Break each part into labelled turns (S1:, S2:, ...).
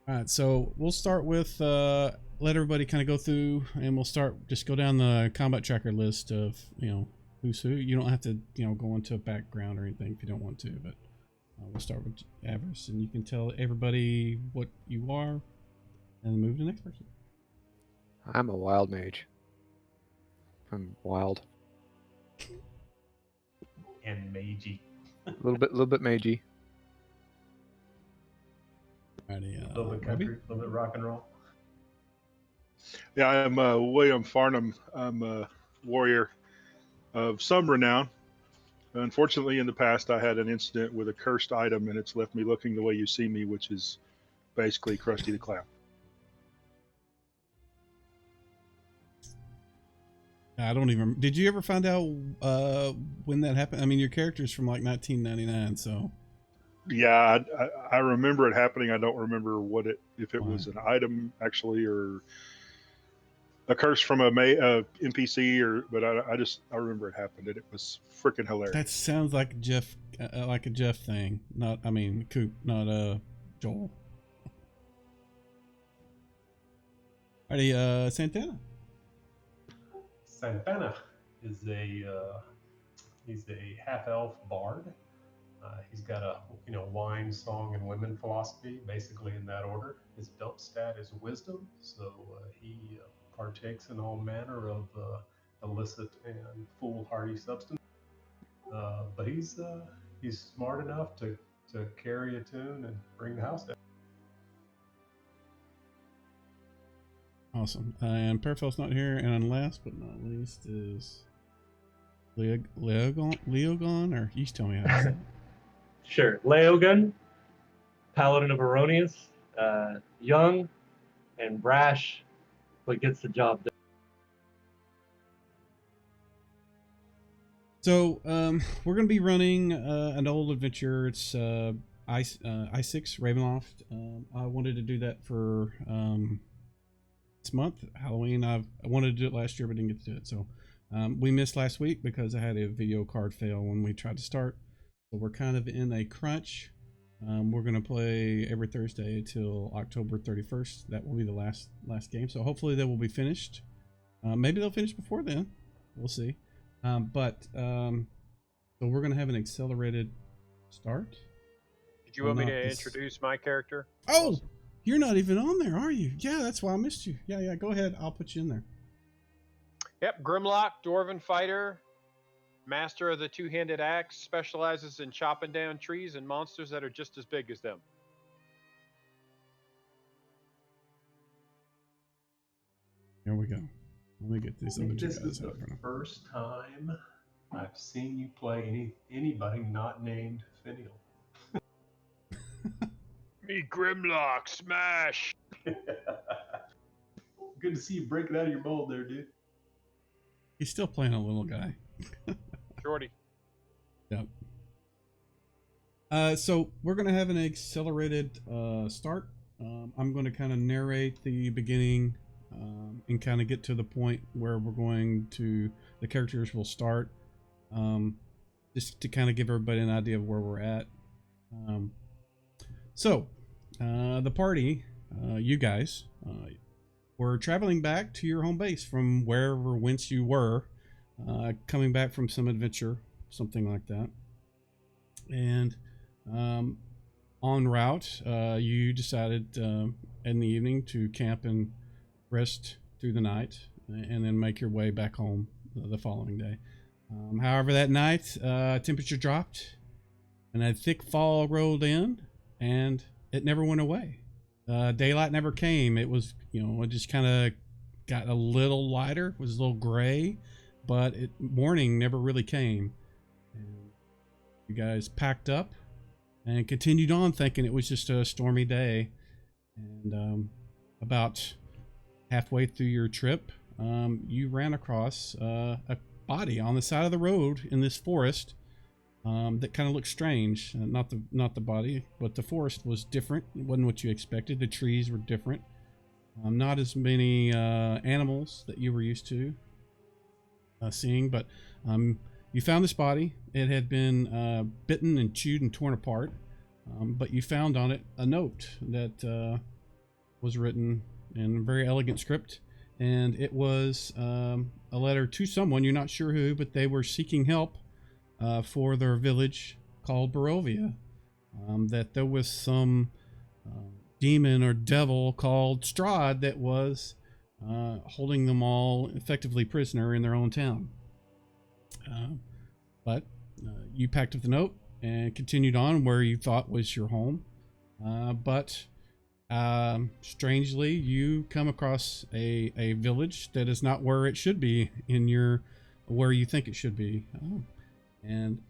S1: All right, so we'll start with let everybody kind of go through, and we'll just go down the combat tracker list of who's who. You don't have to go into a background or anything if you don't want to, but we'll start with Avarice, and you can tell everybody what you are, and move to the next person.
S2: I'm a wild mage. I'm wild.
S3: And magey.
S2: A little bit magey.
S1: Alrighty,
S3: A little bit country, a little bit rock and roll.
S4: Yeah, I'm William Farnham. I'm a warrior of some renown. Unfortunately, in the past, I had an incident with a cursed item, and it's left me looking the way you see me, which is basically Krusty the Clown.
S1: I don't even. Did you ever find out when that happened? I mean, your character's from like 1999, so.
S4: Yeah, I remember it happening. I don't remember if it was an item actually, or a curse from a NPC, but I remember it happened, and it was freaking hilarious.
S1: That sounds like Jeff, like a Jeff thing. Coop, not Joel. Alrighty, Santana.
S3: Santana is he's a half-elf bard. He's got a wine, song, and women philosophy, basically in that order. His dump stat is wisdom, so he partakes in all manner of illicit and foolhardy substance. But he's smart enough to carry a tune and bring the house down.
S1: Awesome. And Parafel's not here, and last but not least is Leogon, or you tell me how to say it.
S5: Sure. Leogan, Paladin of Erroneous, young and brash, but gets the job done.
S1: So we're going to be running an old adventure. It's I6 Ravenloft. I wanted to do that for this month, Halloween. I wanted to do it last year, but didn't get to do it. So we missed last week because I had a video card fail when we tried to start. So we're kind of in a crunch. We're going to play every Thursday till October 31st. That will be the last game. So hopefully they will be finished. Maybe they'll finish before then. We'll see. So we're going to have an accelerated start.
S6: Did you want me to introduce my character?
S1: Oh, you're not even on there, are you? Yeah, that's why I missed you. Yeah, go ahead. I'll put you in there.
S6: Yep, Grimlock, Dwarven Fighter, Master of the Two-Handed Axe, specializes in chopping down trees and monsters that are just as big as them.
S1: Here we go. Let me get these other two
S3: This
S1: guys
S3: is the
S1: over now.
S3: first time I've seen you play anybody not named Finial.
S6: Me Grimlock, smash!
S3: Good to see you breaking out of your mold there, dude.
S1: He's still playing a little guy.
S6: Shorty.
S1: Yep. So we're going to have an accelerated start. I'm going to kind of narrate the beginning and kind of get to the point where the characters will start, just to kind of give everybody an idea of where we're at. So the party, you guys, were traveling back to your home base from whence you were, coming back from some adventure, something like that. And en route, you decided in the evening to camp and rest through the night, and then make your way back home the following day. However, that night, temperature dropped, and a thick fog rolled in, and it never went away. Daylight never came. It was, it just kind of got a little lighter. It was a little gray, but morning never really came. And you guys packed up and continued on, thinking it was just a stormy day. And about halfway through your trip, you ran across a body on the side of the road in this forest. That kind of looked strange. Not the body, but the forest was different. It wasn't what you expected. The trees were different. Not as many animals that you were used to seeing, but you found this body. It had been bitten and chewed and torn apart, but you found on it a note that was written in very elegant script, and it was a letter to someone, you're not sure who, but they were seeking help for their village called Barovia. That there was some demon or devil called Strahd that was holding them all effectively prisoner in their own town. But you packed up the note and continued on where you thought was your home. But strangely, you come across a village that is not where it should be in your where you think it should be. And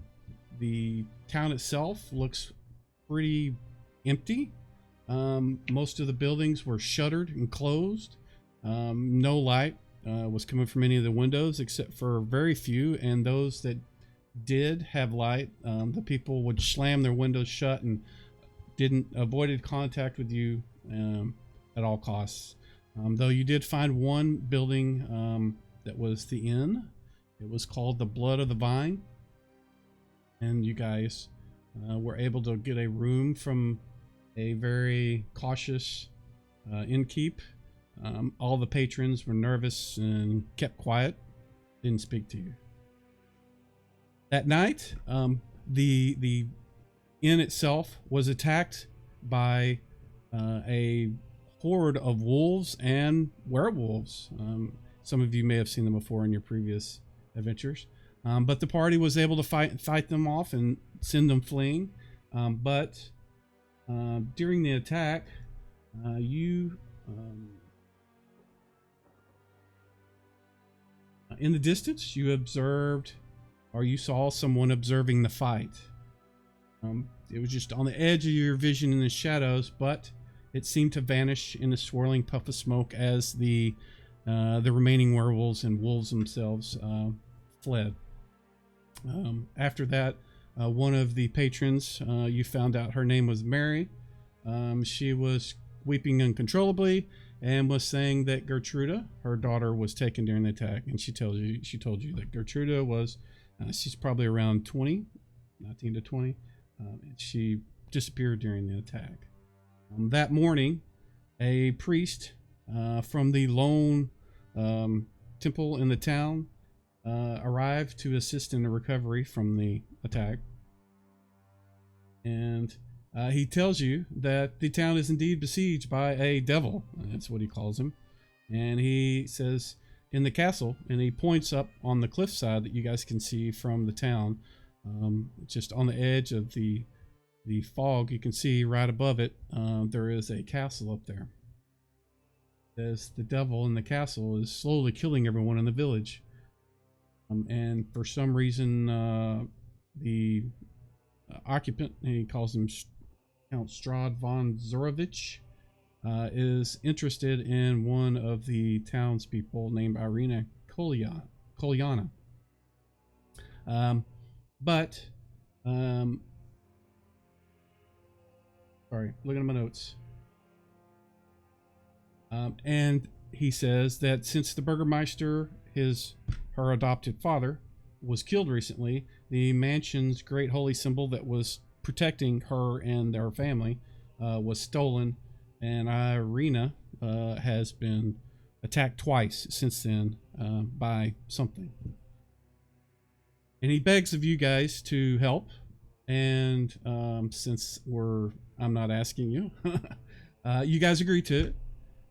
S1: the town itself looks pretty empty. Most of the buildings were shuttered and closed. No light was coming from any of the windows except for very few, and those that did have light, the people would slam their windows shut and avoided contact with you at all costs. Though you did find one building that was the inn. It was called the Blood of the Vine, and you guys were able to get a room from a very cautious innkeep. All the patrons were nervous and kept quiet, didn't speak to you. That night, the inn itself was attacked by a horde of wolves and werewolves. Some of you may have seen them before in your previous adventures, but the party was able to fight them off and send them fleeing. But during the attack, in the distance, you observed, or you saw someone observing the fight. It was just on the edge of your vision in the shadows, but it seemed to vanish in a swirling puff of smoke as the remaining werewolves and wolves themselves fled. After that, one of the patrons, you found out her name was Mary. She was weeping uncontrollably and was saying that Gertruda, her daughter, was taken during the attack. And she told you that Gertruda was, she's probably around 19 to 20. And she disappeared during the attack. That morning, a priest from the lone temple in the town arrived to assist in the recovery from the attack. And he tells you that the town is indeed besieged by a devil. That's what he calls him. And he says, in the castle, and he points up on the cliffside that you guys can see from the town. Just on the edge of the fog, you can see right above it, there is a castle up there. As the devil in the castle is slowly killing everyone in the village. And for some reason, the occupant, he calls him Count Strahd von Zorovich, is interested in one of the townspeople named Irina Kolyana. Sorry, looking at my notes. And he says that since the Burgermeister, her adopted father, was killed recently, the mansion's great holy symbol that was protecting her and her family was stolen, and Irina has been attacked twice since then by something. And he begs of you guys to help, and since I'm not asking you, you guys agree to it.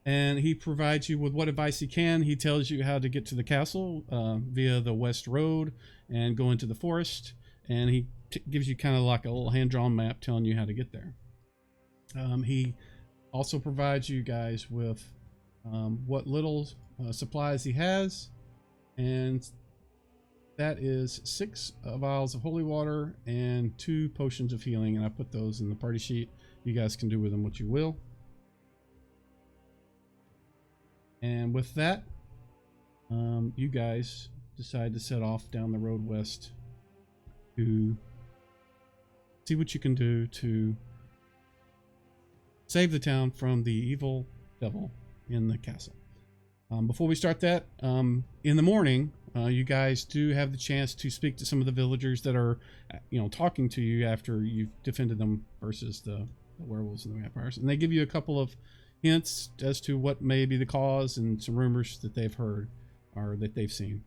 S1: And he provides you with what advice he can. He tells you how to get to the castle via the west road and go into the forest. And he gives you kind of like a little hand-drawn map telling you how to get there. He also provides you guys with what little supplies he has. And that is 6 vials of holy water and 2 potions of healing. And I put those in the party sheet. You guys can do with them what you will. And with that, you guys decide to set off down the road west to see what you can do to save the town from the evil devil in the castle. Before we start that, in the morning, you guys do have the chance to speak to some of the villagers that are, talking to you after you've defended them versus the werewolves and the vampires. And they give you a couple of hints as to what may be the cause and some rumors that they've heard or that they've seen.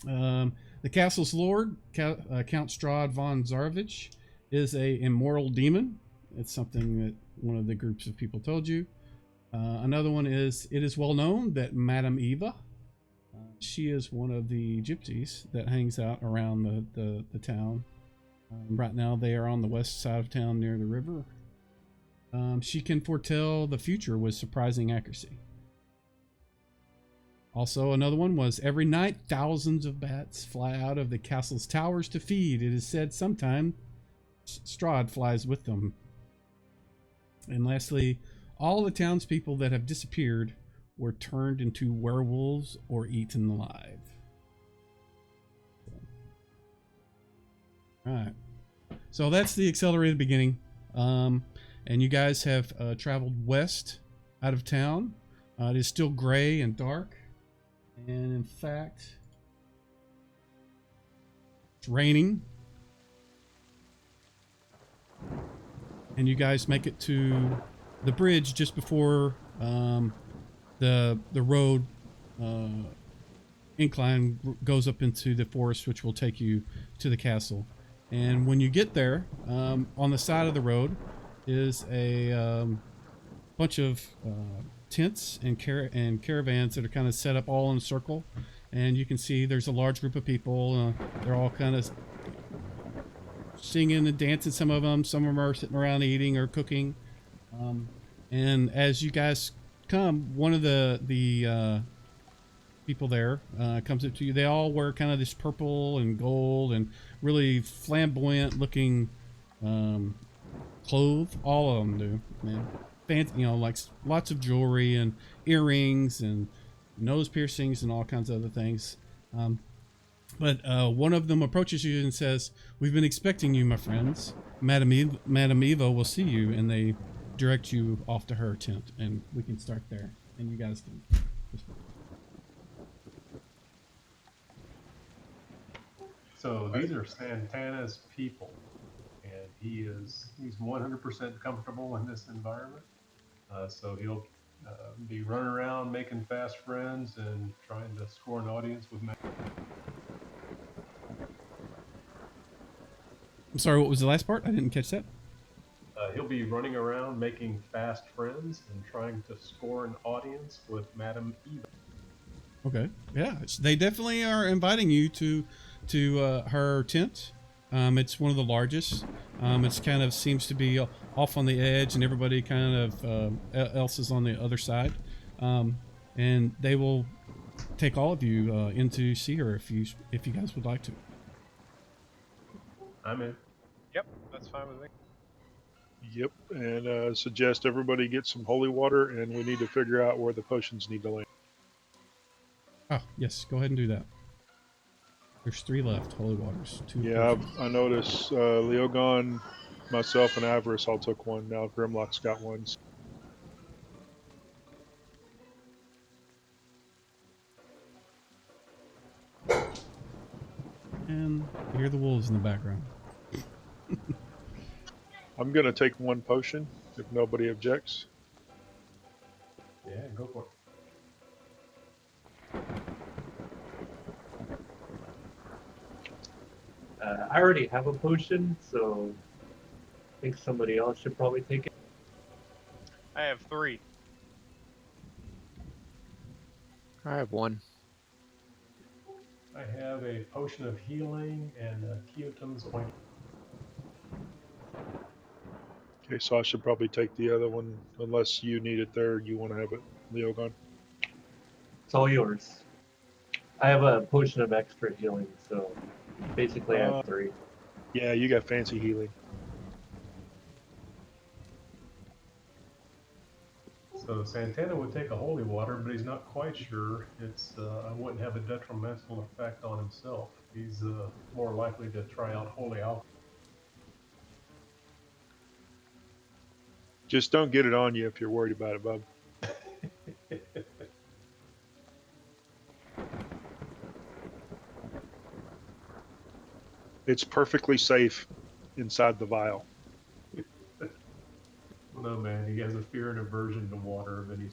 S1: The castle's lord, Count Strahd von Zarovich, is a immoral demon. It's something that one of the groups of people told you. Another one is, it is well known that Madame Eva, she is one of the gypsies that hangs out around the town. Right now they are on the west side of town near the river. She can foretell the future with surprising accuracy. Also, another one was, every night thousands of bats fly out of the castle's towers to feed. It is said sometime Strahd flies with them. And lastly, all the townspeople that have disappeared were turned into werewolves or eaten alive. Alright. So that's the accelerated beginning. And you guys have traveled west out of town. It is still gray and dark. And in fact, it's raining. And you guys make it to the bridge just before the road incline goes up into the forest, which will take you to the castle. And when you get there, on the side of the road is a bunch of tents and caravans that are kind of set up all in a circle. And you can see there's a large group of people. They're all kind of singing and dancing, some of them are sitting around eating or cooking. And as you guys come, one of the people there comes up to you. They all wear kind of this purple and gold and really flamboyant looking clothes. All of them do, man. Fancy, like lots of jewelry and earrings and nose piercings and all kinds of other things. But one of them approaches you and says, "We've been expecting you, my friends. Madame Eva will see you," and they direct you off to her tent, and we can start there. And you guys can.
S3: So these are Santana's people, and he's 100% comfortable in this environment. So he'll be running around making fast friends and trying to score an audience with Matt.
S1: I'm sorry, what was the last part? I didn't catch that.
S3: He'll be running around making fast friends and trying to score an audience with Madame Eva.
S1: Okay. Yeah, they definitely are inviting you to her tent. It's one of the largest. It's kind of seems to be off on the edge, and everybody kind of else is on the other side. And they will take all of you in to see her if you guys would like to.
S3: I'm in.
S6: Yep, that's fine with me.
S4: Yep, and suggest everybody get some holy water, and we need to figure out where the potions need to land.
S1: Oh, yes, go ahead and do that. There's 3 left, holy waters. 2
S4: Yeah,
S1: potions.
S4: I noticed Leogon, myself, and Avarice all took one. Now Grimlock's got one.
S1: And you hear the wolves in the background.
S4: I'm going to take 1 potion, if nobody objects.
S3: Yeah, go for it.
S5: I already have a potion, so I think somebody else should probably take it.
S6: I have 3.
S2: I have 1.
S3: I have a potion of healing and a Keotum's ointment.
S4: Okay, so I should probably take the other one, unless you need it there, you want to have it, Leogon.
S5: It's all yours. I have a potion of extra healing, so basically I have 3.
S4: Yeah, you got fancy healing.
S3: So Santana would take a holy water, but he's not quite sure it's wouldn't have a detrimental effect on himself. He's more likely to try out holy alcohol.
S4: Just don't get it on you if you're worried about it, bub. It's perfectly safe inside the vial.
S3: I don't know, man. He has a fear and aversion to water of any.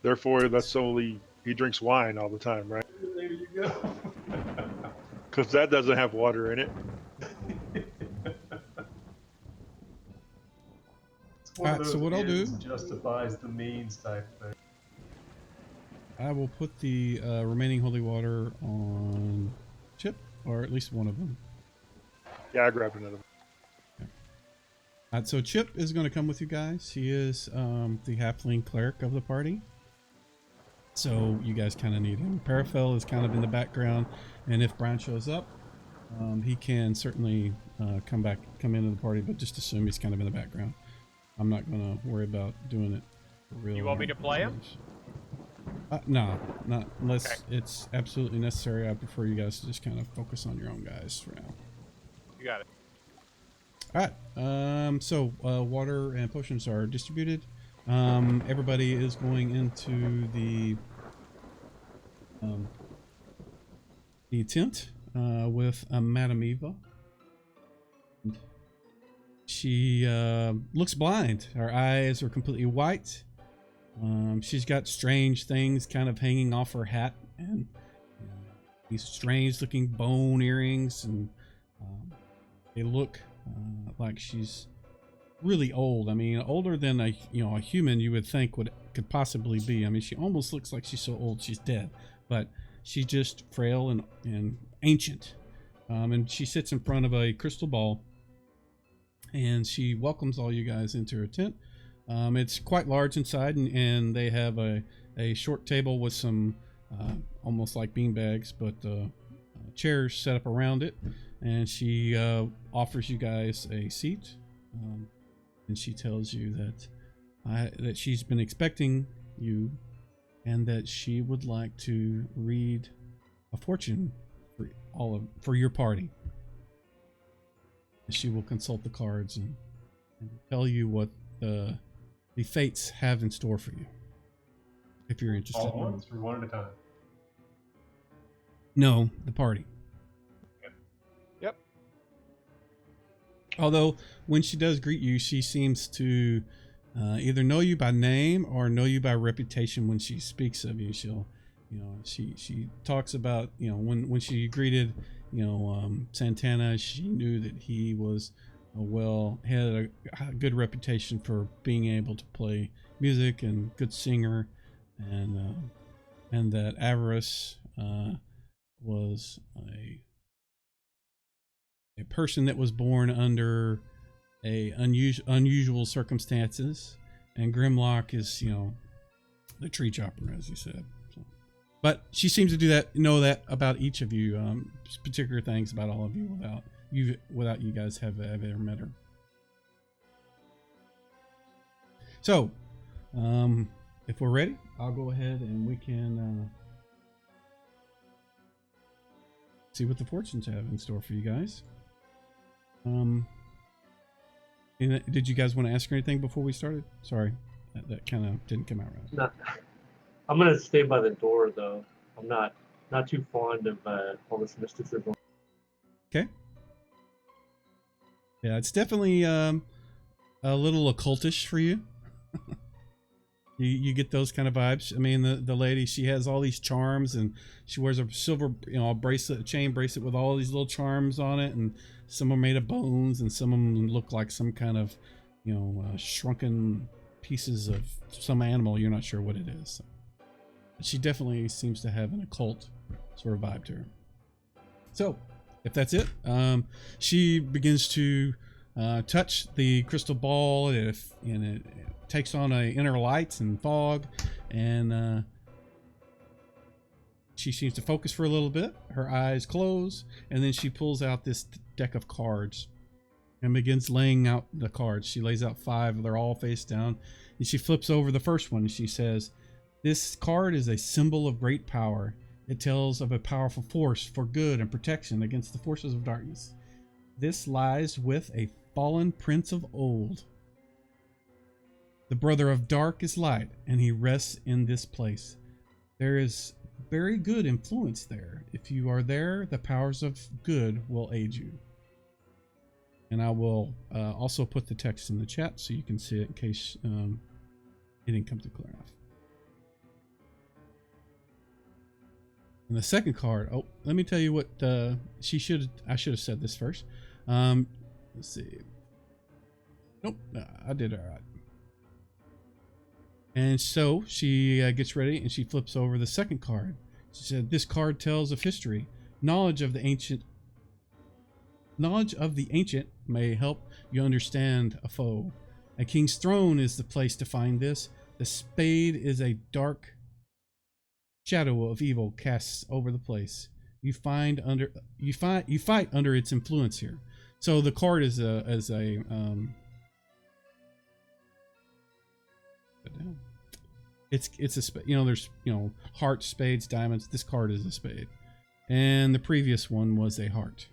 S4: Therefore, that's only he drinks wine all the time, right?
S3: There you go.
S4: Because that doesn't have water in it.
S3: It's one of
S1: Alright, so
S3: those
S1: what I'll do-
S3: ends justifies the means type thing.
S1: I will put the remaining holy water on Chip, or at least one of them.
S4: Yeah, I grabbed another one.
S1: Alright, so Chip is going to come with you guys. He is the halfling cleric of the party. So you guys kind of need him. Paraphel is kind of in the background, and if Brian shows up, he can certainly come into the party, but just assume he's kind of in the background. I'm not going to worry about doing it for real.
S6: You want me to play him?
S1: No, not unless
S6: Okay.
S1: it's absolutely necessary. I prefer you guys to just kind of focus on your own guys for now.
S6: You got it.
S1: All right. So water and potions are distributed. Everybody is going into the tent with Madame Eva. She looks blind. Her eyes are completely white. She's got strange things kind of hanging off her hat, and these strange looking bone earrings, and they look like she's really old. I mean, older than a human you would think could possibly be. I mean, she almost looks like she's so old she's dead, but she's just frail and ancient. And she sits in front of a crystal ball, and she welcomes all you guys into her tent. It's quite large inside, and they have a short table with some almost like bean bags, but chairs set up around it. And she offers you guys a seat, and she tells you that she's been expecting you, and that she would like to read a fortune for your party. She will consult the cards and tell you what the fates have in store for you, if you're interested.
S3: All at once or one at a time?
S1: No, the party.
S6: Yep.
S1: Although when she does greet you, she seems to either know you by name or know you by reputation. When she speaks of you, she'll, she talks about, when she greeted, Santana, she knew that he was had a good reputation for being able to play music and good singer, and that Avarice was a person that was born under unusual circumstances, and Grimlock is the tree chopper, as you said. So, but she seems to know that about each of you, particular things about all of you without you guys have ever met her. So, if we're ready, I'll go ahead and we can see what the fortunes have in store for you guys. Did you guys want to ask her anything before we started? Sorry, that kind of didn't come out right.
S5: No, I'm gonna stay by the door though. I'm not too fond of all this mysticism.
S1: Okay. Yeah, it's definitely a little occultish for you. You get those kind of vibes. I mean, the lady, she has all these charms, and she wears a silver, a chain bracelet with all these little charms on it, and some are made of bones, and some of them look like some kind of, shrunken pieces of some animal. You're not sure what it is. So. But she definitely seems to have an occult sort of vibe to her. So, if that's it, she begins to touch the crystal ball, and it takes on a inner light and fog, and she seems to focus for a little bit. Her eyes close, and then she pulls out this deck of cards and begins laying out the cards. She lays out 5. They're all face down, and she flips over the first one, and she says, "This card is a symbol of great power. It tells of a powerful force for good and protection against the forces of darkness. This lies with a fallen prince of old. The brother of dark is light, and he rests in this place. There is very good influence there. If you are there, the powers of good will aid you." And I will also put the text in the chat so you can see it in case it didn't come through clear enough. And the second card, oh, let me tell you what I should have said this first. Let's see. Nope, I did all right. And so she gets ready and she flips over the second card. She said, "This card tells of history. Knowledge of the ancient may help you understand a foe. A king's throne is the place to find this. The spade is a dark shadow of evil casts over the place. You fight under its influence here." So the card is it's a spade. You know, there's hearts, spades, diamonds. This card is a spade, and the previous one was a heart.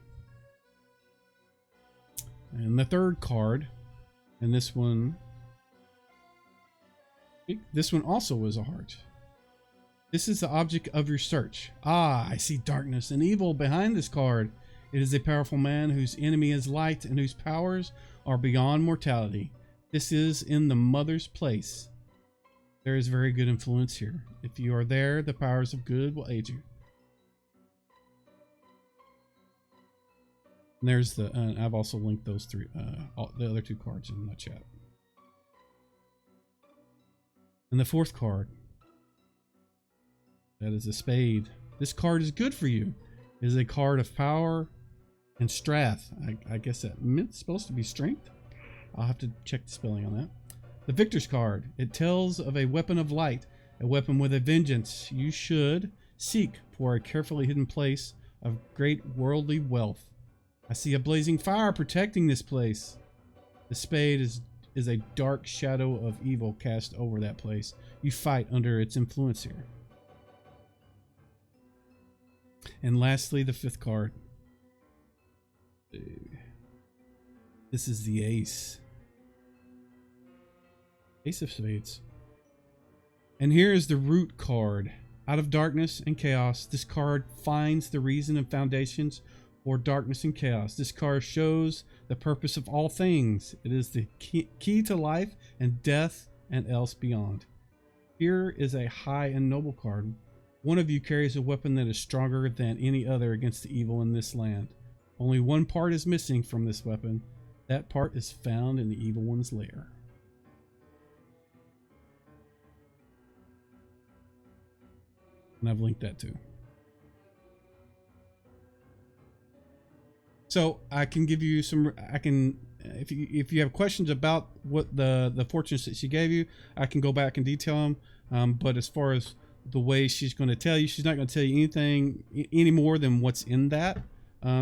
S1: And the third card, and this one also was a heart. This is the object of your search. Ah, I see darkness and evil behind this card. It is a powerful man whose enemy is light and whose powers are beyond mortality. This is in the mother's place. There is very good influence here. If you are there, the powers of good will aid you. And there's the. I've also linked those three, the other two cards in the chat. And the fourth card. That is a spade. This card is good for you. It is a card of power and Strahd. I guess that meant supposed to be strength. I'll have to check the spelling on that. The victor's card. It tells of a weapon of light, a weapon with a vengeance you should seek for a carefully hidden place of great worldly wealth. I see a blazing fire protecting this place. The spade is a dark shadow of evil cast over that place. You fight under its influence here. And lastly, the fifth card. This is the ace. Ace of spades. And here is the root card. Out of darkness and chaos, this card finds the reason and foundations for darkness and chaos. This card shows the purpose of all things. It is the key to life and death and else beyond. Here is a high and noble card. One of you carries a weapon that is stronger than any other against the evil in this land. Only one part is missing from this weapon. That part is found in the evil one's lair. And I've linked that too. So I can give you some. If you have questions about what the fortunes that she gave you, I can go back and detail them. But as far as the way she's going to tell you, she's not going to tell you anything any more than what's in that.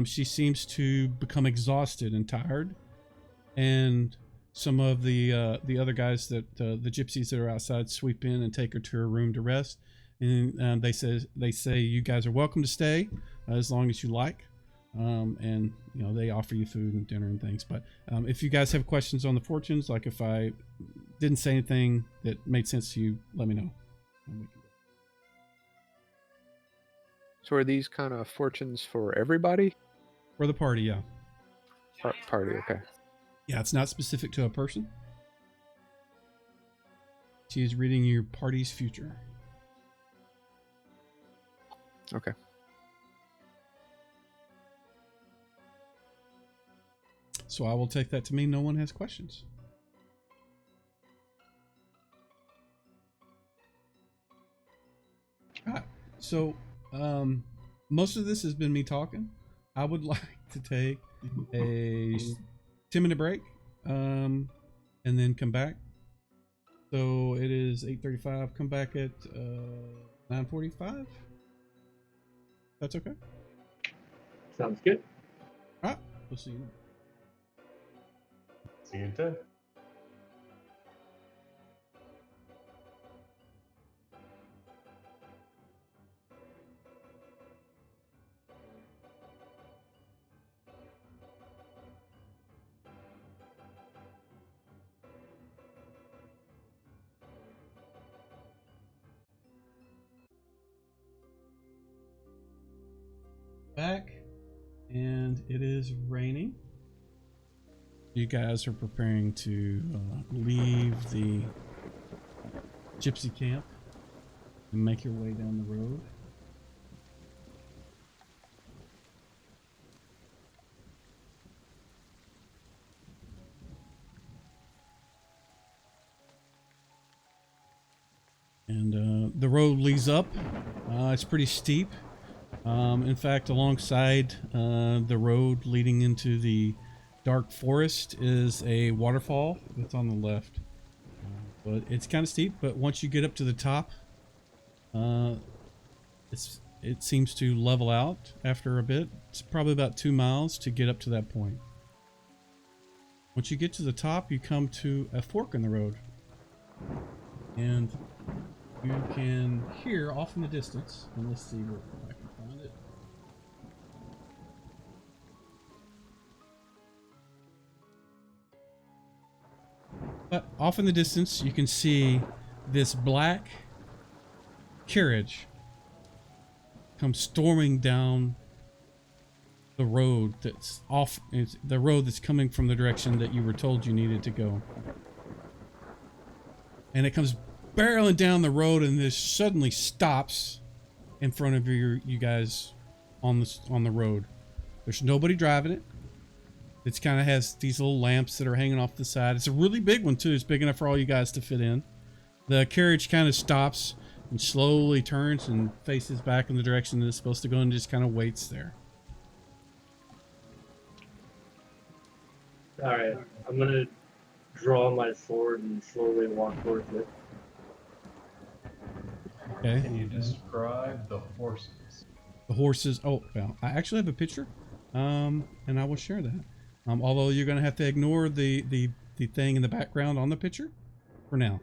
S1: She seems to become exhausted and tired, and some of the other guys that the gypsies that are outside sweep in and take her to her room to rest. And they say you guys are welcome to stay as long as you like. And they offer you food and dinner and things. But if you guys have questions on the fortunes, like if I didn't say anything that made sense to you, let me know.
S2: So are these kind of fortunes for everybody?
S1: For the party, yeah.
S2: Party, okay.
S1: Yeah, it's not specific to a person. She is reading your party's future.
S2: Okay.
S1: So I will take that to mean no one has questions. So most of this has been me talking. I would like to take a 10-minute break and then come back. So it is 8:35. Come back at 9:45. That's okay.
S5: Sounds good.
S1: All right. We'll see you.
S3: See you in 10.
S1: Back, and it is raining. You guys are preparing to leave the gypsy camp and make your way down the road. And the road leads up. It's pretty steep. In fact, alongside the road leading into the dark forest is a waterfall that's on the left. But it's kind of steep, but once you get up to the top, it seems to level out after a bit. It's probably about 2 miles to get up to that point. Once you get to the top, you come to a fork in the road. And you can hear off in the distance, and let's see if I can find it. But off in the distance, you can see this black carriage come storming down the road that's off. It's the road that's coming from the direction that you were told you needed to go. And it comes barreling down the road, and this suddenly stops in front of you guys on the road. There's nobody driving it. It kind of has these little lamps that are hanging off the side. It's a really big one too. It's big enough for all you guys to fit in. The carriage kind of stops and slowly turns and faces back in the direction that it's supposed to go, and just kind of waits there.
S5: All right, I'm gonna draw my sword and slowly walk towards it.
S1: Okay.
S3: Can you describe the horses?
S1: The horses. Oh, well, I actually have a picture, and I will share that. Although you're going to have to ignore the thing in the background on the picture for now.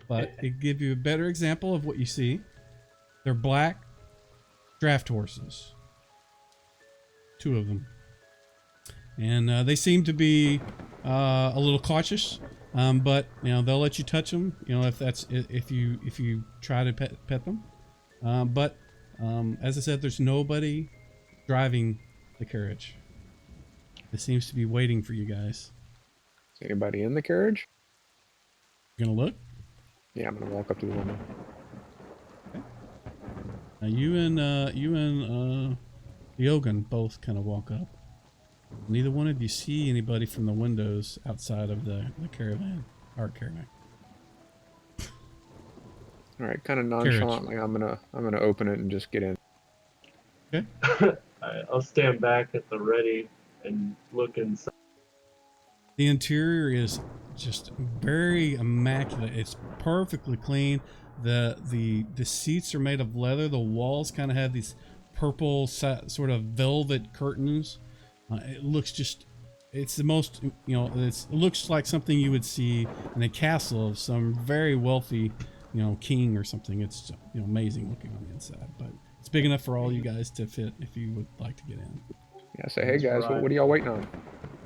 S1: But it gives you a better example of what you see. They're black draft horses. 2 of them. And they seem to be a little cautious, but you know, they'll let you touch them. You know, if you try to pet them. But as I said, there's nobody driving the carriage. It seems to be waiting for you guys.
S2: Is anybody in the carriage?
S1: You gonna look?
S2: Yeah, I'm gonna walk up to the window.
S1: Okay. Now you and Yogan both kind of walk up. Neither one of you see anybody from the windows outside of the caravan, our caravan.
S2: All right, kind of nonchalantly, I'm gonna open it and just get in.
S1: Okay.
S5: Alright, I'll stand back at the ready and look inside.
S1: The interior is just very immaculate. It's perfectly clean. The seats are made of leather. The walls kind of have these purple sort of velvet curtains. It looks just, it's the most, you know, it looks like something you would see in a castle of some very wealthy, you know, king or something. It's, you know, amazing looking on the inside, but it's big enough for all you guys to fit if you would like to get in.
S2: Yeah, say, hey guys, what are y'all waiting on?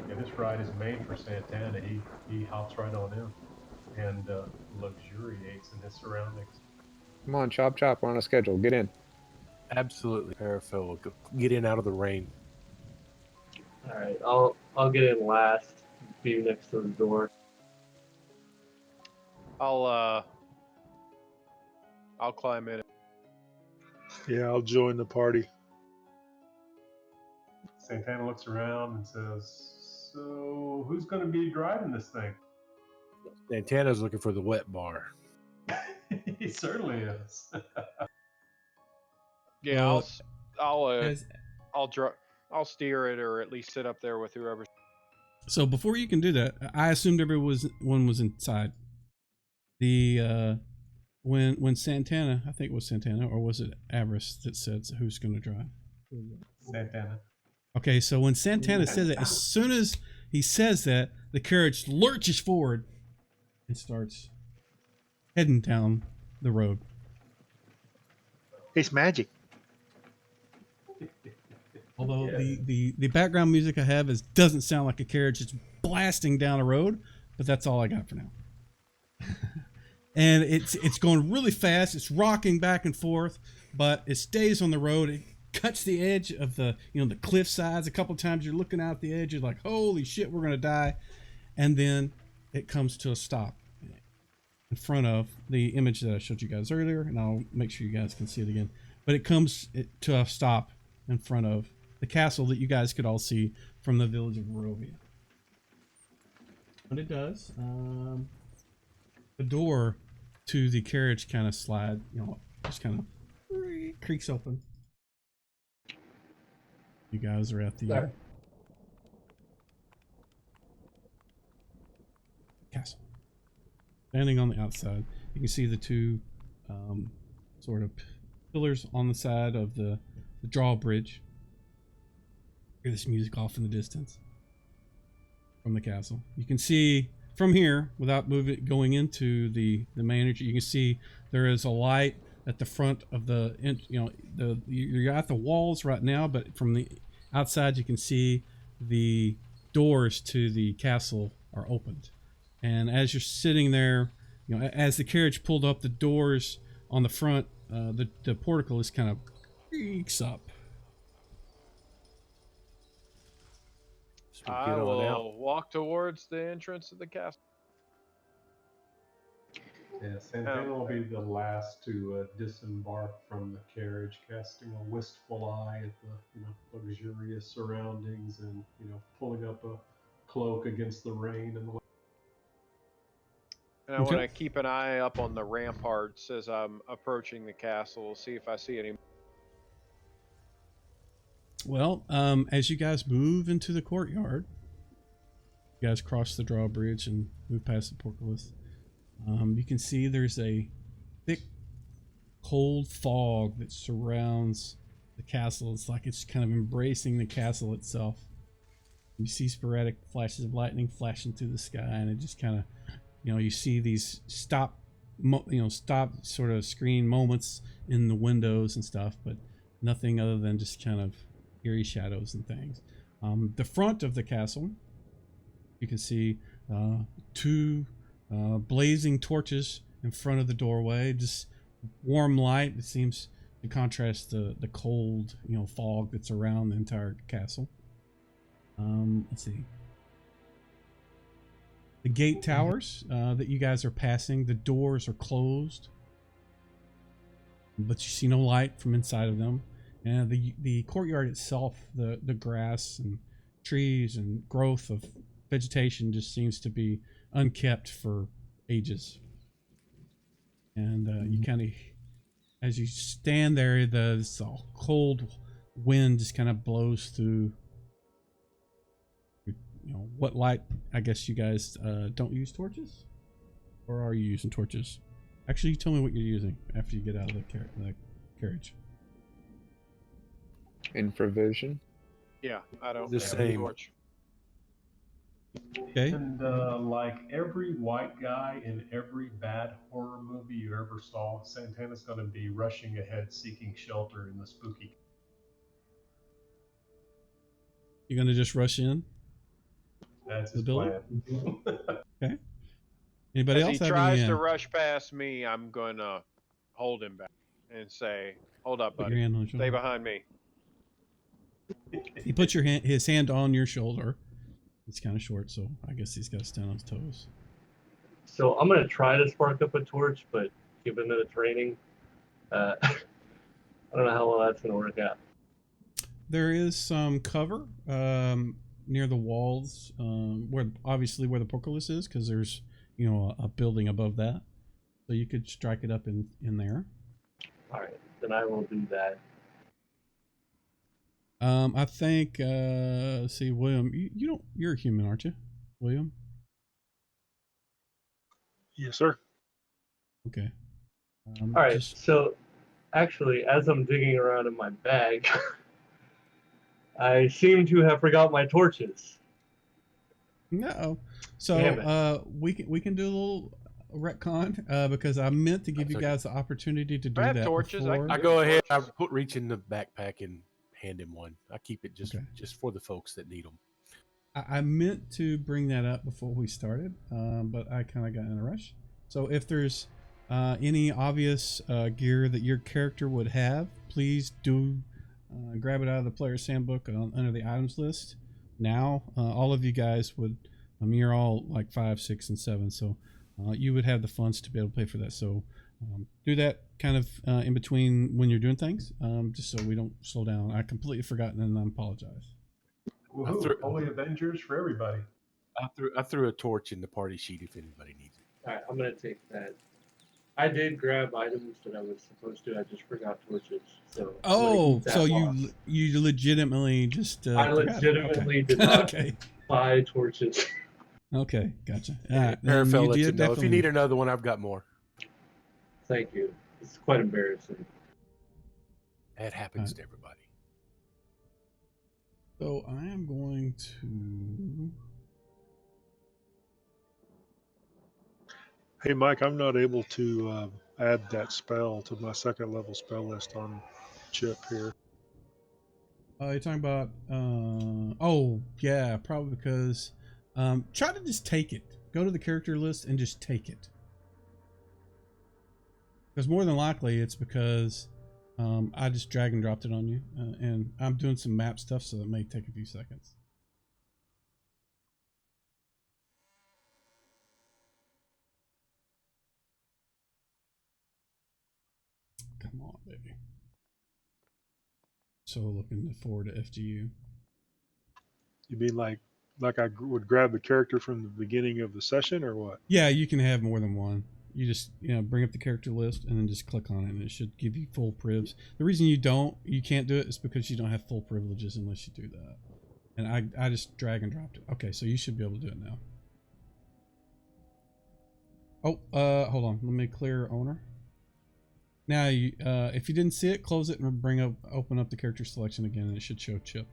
S3: Yeah, this ride is made for Santana. He hops right on in and luxuriates in his surroundings.
S2: Come on, chop chop, we're on a schedule. Get in.
S7: Absolutely, Paraphil. Get in out of the rain.
S5: All right, I'll get in last. Be next to the door.
S6: I'll climb in.
S4: Yeah, I'll join the party.
S3: Santana looks around and says, "So who's going to be driving this thing?"
S7: Santana's looking for the wet bar.
S3: He certainly is.
S6: Yeah,
S1: Well,
S6: I'll steer it, or at least sit up there with whoever.
S1: So before you can do that, I assumed everyone was inside. When Santana, I think it was Santana, or was it Avarice that said who's going to drive?
S3: Santana.
S1: Okay, so when Santana says that, as soon as he says that, the carriage lurches forward and starts heading down the road.
S4: It's magic.
S1: Although the background music I have doesn't sound like a carriage. It's blasting down a road, but that's all I got for now. And it's going really fast. It's rocking back and forth, but it stays on the road. cuts the edge of the the cliff sides. A couple times you're looking out the edge, you're like, holy shit, we're gonna die. And then it comes to a stop in front of the image that I showed you guys earlier, and I'll make sure you guys can see it again. But it comes to a stop in front of the castle that you guys could all see from the village of Barovia. When it does, the door to the carriage kind of slide, just kind of creaks open. You guys are at the castle. Standing on the outside, you can see the two sort of pillars on the side of the drawbridge. Hear this music off in the distance from the castle. You can see from here, without going into the main entry, you can see there is a light at the front of the you're at the walls right now, but from the outside you can see the doors to the castle are opened. And as you're sitting there, as the carriage pulled up, the doors on the front, the portico is kind of creaks up.
S7: So
S6: I will walk towards the entrance of the castle.
S3: Yeah, Santana will be the last to disembark from the carriage, casting a wistful eye at the luxurious surroundings, and pulling up a cloak against the rain and the.
S6: And I want to keep an eye up on the ramparts as I'm approaching the castle, see if I see any.
S1: Well, as you guys move into the courtyard, you guys cross the drawbridge and move past the portcullis. You can see there's a thick, cold fog that surrounds the castle. It's like it's kind of embracing the castle itself. You see sporadic flashes of lightning flashing through the sky, and it just kind of, you see these stop sort of screen moments in the windows and stuff, but nothing other than just kind of eerie shadows and things. The front of the castle, you can see two blazing torches in front of the doorway, just warm light. It seems to contrast the cold fog that's around the entire castle. Let's see, the gate towers that you guys are passing, the doors are closed, but you see no light from inside of them. And the courtyard itself, the grass and trees and growth of vegetation just seems to be unkept for ages. And you kind of, as you stand there, this cold wind just kind of blows through. What light? I guess you guys don't use torches, or are you using torches? Actually, you tell me what you're using after you get out of the carriage.
S2: Infravision.
S6: Yeah, I don't.
S7: The same.
S6: Torch.
S1: Okay.
S3: And like every white guy in every bad horror movie you ever saw, Santana's going to be rushing ahead seeking shelter in the spooky.
S1: You're gonna just rush in.
S3: That's
S1: The
S3: his
S1: building?
S3: plan.
S1: Okay. Anybody
S6: As
S1: else
S6: he
S1: have
S6: tries
S1: any,
S6: to rush past me, I'm going to hold him back and say, "Hold up,
S1: put your
S6: buddy.
S1: hand on his
S6: Stay
S1: shoulder?
S6: behind me."
S1: He puts his hand on your shoulder. It's kind of short, so I guess he's got to stand on his toes.
S5: So I'm gonna try to spark up a torch, but given the training, I don't know how well that's gonna work out.
S1: There is some cover near the walls, where the portcullis is, because there's a building above that, so you could strike it up in there.
S5: All right, then I will do that.
S1: I think see, William, you're a human, aren't you, William?
S4: Yes, sir.
S1: Okay.
S5: All right, so actually, as I'm digging around in my bag, I seem to have forgot my torches.
S1: No.
S5: Damn
S1: So we can do a little retcon because I meant to give
S7: That's
S1: you
S7: okay.
S1: guys the opportunity to do
S6: I have
S1: that
S6: torches, I
S1: before.
S6: can
S7: I
S6: do
S7: go ahead. I
S6: torches.
S7: reach in the backpack and hand him one. I keep it
S1: Okay.
S7: just for the folks that need them.
S1: I meant to bring that up before we started, but I kind of got in a rush. So if there's any obvious gear that your character would have, please do grab it out of the player's handbook under the items list. Now, all of you guys would, you're all like 5, 6, and 7, so you would have the funds to be able to pay for that. So do that kind of in between when you're doing things, just so we don't slow down. I completely forgotten and I apologize.
S3: Woohoo! Only Avengers for everybody.
S7: I threw a torch in the party sheet if anybody needs it.
S5: All right, I'm gonna take that. I did grab items that I was supposed to. I just forgot torches. So
S1: So you legitimately just
S5: I legitimately did not
S1: okay.
S5: buy torches.
S1: Okay, gotcha.
S7: Parafel lets you know. If you need another one, I've got more.
S5: Thank you. It's quite embarrassing.
S7: That happens to everybody.
S1: So I am going to.
S4: Hey, Mike, I'm not able to add that spell to my second level spell list on Chip here.
S1: You're talking about. Oh, yeah, probably because. Try to just take it. Go to the character list and just take it. Because more than likely it's because I just drag and dropped it on you. And I'm doing some map stuff, so it may take a few seconds. Come on, baby. So looking forward to FGU.
S4: You mean like I would grab the character from the beginning of the session, or what?
S1: Yeah, you can have more than one. You just bring up the character list and then just click on it, and it should give you full privs. The reason you can't do it is because you don't have full privileges unless you do that. And I just drag and dropped it. Okay, so you should be able to do it now. Oh, hold on. Let me clear owner. Now, if you didn't see it, close it and open up the character selection again, and it should show Chip.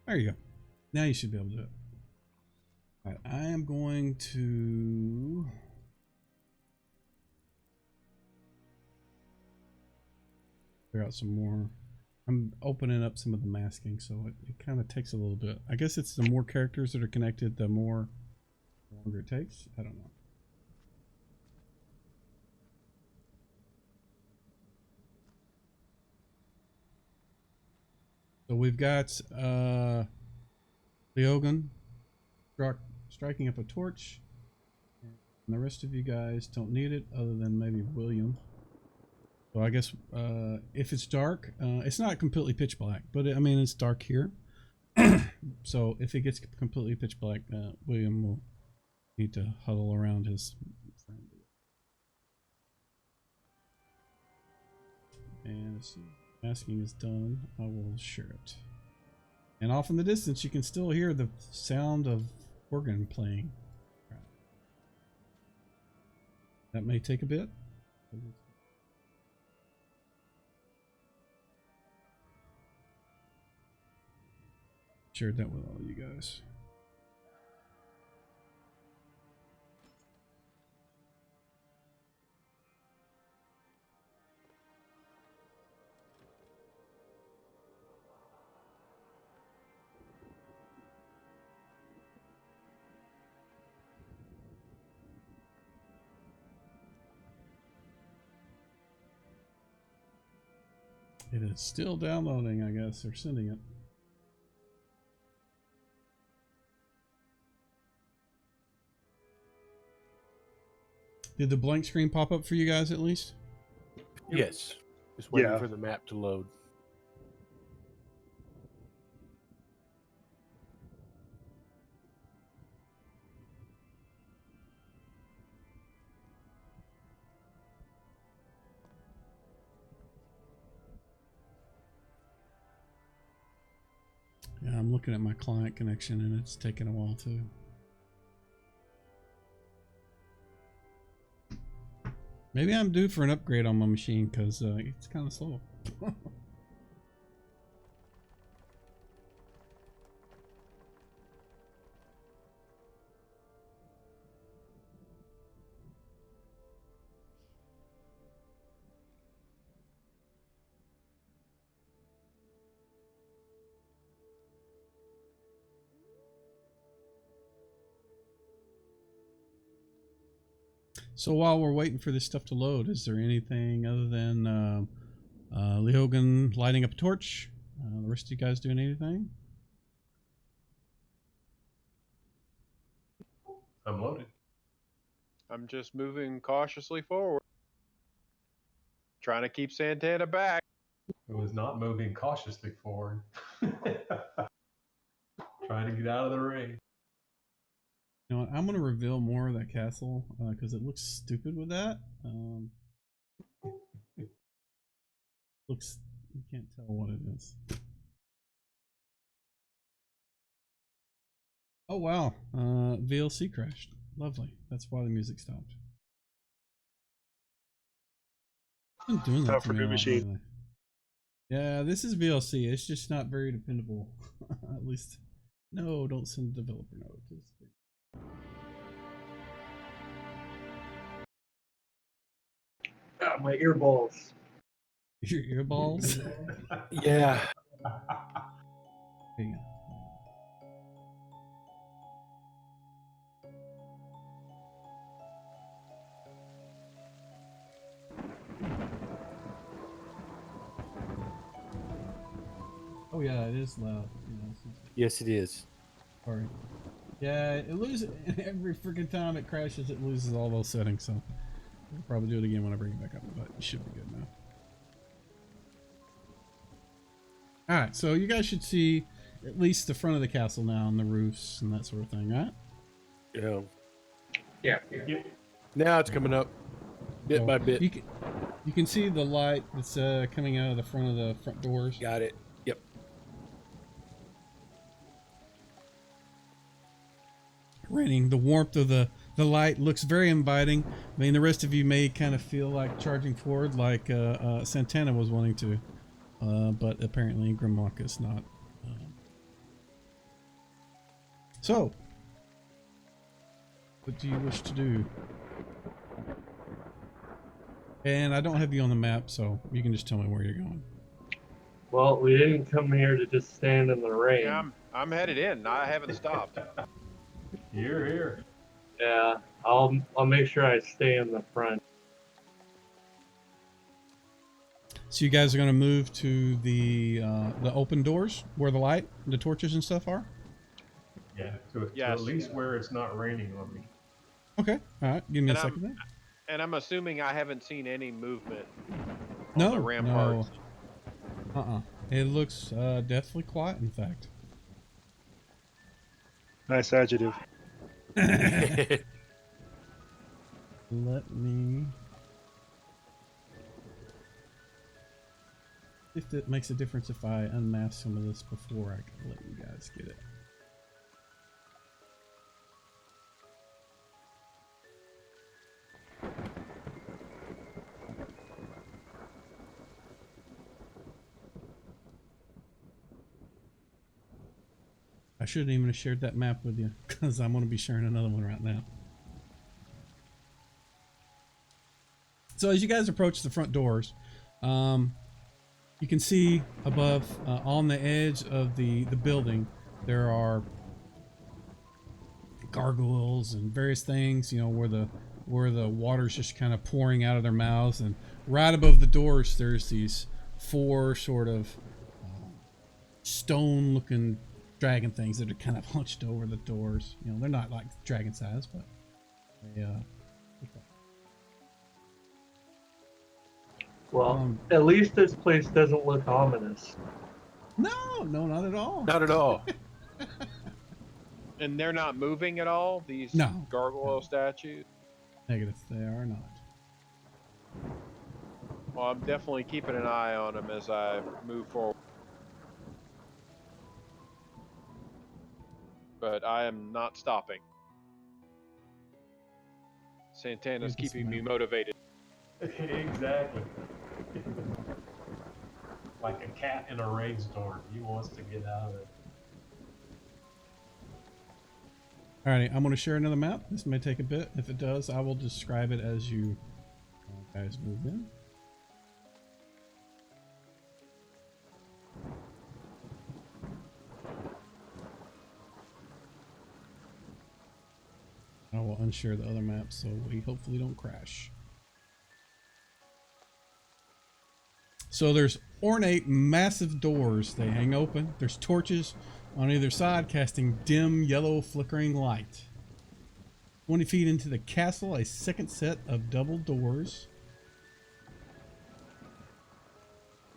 S1: There you go. Now you should be able to do it. All right, I am going to figure out some more. I'm opening up some of the masking, so it kind of takes a little bit. I guess it's the more characters that are connected, the longer it takes. I don't know. So we've got Leogan striking up a torch, and the rest of you guys don't need it, other than maybe William. So I guess if it's dark, it's not completely pitch black, but it's dark here. So if it gets completely pitch black, William will need to huddle around his friend. And as soon as masking is done, I will share it. And off in the distance, you can still hear the sound of organ playing. That may take a bit. Shared that with all you guys. It is still downloading, I guess, or sending it. Did the blank screen pop up for you guys at least?
S7: Yes. Just waiting for the map to load.
S1: Yeah, I'm looking at my client connection and it's taking a while too. Maybe I'm due for an upgrade on my machine because it's kind of slow. So while we're waiting for this stuff to load, is there anything other than Leogan lighting up a torch? The rest of you guys doing anything?
S3: I'm loaded.
S6: I'm just moving cautiously forward, trying to keep Santana back.
S3: It was not moving cautiously forward. Trying to get out of the ring.
S1: You know what? I'm gonna reveal more of that castle because it looks stupid with that. Looks, you can't tell what it is. Oh wow, VLC crashed. Lovely. That's why the music stopped. It's been doing that
S4: Time
S1: to
S4: for
S1: me a
S4: new
S1: lot
S4: machine.
S1: lately. Yeah, this is VLC. It's just not very dependable. At least, no, don't send a developer note.
S5: Ah, my earballs.
S1: Your earballs.
S7: Yeah.
S1: There you go. Oh yeah, it is loud.
S7: Yes, it is.
S1: Sorry. Yeah, it loses every freaking time it crashes. It loses all those settings. So I'll probably do it again when I bring it back up, but it should be good now. All right, so you guys should see at least the front of the castle now and the roofs and that sort of thing, right?
S7: Yeah.
S5: Yeah.
S3: Yep.
S7: Now it's coming up bit by bit.
S1: You can see the light that's coming out of the front doors.
S7: Got it. Yep.
S1: Raining. The warmth of the light looks very inviting. I mean, the rest of you may kind of feel like charging forward like Santana was wanting to. But apparently Grimlock is not. So, what do you wish to do? And I don't have you on the map, so you can just tell me where you're going.
S5: Well, we didn't come here to just stand in the rain.
S6: Yeah, I'm headed in. I haven't stopped.
S3: Here.
S5: Yeah, I'll make sure I stay in the front.
S1: So you guys are going to move to the open doors where the light, the torches and stuff are?
S3: Yeah, to
S6: Yes.
S3: at least where it's not raining on me.
S1: Okay. All right. Give me
S6: And
S1: a second there.
S6: And I'm assuming I haven't seen any movement on
S1: No,
S6: the ramparts.
S1: no. It looks deathly quiet, in fact.
S4: Nice adjective.
S1: Let me... If it makes a difference if I unmask some of this before I can let you guys get it. I shouldn't even have shared that map with you because I'm going to be sharing another one right now. So as you guys approach the front doors, you can see above on the edge of the building there are gargoyles and various things, you know, where the water's just kind of pouring out of their mouths, and right above the doors there's these four sort of stone looking dragon things that are kind of hunched over the doors. You know, they're not like dragon size, but they
S5: Well, at least this place doesn't look ominous.
S1: no, not at all.
S7: Not at all.
S6: And they're not moving at all, these
S1: No.
S6: gargoyle statues?
S1: Negative, they are not.
S6: Well, I'm definitely keeping an eye on them as I move forward. But I am not stopping. Santana's
S1: Here's this
S6: keeping me
S1: map.
S6: motivated.
S3: Exactly. Like a cat in a rainstorm. He wants to get out of it.
S1: Alrighty, I'm going to share another map. This may take a bit. If it does, I will describe it as you guys move in. I will unshare the other map so we hopefully don't crash. So there's ornate, massive doors. They hang open. There's torches on either side casting dim, yellow, flickering light. 20 feet into the castle, a second set of double doors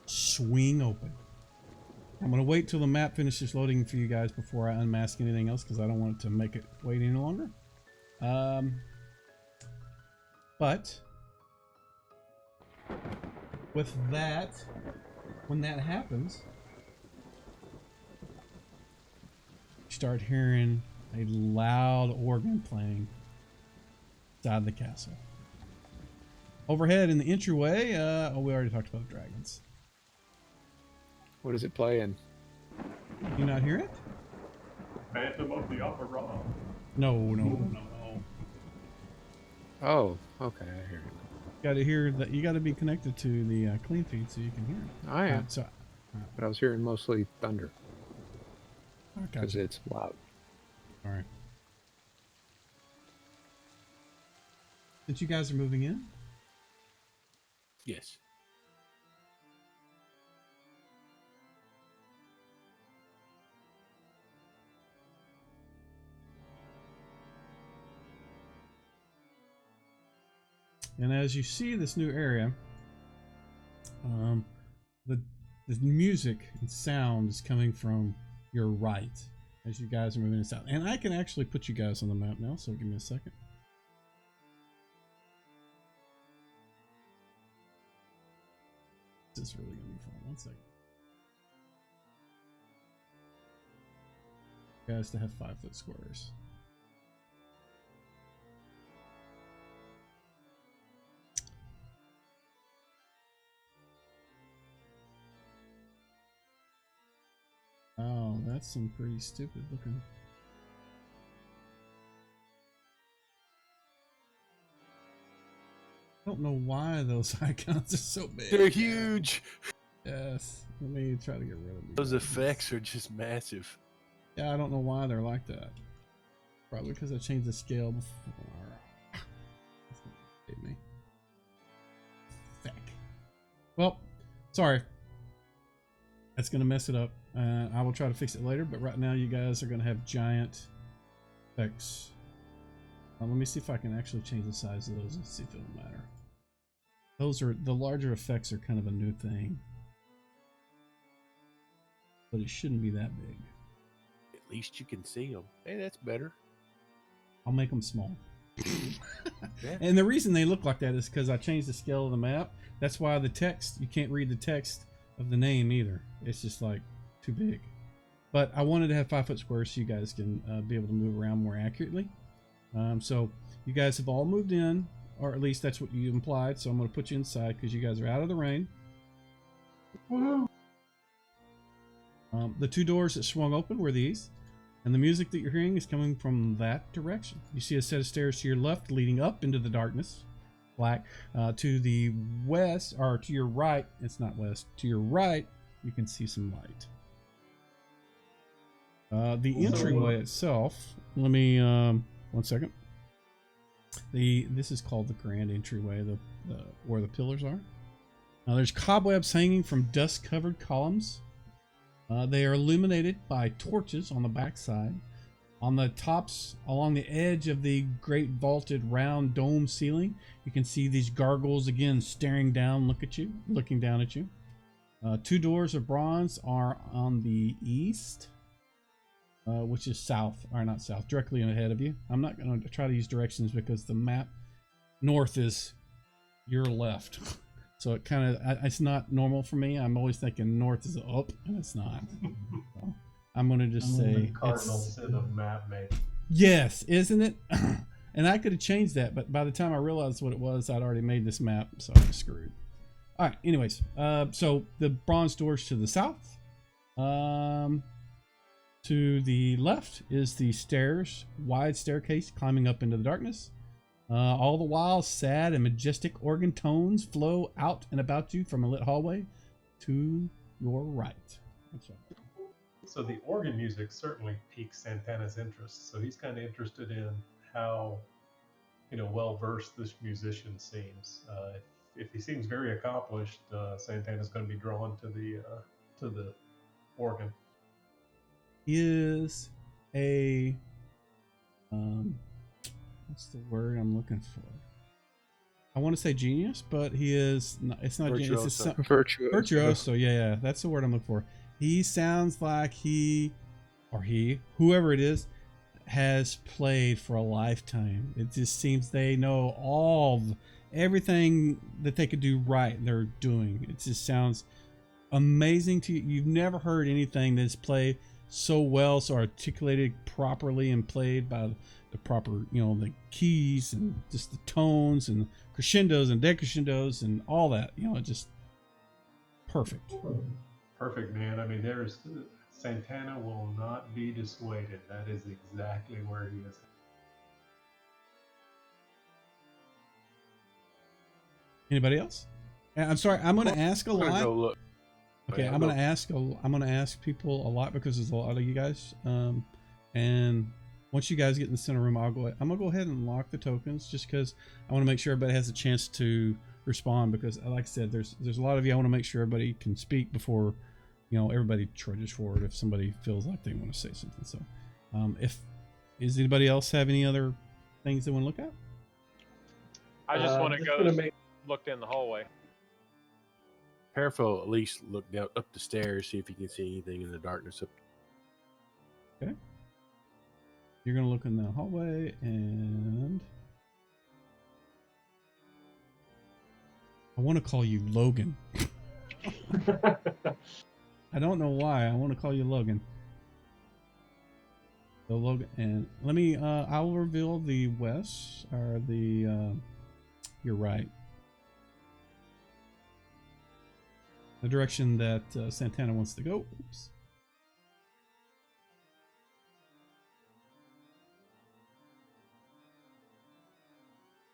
S1: swing open. I'm going to wait till the map finishes loading for you guys before I unmask anything else because I don't want it to make it wait any longer. But with that, when that happens, you start hearing a loud organ playing inside the castle. Overhead in the entryway, we already talked about the dragons.
S2: What is it playing?
S1: You not hear it?
S3: Phantom of the Opera.
S1: No.
S2: Oh, okay, I hear it.
S1: Got to hear that. You got to be connected to the clean feed so you can hear it.
S2: I am,
S1: So,
S2: but I was hearing mostly thunder
S1: okay.
S2: because it's loud.
S1: All right. Since you guys are moving in,
S7: Yes.
S1: and as you see this new area, the music and sound is coming from your right as you guys are moving south. And I can actually put you guys on the map now, so give me a second. This is really gonna be fun. 1 second. You guys to have 5-foot squares. Oh, that's some pretty stupid looking. I don't know why those icons are so big.
S7: They're huge.
S1: Yes. Let me try to get rid of these.
S7: Those effects are just massive.
S1: Yeah, I don't know why they're like that. Probably because I changed the scale before. Hit me. Feck. Well, sorry. That's gonna mess it up. I will try to fix it later, but right now you guys are gonna have giant effects. Let me see if I can actually change the size of those and see if it'll matter. Those are the larger effects are kind of a new thing, but it shouldn't be that big.
S7: At least you can see them. Hey, that's better.
S1: I'll make them small.
S7: Yeah.
S1: And the reason they look like that is because I changed the scale of the map. That's why the text, you can't read the text of the name either. It's just like too big. But I wanted to have 5-foot squares so you guys can be able to move around more accurately. So you guys have all moved in, or at least that's what you implied. So I'm going to put you inside because you guys are out of the rain. The 2 doors that swung open were these, and the music that you're hearing is coming from that direction. You see a set of stairs to your left leading up into the darkness. Black. To the west, or to your right, it's not west, to your right, you can see some light. The entryway itself, let me, 1 second. This is called the grand entryway, where the pillars are. There's cobwebs hanging from dust-covered columns. They are illuminated by torches on the backside. On the tops, along the edge of the great vaulted round dome ceiling, you can see these gargoyles again staring down, looking down at you. 2 doors of bronze are on the east, which is south, or not south, directly ahead of you. I'm not going to try to use directions because the map north is your left. So it kind of, it's not normal for me. I'm always thinking north is up, and it's not. So I'm going to just say
S3: the cardinal sin of map making.
S1: Yes, isn't it? And I could have changed that, but by the time I realized what it was, I'd already made this map, so I'm screwed. All right, anyways, so the bronze doors to the south. To the left is the stairs, wide staircase climbing up into the darkness. All the while, sad and majestic organ tones flow out and about you from a lit hallway to your right. That's right.
S3: So the organ music certainly piques Santana's interest. So he's kind of interested in how well versed this musician seems. If he seems very accomplished, Santana's going to be drawn to the organ.
S1: He is a what's the word I'm looking for? I want to say genius, but he is not, it's not genius. It's
S2: Virtuoso.
S1: virtuoso. Yeah, that's the word I'm looking for. He sounds like whoever it is, has played for a lifetime. It just seems they know everything that they could do right. They're doing. It just sounds amazing to you. You've never heard anything that's played so well, so articulated properly, and played by the proper, the keys and just the tones and crescendos and decrescendos and all that. Just perfect.
S3: Perfect, man. I mean, Santana will not be dissuaded. That is exactly where he is.
S1: Anybody else? I'm sorry. I'm going to ask a
S7: I'm gonna
S1: lot.
S7: go look.
S1: Okay,
S7: Yeah,
S1: I'm
S7: go.
S1: gonna ask people a lot because there's a lot of you guys. And once you guys get in the center room, I'm gonna go ahead and lock the tokens just because I want to make sure everybody has a chance to respond. Because, like I said, there's a lot of you. I want to make sure everybody can speak before, everybody trudges forward if somebody feels like they want to say something. So, does anybody else have any other things they want to look at?
S6: I just want to
S5: just
S6: go
S5: gonna make-
S6: look down the hallway.
S7: Paraphil at least look down up the stairs, see if you can see anything in the darkness.
S1: Okay. You're gonna look in the hallway, and I want to call you Logan. I don't know why. I want to call you Logan. So Logan, and let me. I will reveal the west or the. You're right. The direction that Santana wants to go. Oops.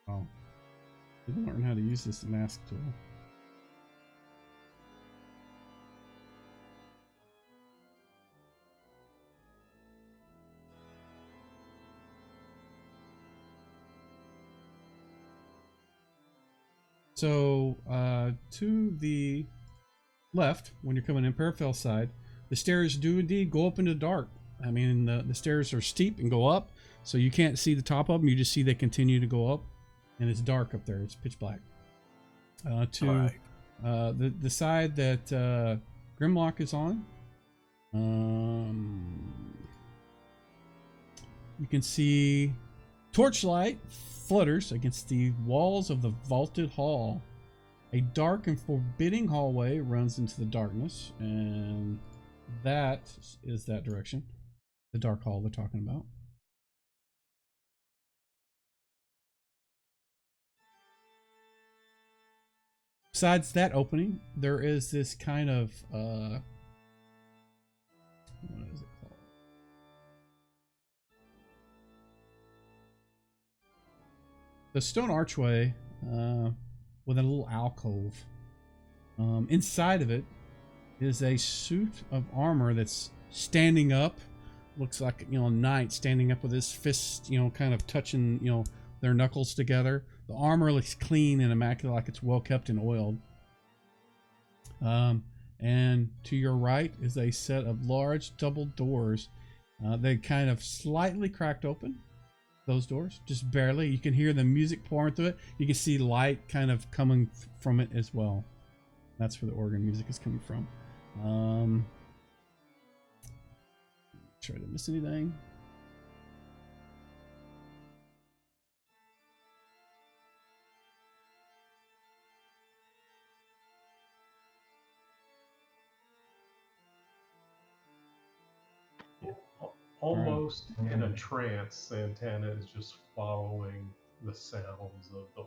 S1: Oh. Didn't learn how to use this mask tool. So, to the left, when you're coming in Paraphil side, the stairs do indeed go up into the dark. I mean, the stairs are steep and go up, so you can't see the top of them. You just see they continue to go up, and it's dark up there. It's pitch black. To the side that Grimlock is on, you can see torchlight flutters against the walls of the vaulted hall. A dark and forbidding hallway runs into the darkness, and that is that direction. The dark hall they're talking about. Besides that opening, there is this kind of what is it called? The stone archway with a little alcove. Inside of it is a suit of armor that's standing up. Looks like, a knight standing up with his fists, kind of touching, their knuckles together. The armor looks clean and immaculate, like it's well kept and oiled. And to your right is a set of large double doors. They kind of slightly cracked open. Those doors, just barely. You can hear the music pouring through it. You can see light kind of coming from it as well. That's where the organ music is coming from. Try to miss anything.
S3: Almost in a trance, Santana is just following the sounds of the.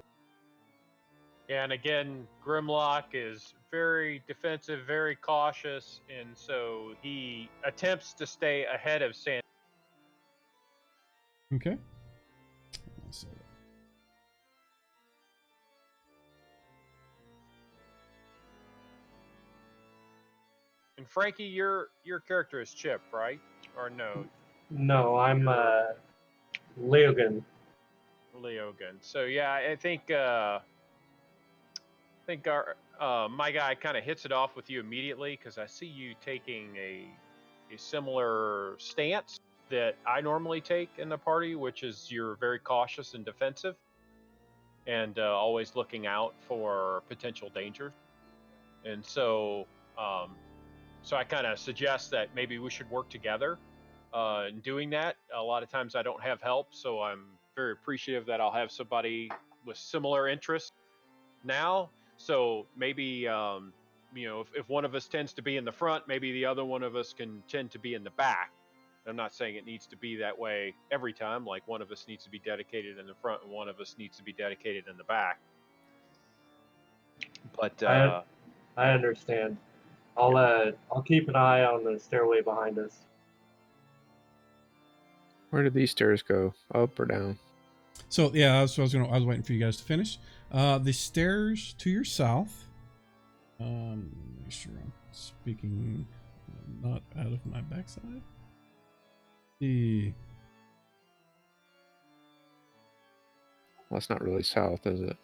S6: Yeah, and again, Grimlock is very defensive, very cautious, and so he attempts to stay ahead of Santana.
S1: Okay.
S6: And Frankie, your character is Chip, right? Or no?
S5: No, I'm Leogan.
S6: Leogan. So yeah, I think our my guy kind of hits it off with you immediately because I see you taking a similar stance that I normally take in the party, which is you're very cautious and defensive, and always looking out for potential dangers. And so, so I kind of suggest that maybe we should work together in doing that. A lot of times I don't have help, so I'm very appreciative that I'll have somebody with similar interests now. So maybe, you know, if one of us tends to be in the front, maybe the other one of us can tend to be in the back. I'm not saying it needs to be that way every time. Like one of us needs to be dedicated in the front and one of us needs to be dedicated in the back. But
S5: I understand. I'll keep an eye on the stairway behind us.
S2: Where did these stairs go? Up or down?
S1: So yeah, I was waiting for you guys to finish. The stairs to your south. Make sure I'm speaking not out of my backside.
S2: Well, it's not really south, is it?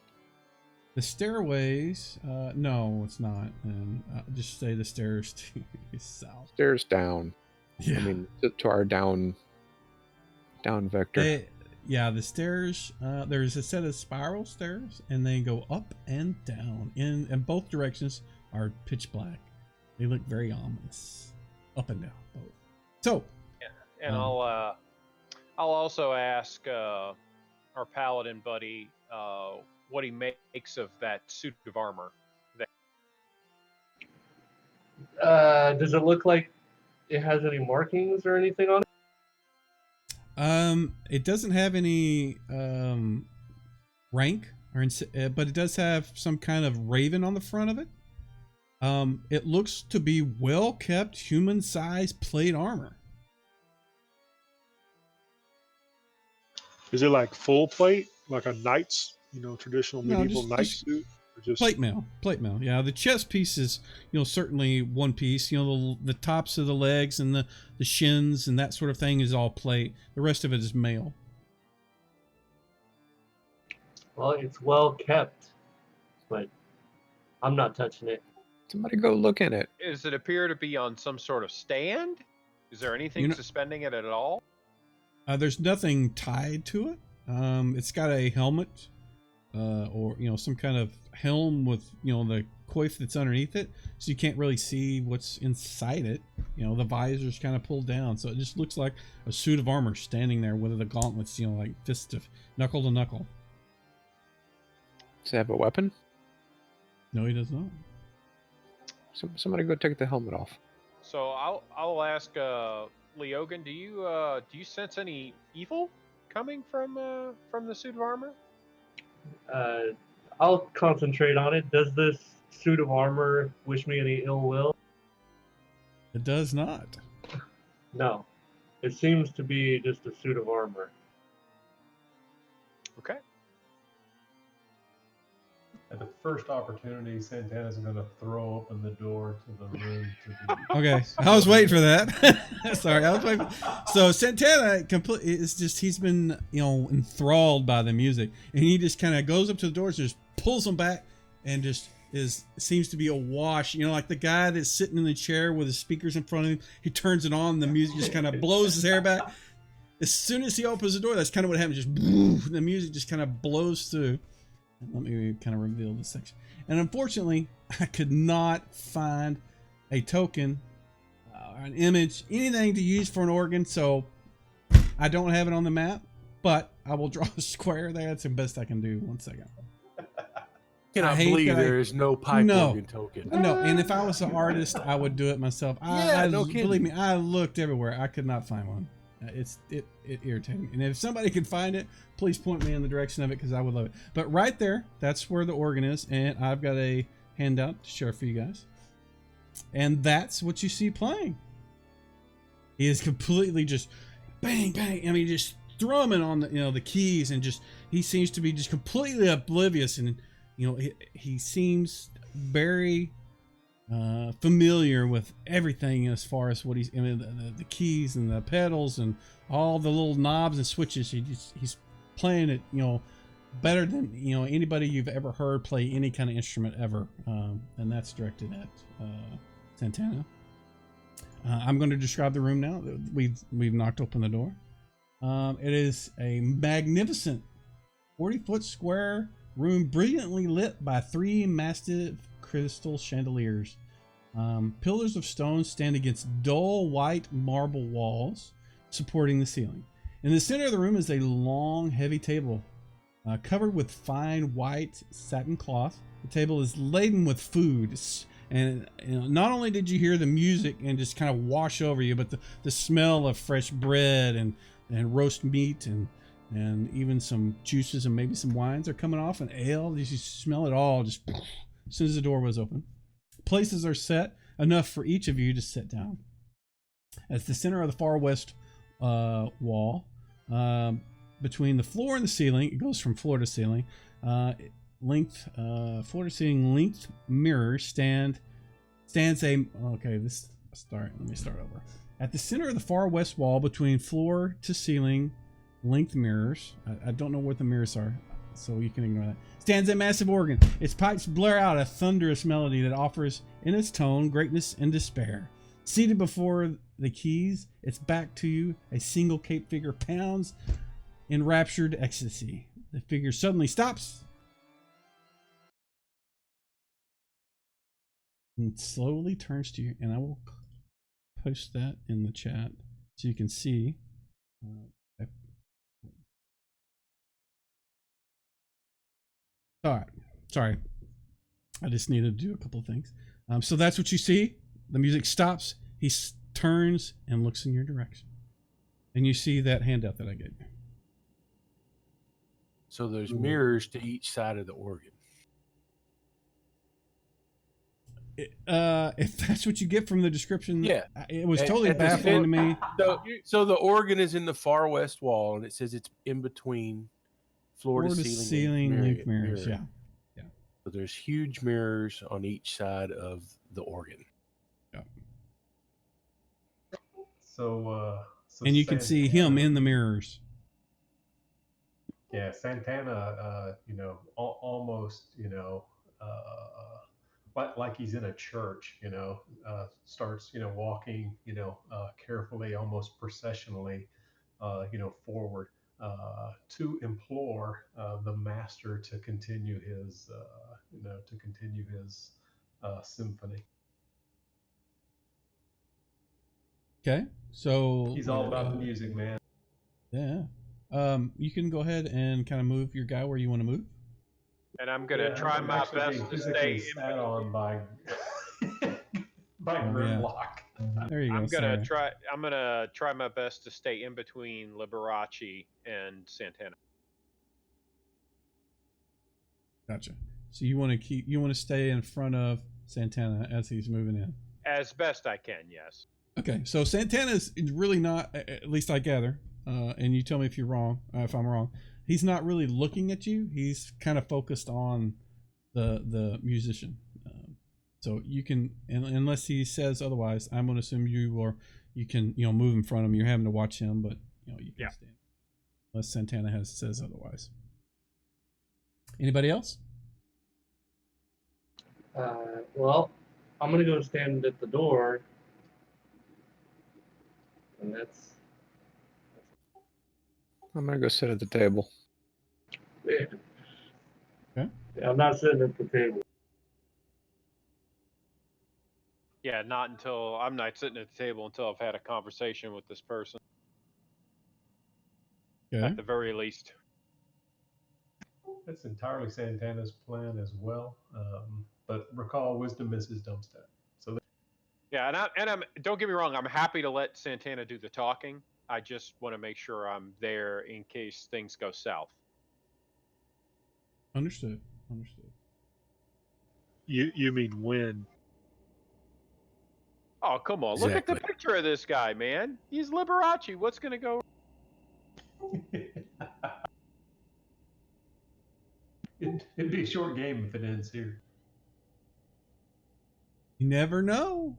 S1: The stairways, no, it's not. And I'll just say the stairs to the south.
S2: Stairs down.
S1: Yeah.
S2: I mean, to our down vector.
S1: Yeah, the stairs, there's a set of spiral stairs, and they go up and down. And both directions are pitch black. They look very ominous. Up and down, both. So.
S6: Yeah. And I'll also ask our paladin buddy what he makes of that suit of armor.
S5: Does it look like it has any markings or anything on it?
S1: It doesn't have any rank, but it does have some kind of raven on the front of it. It looks to be well kept, human-sized plate armor.
S4: Is it like full plate, like a knight's, traditional
S1: No,
S4: medieval
S1: just-
S4: knight
S1: just
S4: suit? Or just
S1: Plate mail. Yeah, the chest piece is, certainly one piece. The tops of the legs and the shins and that sort of thing is all plate. The rest of it is mail.
S5: Well, it's well kept, but I'm not touching it.
S2: Somebody go look in it.
S6: Does it appear to be on some sort of stand? Is there anything suspending it at all?
S1: There's nothing tied to it. It's got a helmet, or some kind of helm with the coif that's underneath it, so you can't really see what's inside it. The visor's kind of pulled down, so it just looks like a suit of armor standing there with the gauntlets, like fist of knuckle to knuckle.
S2: Does it have a weapon?
S1: No, he does not.
S2: Somebody go take the helmet off.
S6: So I'll ask Leogan, do you sense any evil coming from the suit of armor?
S5: I'll concentrate on it. Does this suit of armor wish me any ill will?
S1: It does not.
S5: No. It seems to be just a suit of armor.
S6: Okay.
S3: At the first opportunity, Santana's going to throw open the door to the room.
S1: Okay, I was waiting for that. Sorry, I was waiting. So Santana he's been enthralled by the music, and he just kind of goes up to the doors, just pulls them back, and just seems to be awash. like the guy that's sitting in the chair with his speakers in front of him. He turns it on, the music just kind of blows his hair back. As soon as he opens the door, that's kind of what happens. Just the music just kind of blows through. Let me kind of reveal this section. And unfortunately, I could not find a token, an image, anything to use for an organ, so I don't have it on the map, but I will draw a square there. That's the best I can do. 1 second.
S7: Cannot believe there is no pipe organ token.
S1: No, and if I was an artist, I would do it myself. Believe me, I looked everywhere. I could not find one. It irritated me. And if somebody can find it, please point me in the direction of it, because I would love it. But right there, that's where the organ is, and I've got a handout to share for you guys. And that's what you see playing. He is completely just bang, bang. I mean, just thrumming on the the keys, and just he seems to be just completely oblivious, and he seems very familiar with everything as far as what the keys and the pedals and all the little knobs and switches. He's playing it, better than anybody you've ever heard play any kind of instrument ever, and that's directed at Santana. I'm going to describe the room now. We've knocked open the door. It is a magnificent 40-foot square room, brilliantly lit by 3 massive crystal chandeliers. Pillars of stone stand against dull white marble walls, supporting the ceiling. In the center of the room is a long, heavy table, covered with fine white satin cloth. The table is laden with food, and not only did you hear the music and just kind of wash over you, but the smell of fresh bread and roast meat and even some juices and maybe some wines are coming off, and ale. You smell it all just as soon as the door was open. Places are set enough for each of you to sit down. At the center of the far west wall, between the floor and the ceiling, it goes from floor to ceiling, floor to ceiling length mirrors stands a, okay, let me start over. At the center of the far west wall, between floor to ceiling length mirrors, I don't know what the mirrors are, so you can ignore that, stands a massive organ. Its pipes blare out a thunderous melody that offers in its tone greatness and despair. Seated before the keys, its back to you, a single cape figure pounds in raptured ecstasy. The figure suddenly stops and slowly turns to you, and I will post that in the chat so you can see. All right, sorry, I just needed to do a couple of things. So that's what you see. The music stops. He turns and looks in your direction, and you see that handout that I gave you.
S7: So there's mirrors to each side of the organ.
S1: If that's what you get from the description,
S7: Yeah,
S1: it was totally baffling to me.
S7: So the organ is in the far west wall, and it says it's in between floor to ceiling
S1: length mirrors. Yeah.
S7: So there's huge mirrors on each side of the organ.
S1: Yeah.
S3: So
S1: and you can see him in the mirrors.
S3: Yeah, Santana, almost, like he's in a church, starts, walking, carefully, almost processionally, forward to implore the master to continue his, symphony.
S1: Okay, so
S3: he's all about the music, man.
S1: Yeah. You can go ahead and kind of move your guy where you want to move.
S6: And I'm gonna try my best to stay
S3: sat on by Grimlock.
S1: There you go.
S6: I'm gonna try my best to stay in between Liberace and Santana.
S1: Gotcha. So you want to stay in front of Santana as he's moving in.
S6: As best I can, yes.
S1: Okay. So Santana's really not, at least I gather, and you tell me if you're wrong, if I'm wrong. He's not really looking at you. He's kind of focused on the musician. So you can, unless he says otherwise, I'm going to assume you can move in front of him. You're having to watch him, but you can stand. Unless Santana says otherwise. Anybody else?
S5: Well, I'm going to go stand at the door. And that's...
S2: I'm going to go sit at the table.
S5: Yeah.
S1: Okay.
S5: Yeah, I'm not sitting at the table.
S6: Yeah, I'm not sitting at the table until I've had a conversation with this person.
S1: Okay.
S6: At the very least.
S3: That's entirely Santana's plan as well. But recall, wisdom is his dumb stat. So
S6: yeah, and I'm don't get me wrong, I'm happy to let Santana do the talking. I just want to make sure I'm there in case things go south.
S1: Understood.
S4: You mean when?
S6: Oh, come on.
S7: Exactly.
S6: Look at the picture of this guy, man. He's Liberace. What's going to go?
S3: It'd be a short game if it ends here.
S1: You never know.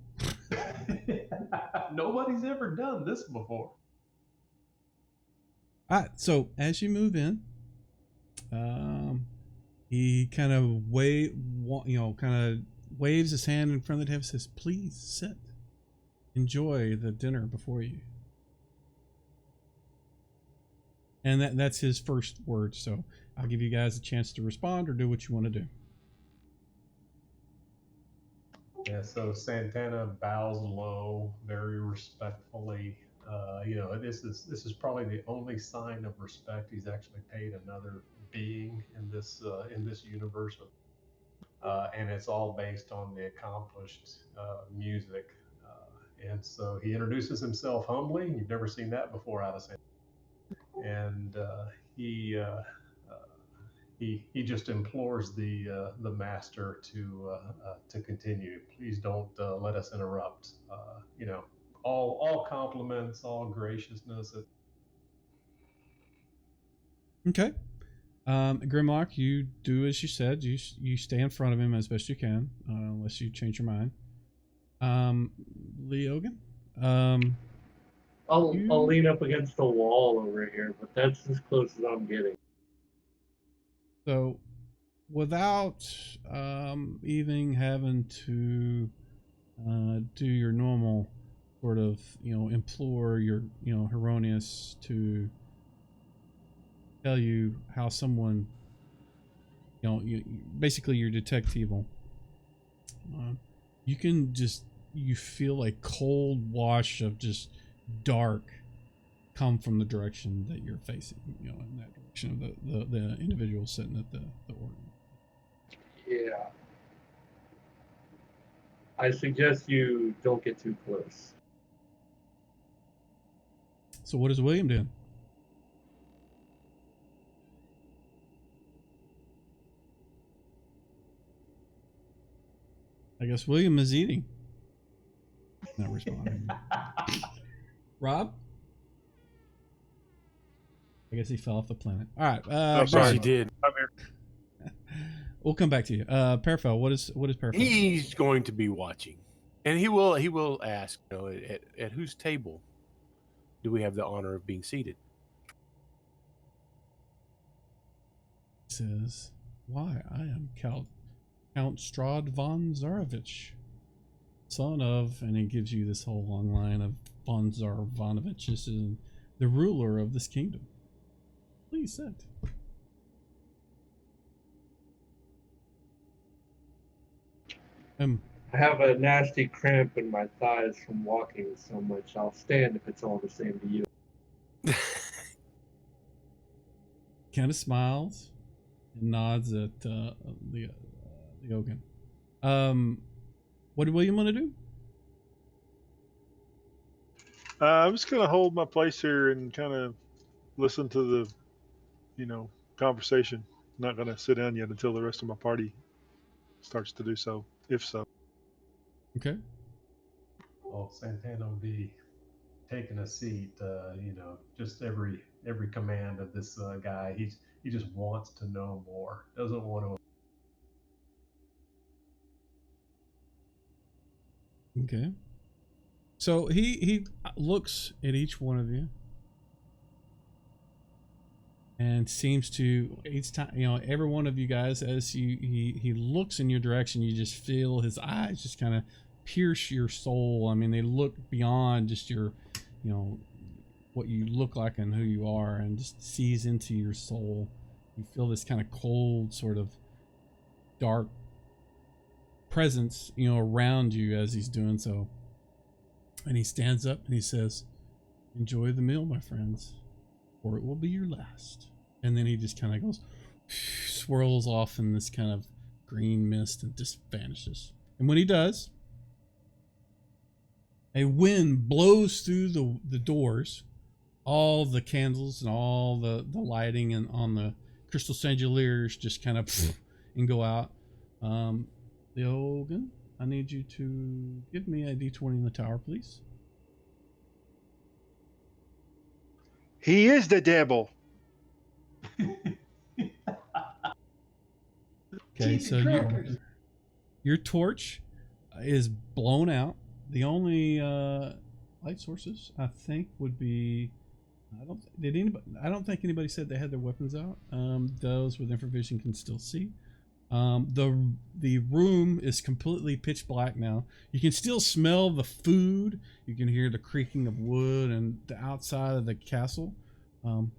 S3: Nobody's ever done this before.
S1: All right, so as you move in, he kind of waves his hand in front of the table and says, "Please sit. Enjoy the dinner before you." And that's his first word, so I'll give you guys a chance to respond or do what you want to do.
S3: Yeah, so Santana bows low, very respectfully. This is probably the only sign of respect he's actually paid another being in this universe, and it's all based on the accomplished music. And so he introduces himself humbly. You've never seen that before out of Santana, and he. He just implores the master to continue. Please don't let us interrupt. All compliments, all graciousness.
S1: Okay. Grimlock, you do as you said. You stay in front of him as best you can, unless you change your mind. Leogan,
S5: I'll lean up against the wall over here, but that's as close as I'm getting.
S1: So, without even having to do your normal sort of, implore your, Heronius to tell you how someone, basically your detect evil, you can you feel a cold wash of just dark come from the direction that you're facing, in that direction of the individual sitting at the organ.
S5: Yeah. I suggest you don't get too close.
S1: So what is William doing? I guess William is eating. Not responding. Rob? I guess he fell off the planet. All right.
S7: Of course he did.
S4: I'm here.
S1: We'll come back to you. Parafel, what is Parafel?
S7: He's going to be watching, and he will ask, at whose table do we have the honor of being seated?
S1: He says, "Why, I am Count Strahd von Zarovich, son of," and he gives you this whole long line of von Zarvonoviches, and the ruler of this kingdom. Please sit.
S5: I have a nasty cramp in my thighs from walking so much. I'll stand if it's all the same to you.
S1: Kind of smiles and nods at the Ogan. What did William want to do?
S4: I'm just gonna hold my place here and kind of listen to the, conversation. Not gonna sit down yet until the rest of my party starts to do so, if so.
S1: Okay.
S3: Well, Santana will be taking a seat. Just every command of this guy. He just wants to know more. Doesn't want
S1: to. Okay. So he looks at each one of you and seems to, each time, every one of you guys, as he looks in your direction, you just feel his eyes just kind of pierce your soul. I mean, they look beyond just your, what you look like and who you are, and just sees into your soul. You feel this kind of cold, sort of dark presence, around you as he's doing so. And he stands up and he says, "Enjoy the meal, my friends, or it will be your last." And then he just kind of goes, swirls off in this kind of green mist and just vanishes. And when he does, a wind blows through the doors, all the candles and all the lighting and on the crystal chandeliers just kind of and go out. Leogan, I need you to give me a d20 in the tower, please.
S4: He is the devil.
S1: Okay, so your torch is blown out. The only light sources, I think, would be I don't think anybody said they had their weapons out. Those with infravision can still see. The room is completely pitch black now. You can still smell the food. You can hear the creaking of wood and the outside of the castle. And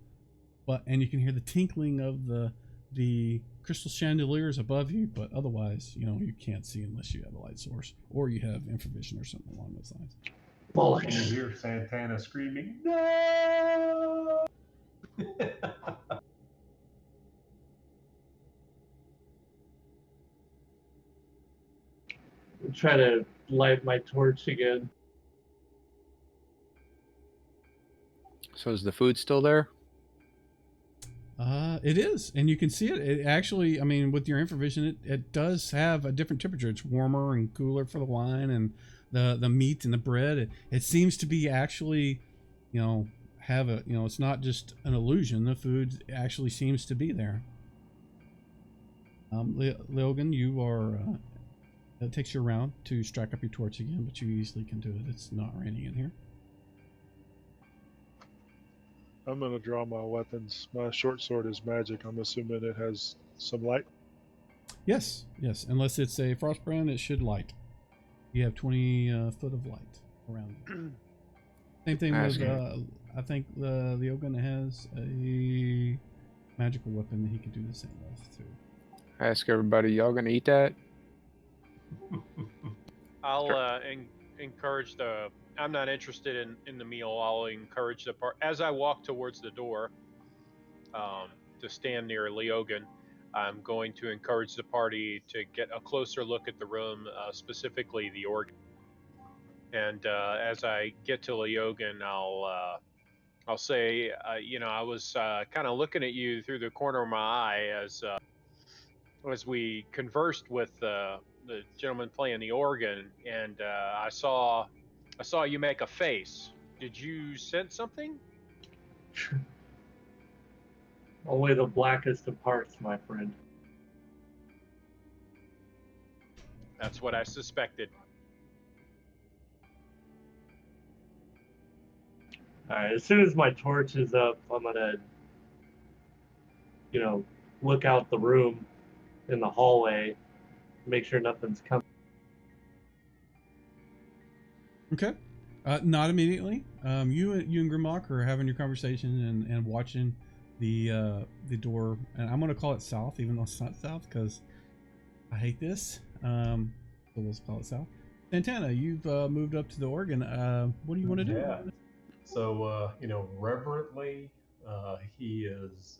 S1: you can hear the tinkling of the crystal chandeliers above you, but otherwise, you can't see unless you have a light source or you have infravision or something along those lines.
S3: And you hear Santana screaming, "No!"
S5: Try to light my torch again.
S2: So is the food still there?
S1: It is, and you can see it. It actually, I mean, with your infravision, it does have a different temperature. It's warmer and cooler for the wine and the meat and the bread. It seems to be actually, have a, it's not just an illusion. The food actually seems to be there. Logan, you are. It takes you around to strike up your torch again, but you easily can do it. It's not raining in here.
S4: I'm gonna draw my weapons. My short sword is magic. I'm assuming it has some light.
S1: Yes. Unless it's a frostbrand, it should light. You have 20 foot of light around you. Same thing with. I think the Ogun has a magical weapon that he could do the same with too.
S2: I ask everybody, y'all gonna eat that?
S6: I'll encourage the. I'm not interested in the meal. I'll encourage the part as I walk towards the door to stand near Leogan. I'm going to encourage the party to get a closer look at the room, specifically the organ. And as I get to Leogan, I'll say, I was kind of looking at you through the corner of my eye as we conversed with the gentleman playing the organ, and I saw you make a face. Did you sense something?
S5: Only the blackest of hearts, my friend.
S6: That's what I suspected.
S5: Alright, as soon as my torch is up, I'm gonna, look out the room in the hallway, make sure nothing's coming.
S1: Okay. Not immediately. You and Grimlock are having your conversation and watching the door, and I'm gonna call it south, even though it's not south, because I hate this. So we'll call it south. Santana, you've moved up to the organ. What do you want to do?
S3: Yeah. So reverently, he is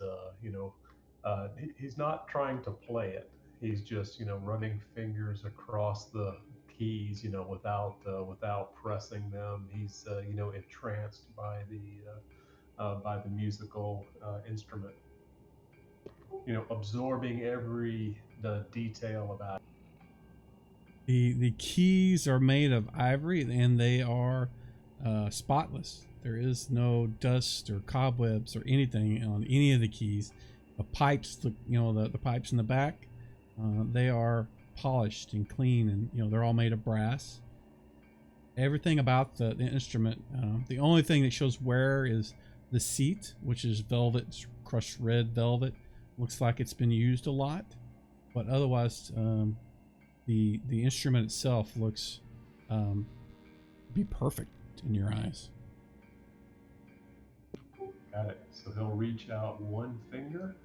S3: he's not trying to play it. He's just running fingers across the keys without pressing them. He's entranced by the musical instrument, absorbing every detail about it.
S1: The keys are made of ivory and they are spotless. There is no dust or cobwebs or anything on any of the keys. The pipes, the pipes in the back, they are polished and clean, and they're all made of brass. Everything about the instrument, the only thing that shows wear is the seat, which is velvet, crushed red velvet. Looks like it's been used a lot, but otherwise the instrument itself looks be perfect in your eyes.
S3: Got it. So he'll reach out one finger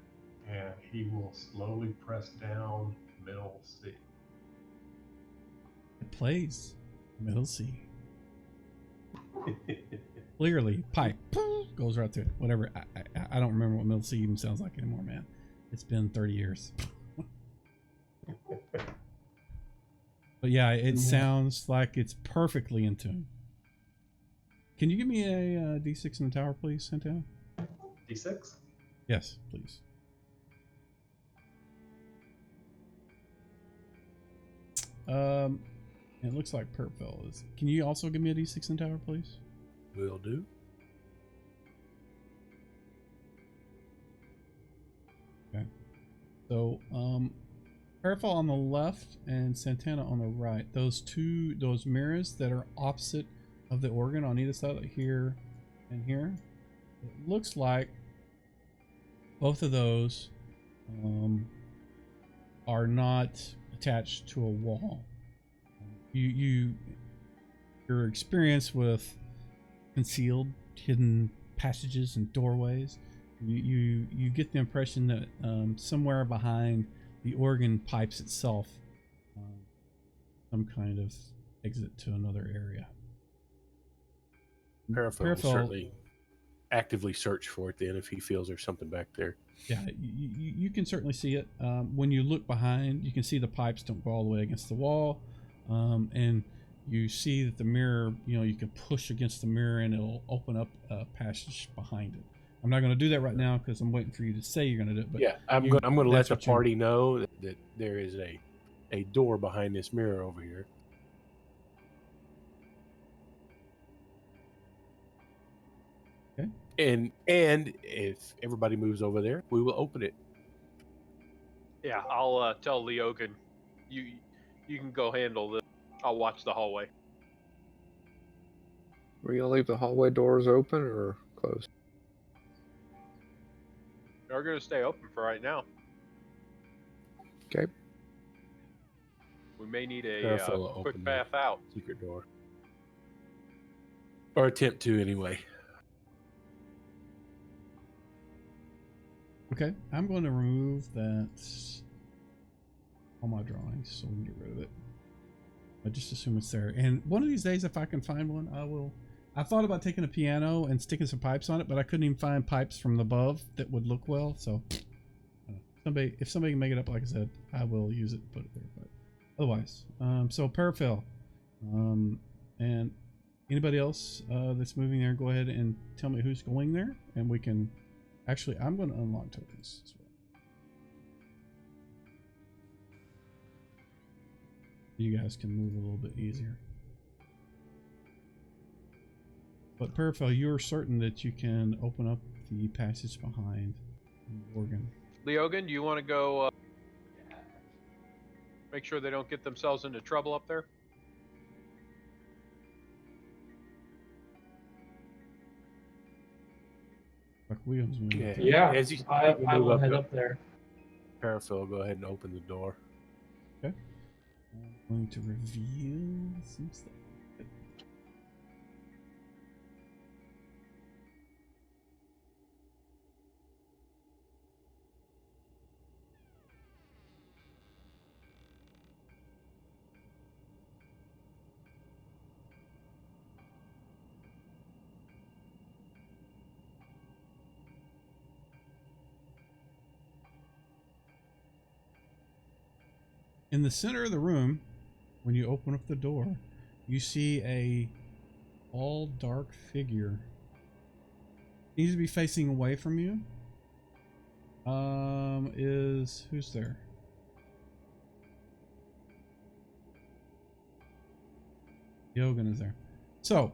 S3: and he will slowly press down middle C.
S1: It plays middle C. Clearly, pipe goes right through it. Whatever. I don't remember what middle C even sounds like anymore, man. It's been 30 years. But yeah, it sounds like it's perfectly in tune. Can you give me a D6 in the tower, please, Santana?
S3: D6?
S1: Yes, please. It looks like Perpfell is. Can you also give me a D6 in the tower, please?
S7: Will do.
S1: Okay. So, Perpfell on the left and Santana on the right. Those mirrors that are opposite of the organ on either side, like here and here. it looks like both of those are not attached to a wall. Your experience with concealed, hidden passages and doorways, you get the impression that somewhere behind the organ pipes itself, some kind of exit to another area.
S7: Parafel will certainly actively search for it then if he feels there's something back there.
S1: Yeah, you can certainly see it. When you look behind, you can see the pipes don't go all the way against the wall, and you see that the mirror, you can push against the mirror and it'll open up a passage behind it. I'm not going to do that right now because I'm waiting for you to say you're going to do it. But
S7: yeah, I'm going to let the party know that there is a door behind this mirror over here.
S1: Okay.
S7: And if everybody moves over there, we will open it.
S6: Yeah, I'll tell Leogan, you can go handle this. I'll watch the hallway.
S2: Were you gonna leave the hallway doors open or closed?
S6: They're gonna stay open for right now.
S2: Okay.
S6: We may need a quick path out.
S7: Secret door. Or attempt to, anyway.
S1: Okay, I'm going to remove that all my drawings so we can get rid of it. I just assume it's there. And one of these days, if I can find one, I will. I thought about taking a piano and sticking some pipes on it, but I couldn't even find pipes from above that would look well. So, if somebody can make it up, like I said, I will use it and put it there. But otherwise, so parafill, and anybody else that's moving there, go ahead and tell me who's going there, and we can. Actually, I'm going to unlock tokens as well. You guys can move a little bit easier. But Parafill, you're certain that you can open up the passage behind the organ.
S6: Leogan, do you want to go make sure they don't get themselves into trouble up there?
S1: Williams,
S5: yeah. I will head up there.
S7: Parafill, go ahead and open the door.
S1: Okay. I'm going to reveal some stuff. In the center of the room, when you open up the door, you see a all dark figure. He needs to be facing away from you. Who's there? Leogan is there. So,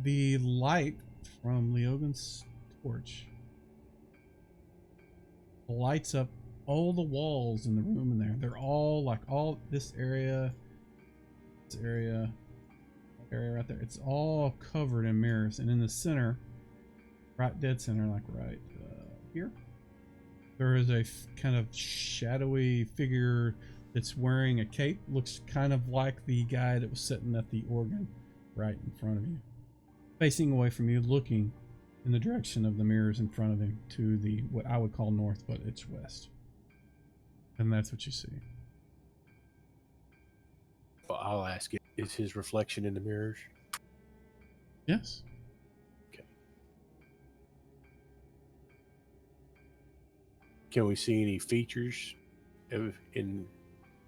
S1: the light from Leogan's torch lights up all the walls in the room in there. They're all like this area right there. It's all covered in mirrors, and in the center, right dead center, like right here, there is a kind of shadowy figure that's wearing a cape. Looks kind of like the guy that was sitting at the organ right in front of you, facing away from you, looking in the direction of the mirrors in front of him to the what I would call north, but it's west. And that's what you see.
S7: Well, I'll ask it. Is his reflection in the mirrors?
S1: Yes.
S7: Okay. Can we see any features in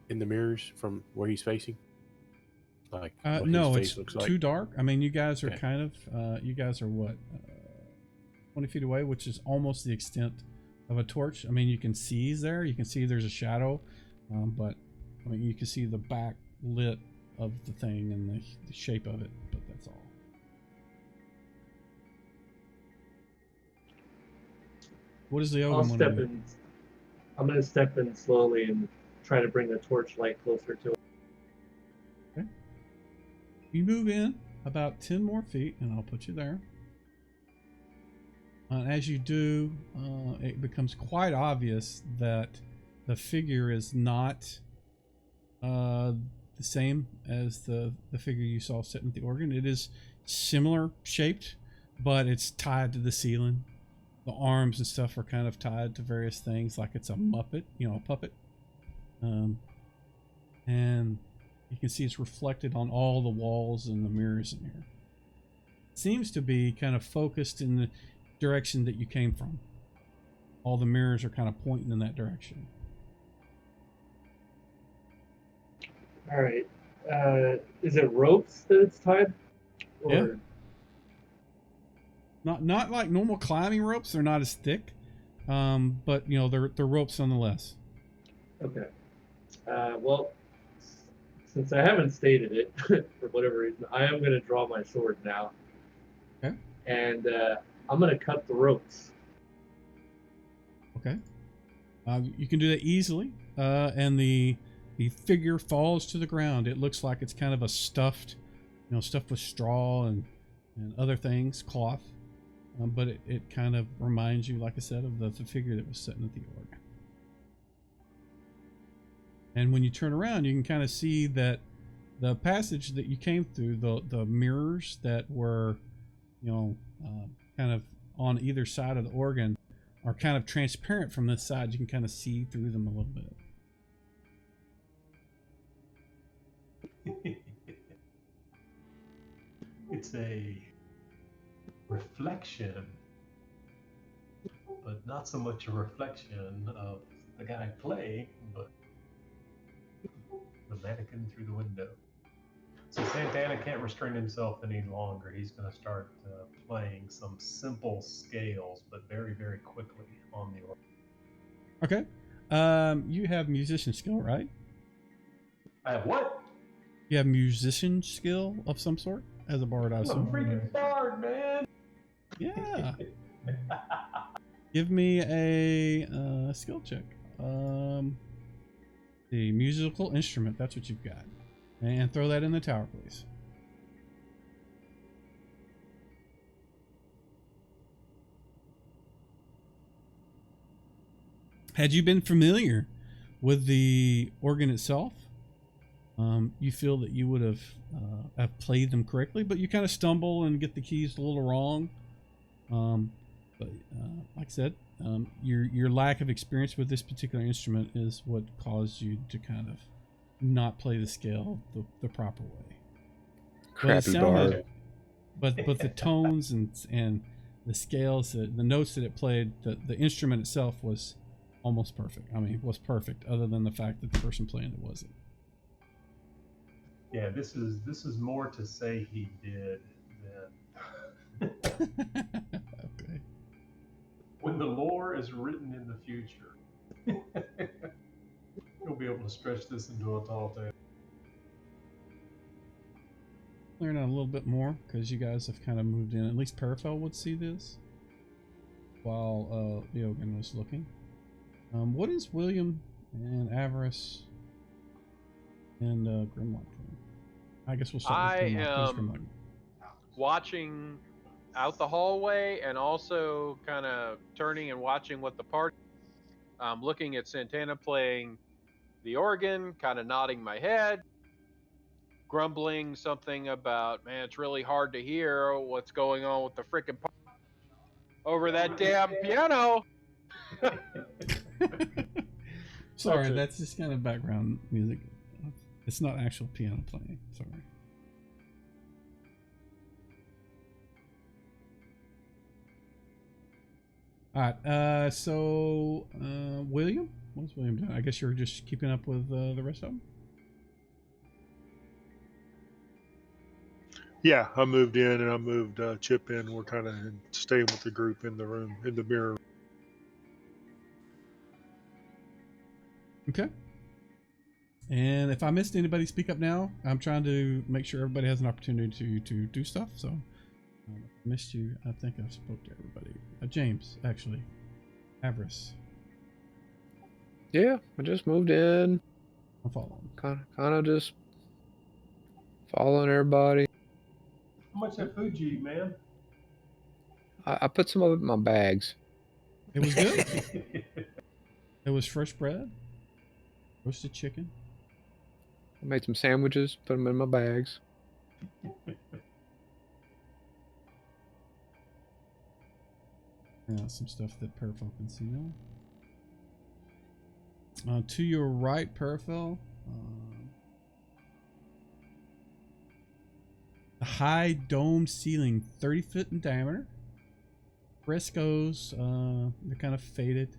S7: the mirrors from where he's facing? Like
S1: no,
S7: his face
S1: it's
S7: looks like?
S1: too dark. I mean, you guys are
S7: Okay.
S1: kind of you guys are what 20 feet away, which is almost the extent of a torch. I mean, you can see he's there. You can see there's a shadow, but I mean, you can see the back lit of the thing and the shape of it, but that's all. What is the
S5: I'll
S1: other one?
S5: step in. I'm going to step in slowly and try to bring the torch light closer to it.
S1: You move in about 10 more feet, and I'll put you there. As you do, it becomes quite obvious that the figure is not the same as the figure you saw sitting at the organ. It is similar shaped, but it's tied to the ceiling. The arms and stuff are kind of tied to various things, like it's a Muppet, a puppet. And you can see it's reflected on all the walls and the mirrors in here. It seems to be kind of focused in the direction that you came from. All the mirrors are kind of pointing in that direction.
S5: All right. Is it ropes that it's tied? Or...
S1: Yeah. Not like normal climbing ropes. They're not as thick, but they're ropes nonetheless.
S5: Okay. Well, since I haven't stated it for whatever reason, I am going to draw my sword now.
S1: Okay.
S5: And I'm going to cut the ropes.
S1: Okay. You can do that easily, and the figure falls to the ground. It looks like it's kind of a stuffed with straw and other things, cloth. But it kind of reminds you, like I said, of the figure that was sitting at the organ. And when you turn around, you can kind of see that the passage that you came through, the mirrors that were, kind of on either side of the organ, are kind of transparent from this side. You can kind of see through them a little bit.
S3: It's a reflection, but not so much a reflection of the guy playing, but the mannequin through the window. So Santana can't restrain himself any longer. He's going to start playing some simple scales, but very, very quickly on the organ.
S1: Okay. You have musician skill, right?
S3: I have what?
S1: You have musician skill of some sort as a bard, I
S3: I'm a
S1: assume.
S3: freaking bard, man.
S1: Yeah. Give me a skill check. The musical instrument, that's what you've got. And throw that in the tower, please. Had you been familiar with the organ itself, you feel that you would have played them correctly, but you kind of stumble and get the keys a little wrong. But like I said, your lack of experience with this particular instrument is what caused you to kind of not play the scale the proper way.
S2: Crappy bard.
S1: But the tones and the scales, the notes that it played, the instrument itself was almost perfect. I mean, it was perfect, other than the fact that the person playing it wasn't.
S3: Yeah, this is more to say he did than
S1: Okay.
S3: when the lore is written in the future. You'll be able to stretch this into a tall tale.
S1: Learn a little bit more because you guys have kind of moved in. At least Parafel would see this while Leogan was looking. What is William and Avarice and Grimlock doing? I guess we'll start with Grimlock. Who's Grimlock?
S6: Watching out the hallway and also kind of turning and watching what the party. Looking at Santana playing the organ, kind of nodding my head, grumbling something about, man, it's really hard to hear what's going on with the freaking over that damn piano.
S1: Sorry, that's just kind of background music. It's not actual piano playing. Sorry. All right. So William, what's William doing? I guess you're just keeping up with the rest of them.
S4: Yeah, I moved in and I moved Chip in. We're kind of staying with the group in the room, in the mirror.
S1: Okay. And if I missed anybody, speak up now. I'm trying to make sure everybody has an opportunity to do stuff. So if I missed you, I think I spoke to everybody. James, actually. Avarice.
S2: Yeah, I just moved in.
S1: I'm following.
S2: Kind of just following everybody.
S3: How much that food you eat, man?
S2: I put some of it in my bags.
S1: It was good. It was fresh bread, roasted chicken.
S2: I made some sandwiches, put them in my bags.
S1: Yeah, some stuff that Parafel can see now. To your right, Parafel, a high dome ceiling, 30 foot in diameter. Frescoes, they're kind of faded,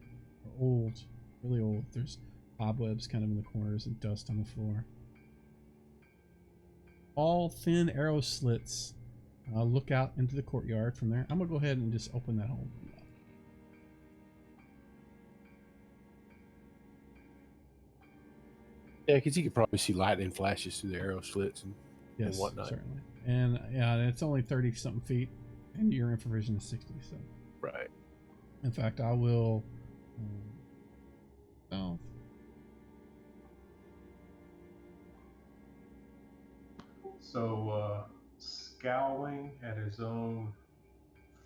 S1: old, really old. There's cobwebs kind of in the corners and dust on the floor. All thin arrow slits look out into the courtyard from there. I'm gonna go ahead and just open that hole.
S7: Yeah, because you could probably see lightning flashes through the arrow slits and
S1: Yes,
S7: whatnot.
S1: certainly. And yeah, it's only 30 something feet, and your infravision is 60. So,
S7: Right.
S1: in fact, I will. Oh,
S3: So, scowling at his own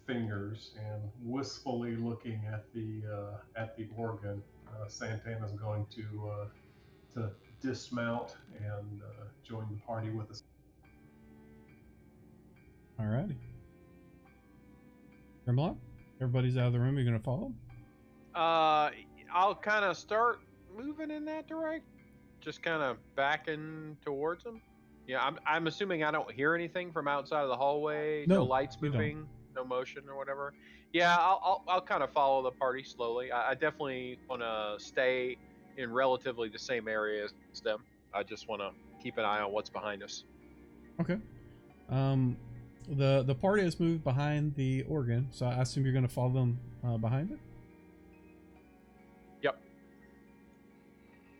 S3: fingers and wistfully looking at the organ, Santana's going to dismount and join the party with us.
S1: alrighty. Grimlock, everybody's out of the room. You're gonna follow?
S6: I'll kind of start moving in that direction, just kind of backing towards him. Yeah, I'm assuming I don't hear anything from outside of the hallway. No,
S1: No,
S6: lights
S1: you don't.
S6: moving, no motion or whatever. Yeah, I'll kind of follow the party slowly. I definitely want to stay in relatively the same area as them. I just want to keep an eye on what's behind us.
S1: Okay. The party has moved behind the organ, so I assume you're gonna follow them behind it.
S6: Yep.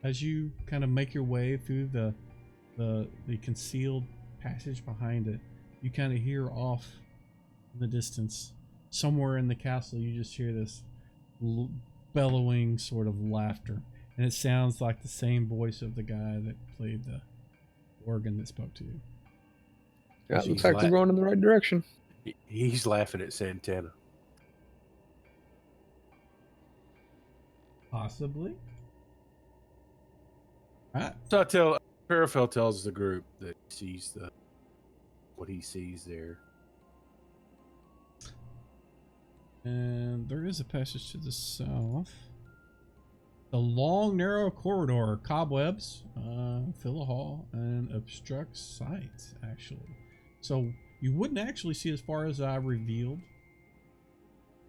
S1: As you kind of make your way through the concealed passage behind it, you kind of hear off in the distance, somewhere in the castle, you just hear this bellowing sort of laughter, and it sounds like the same voice of the guy that played the organ that spoke to you.
S2: Yeah, it looks like we're going in the right direction.
S7: He's laughing at Santana.
S1: Possibly. Right.
S7: So Parafel tells the group that he sees what he sees there.
S1: And there is a passage to the south. The long, narrow corridor, cobwebs fill the hall and obstruct sight, actually. So you wouldn't actually see as far as I revealed,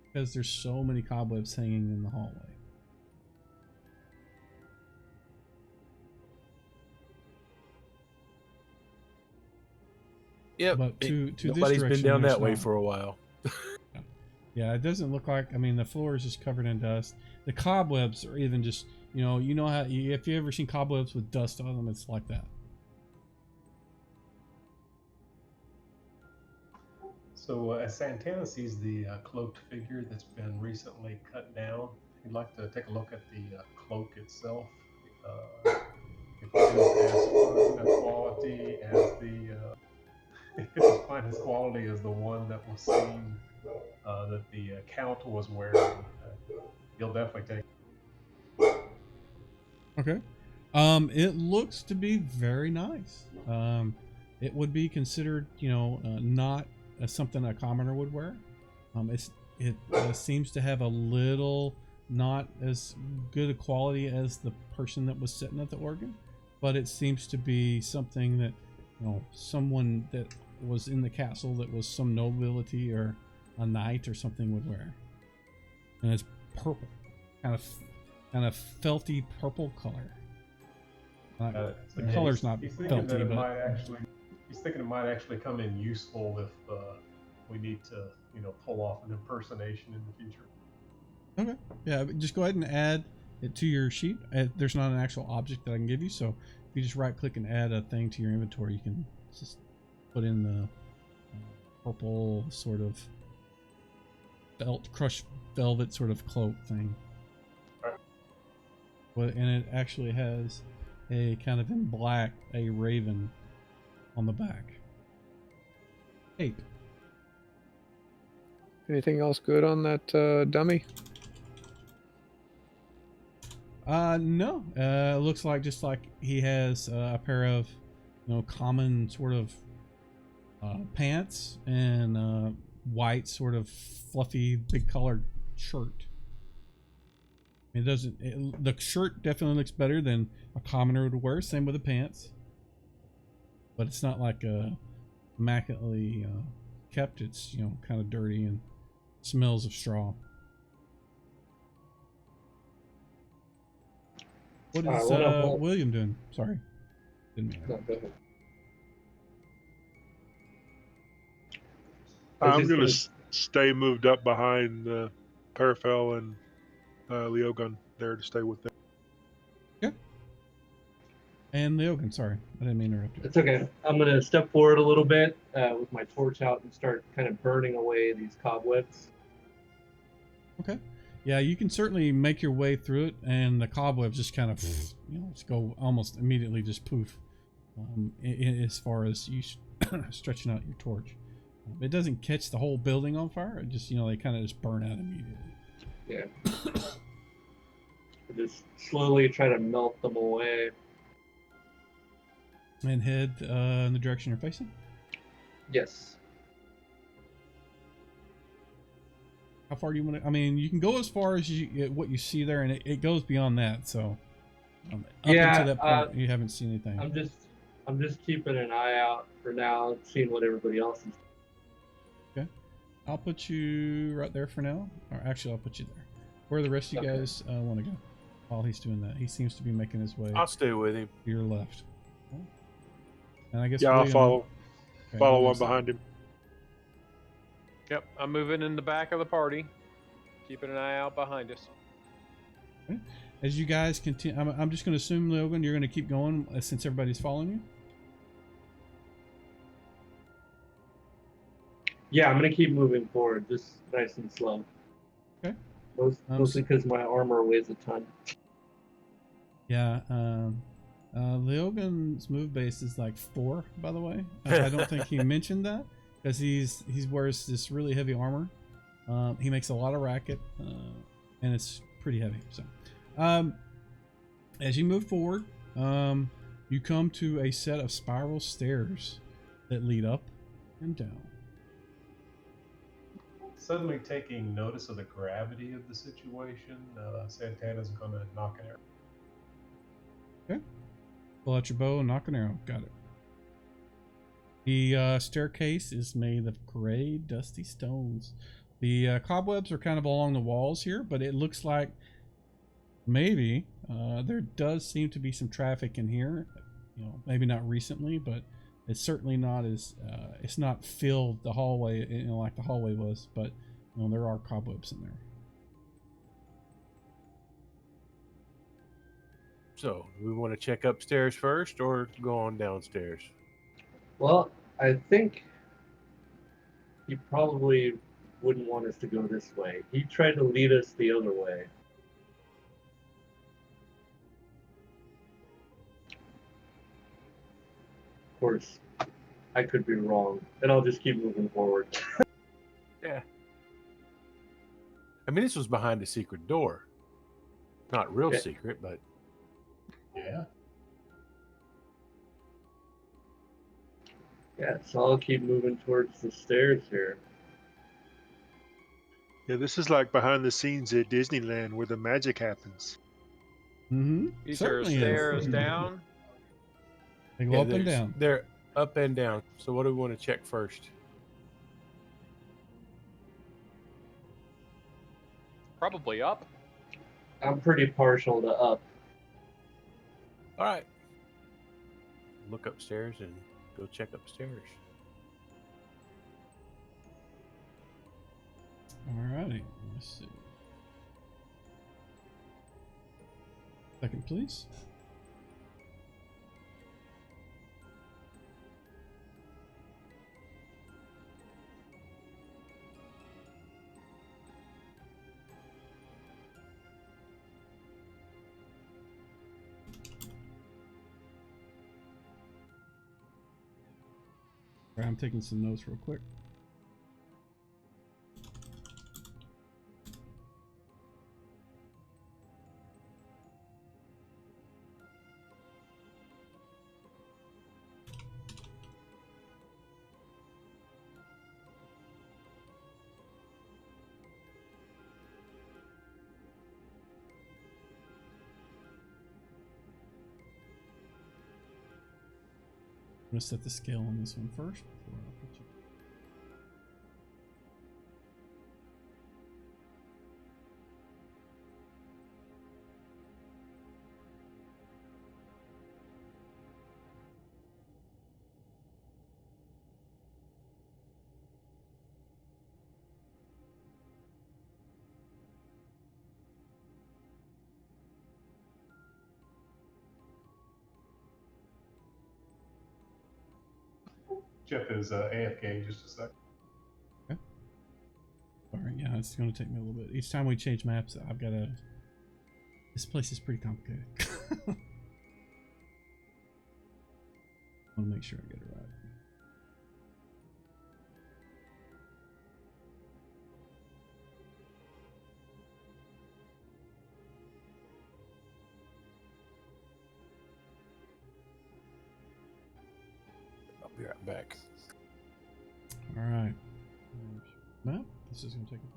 S1: because there's so many cobwebs hanging in the hallway.
S7: Yeah,
S1: but to this
S7: nobody's
S1: direction,
S7: been down
S1: there's
S7: that way
S1: not.
S7: for a while.
S1: Yeah, it doesn't look like. I mean, the floor is just covered in dust. The cobwebs are even just, you know how if you ever seen cobwebs with dust on them, it's like that.
S3: So as Santana sees the cloaked figure that's been recently cut down, he'd like to take a look at the cloak itself. If it's as fine a quality as if it's fine as quality as the one that was seen that the Count was wearing, he'll definitely take.
S1: Okay. It looks to be very nice. It would be considered, not as something a commoner would wear. It seems to have a little not as good a quality as the person that was sitting at the organ, but it seems to be something that, someone that was in the castle that was some nobility or a knight or something would wear. And it's purple, kind of felty purple color. The color's not felty, but
S3: he's thinking it might actually come in useful if we need to, pull off an impersonation in the future.
S1: Okay. Yeah, just go ahead and add it to your sheet. There's not an actual object that I can give you, so if you just right click and add a thing to your inventory, you can just put in the purple sort of crushed velvet sort of cloak thing. And it actually has a kind of in black, a raven on the back. Ape.
S2: Anything else good on that dummy?
S1: No. It looks like just like he has a pair of, common sort of pants and white sort of fluffy big colored shirt. The shirt definitely looks better than a commoner would wear. Same with the pants, but it's not like immaculately kept. It's kind of dirty and smells of straw. What is William doing? Sorry, didn't mean
S5: No,
S1: that.
S5: go ahead.
S4: I'm going to stay moved up behind Parafel and Leogun there to stay with them.
S1: Okay. And Leogun, sorry, I didn't mean to interrupt you.
S5: It's okay. I'm going to step forward a little bit with my torch out and start kind of burning away these cobwebs.
S1: Okay. Yeah, you can certainly make your way through it, and the cobwebs just kind of, just go almost immediately, just poof. As far as you stretching out your torch, it doesn't catch the whole building on fire. It just, they kind of just burn out immediately.
S5: Yeah. Just slowly try to melt them away.
S1: And head in the direction you're facing.
S5: Yes.
S1: How far do you want to? I mean, you can go as far as what you see there, and it goes beyond that. So, up until that point, you haven't seen anything.
S5: I'm just keeping an eye out for now, seeing what everybody else is.
S1: Okay, I'll put you right there for now. Or actually, I'll put you there. Where the rest of you guys want to go? While he's doing that, he seems to be making his way.
S7: I'll stay with him.
S1: To your left. And I guess
S4: I'll follow.
S1: Okay,
S4: Follow one behind him.
S6: Yep, I'm moving in the back of the party, keeping an eye out behind us.
S1: Okay. As you guys continue, I'm just going to assume, Logan, you're going to keep going since everybody's following you.
S5: Yeah, I'm going to keep moving forward, just nice and slow.
S1: Okay.
S5: Mostly because my armor weighs a ton.
S1: Yeah, Logan's move base is like 4, by the way. I don't think he mentioned that because he wears this really heavy armor. He makes a lot of racket, and it's pretty heavy. So, as you move forward, you come to a set of spiral stairs that lead up and down.
S3: Suddenly taking notice of the gravity of the situation, Santana's going to knock an arrow.
S1: Okay. Pull out your bow and knock an arrow. Got it. The staircase is made of gray, dusty stones. The cobwebs are kind of along the walls here, but it looks like maybe there does seem to be some traffic in here. Maybe not recently, but it's certainly not as it's not filled the hallway, like the hallway was. But there are cobwebs in there.
S7: So, we want to check upstairs first or go on downstairs?
S5: Well, I think he probably wouldn't want us to go this way. He tried to lead us the other way. Of course, I could be wrong, and I'll just keep moving forward.
S7: Yeah. I mean, this was behind a secret door. Not real secret, but...
S3: Yeah.
S5: Yeah, so I'll keep moving towards the stairs here.
S4: Yeah, this is like behind the scenes at Disneyland where the magic happens.
S1: Mm-hmm.
S6: These are stairs down.
S1: They go up and down.
S7: They're up and down. So what do we want to check first?
S6: Probably up.
S5: I'm pretty partial to up.
S7: All right. Look upstairs and go check upstairs.
S1: Alrighty, let's see. Second, please. Alright, I'm taking some notes real quick. going to set the scale on this one first. Before I put you.
S3: Jeff is AFK just a sec.
S1: Okay. Sorry, yeah, it's going to take me a little bit. Each time we change maps, I've got to... This place is pretty complicated. I want to make sure I get it right.
S7: I'll be right back.
S1: All right. Map. This is going to take a bit.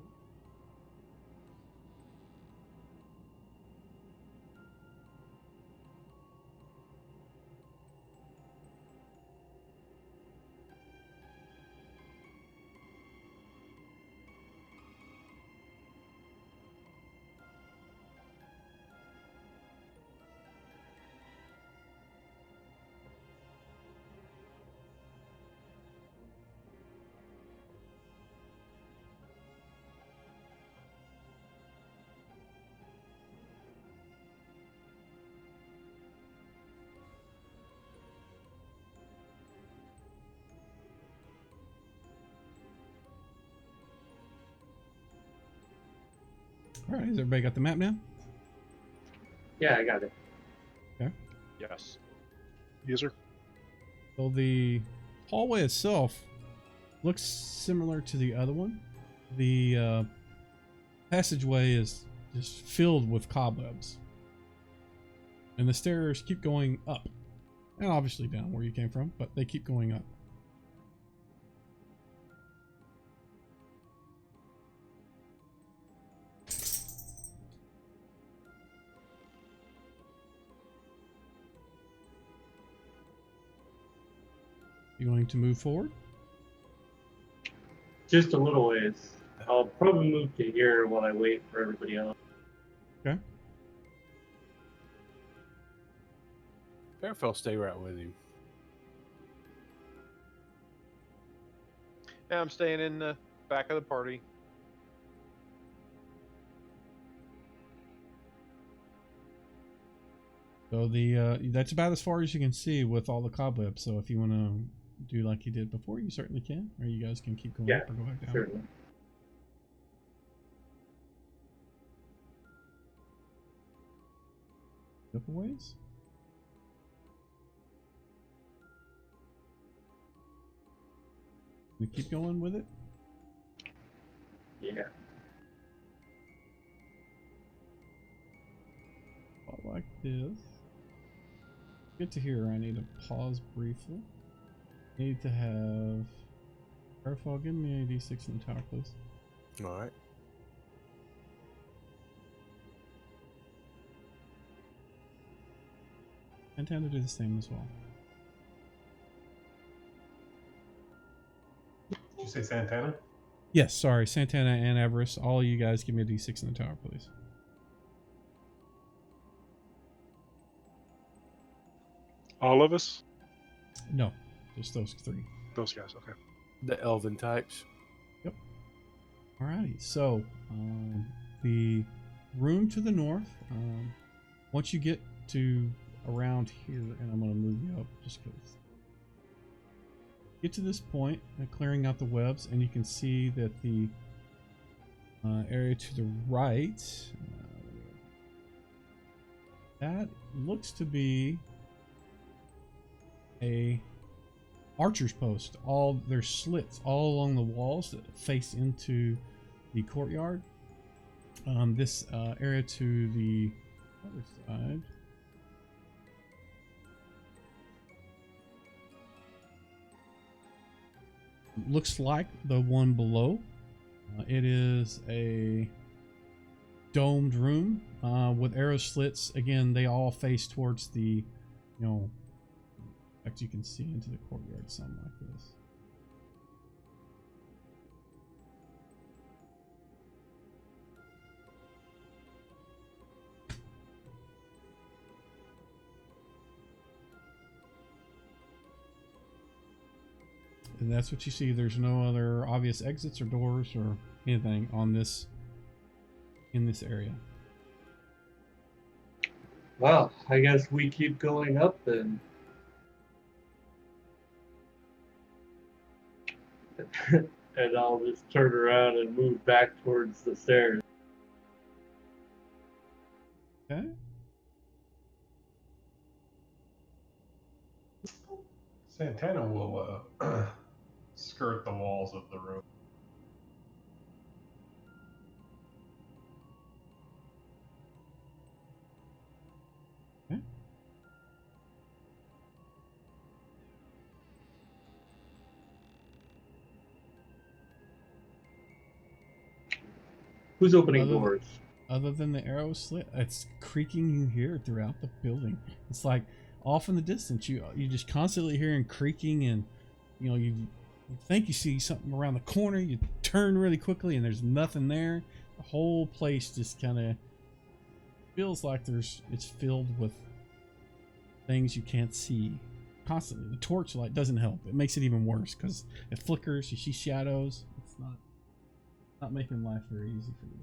S1: All right, has everybody got the map now?
S5: Yeah, I got it.
S6: Yes.
S4: Yes, sir.
S1: So the hallway itself looks similar to the other one. The passageway is just filled with cobwebs. And the stairs keep going up. And obviously down where you came from, but they keep going up. You going to move forward?
S5: Just a little ways. I'll probably move to here while I wait for everybody else.
S1: Okay.
S7: Fairfell, stay right with him.
S6: Yeah, I'm staying in the back of the party.
S1: So the that's about as far as you can see with all the cobwebs. So if you want to do like you did before, you certainly can, or you guys can keep going up or go back down.
S5: Certainly.
S1: Up a ways. We keep going with it.
S5: Yeah.
S1: Like this. Get to here. I need to pause briefly. Need to have. Careful, give me a d6 in the tower, please.
S7: All right.
S1: Santana do the same as well.
S3: Did you say Santana?
S1: Yes, sorry, Santana and Everest. All of you guys, give me a d6 in the tower, please.
S4: All of us?
S1: No, just those three.
S4: Those guys, okay.
S7: The elven types.
S1: Alrighty, so the room to the north, once you get to around here, and I'm going to move you up just because. Get to this point, clearing out the webs, and you can see that the area to the right, that looks to be a archer's post. There's slits all along the walls that face into the courtyard. This area to the other side looks like the one below. It is a domed room with arrow slits. Again, they all face towards the, fact, you can see into the courtyard some like this. And that's what you see. There's no other obvious exits or doors or anything on this in this area.
S5: Well, I guess we keep going up then. And I'll just turn around and move back towards the stairs.
S1: Okay.
S3: Santana will skirt the walls of the room.
S1: Okay.
S5: Who's opening
S1: Other than-
S5: doors?
S1: Other than the arrow slit, it's creaking you hear throughout the building. It's like off in the distance, you just constantly hearing creaking, and you think you see something around the corner. You turn really quickly, and there's nothing there. The whole place just kind of feels like it's filled with things you can't see constantly. The torchlight doesn't help. It makes it even worse because it flickers. You see shadows. It's not making life very easy for you.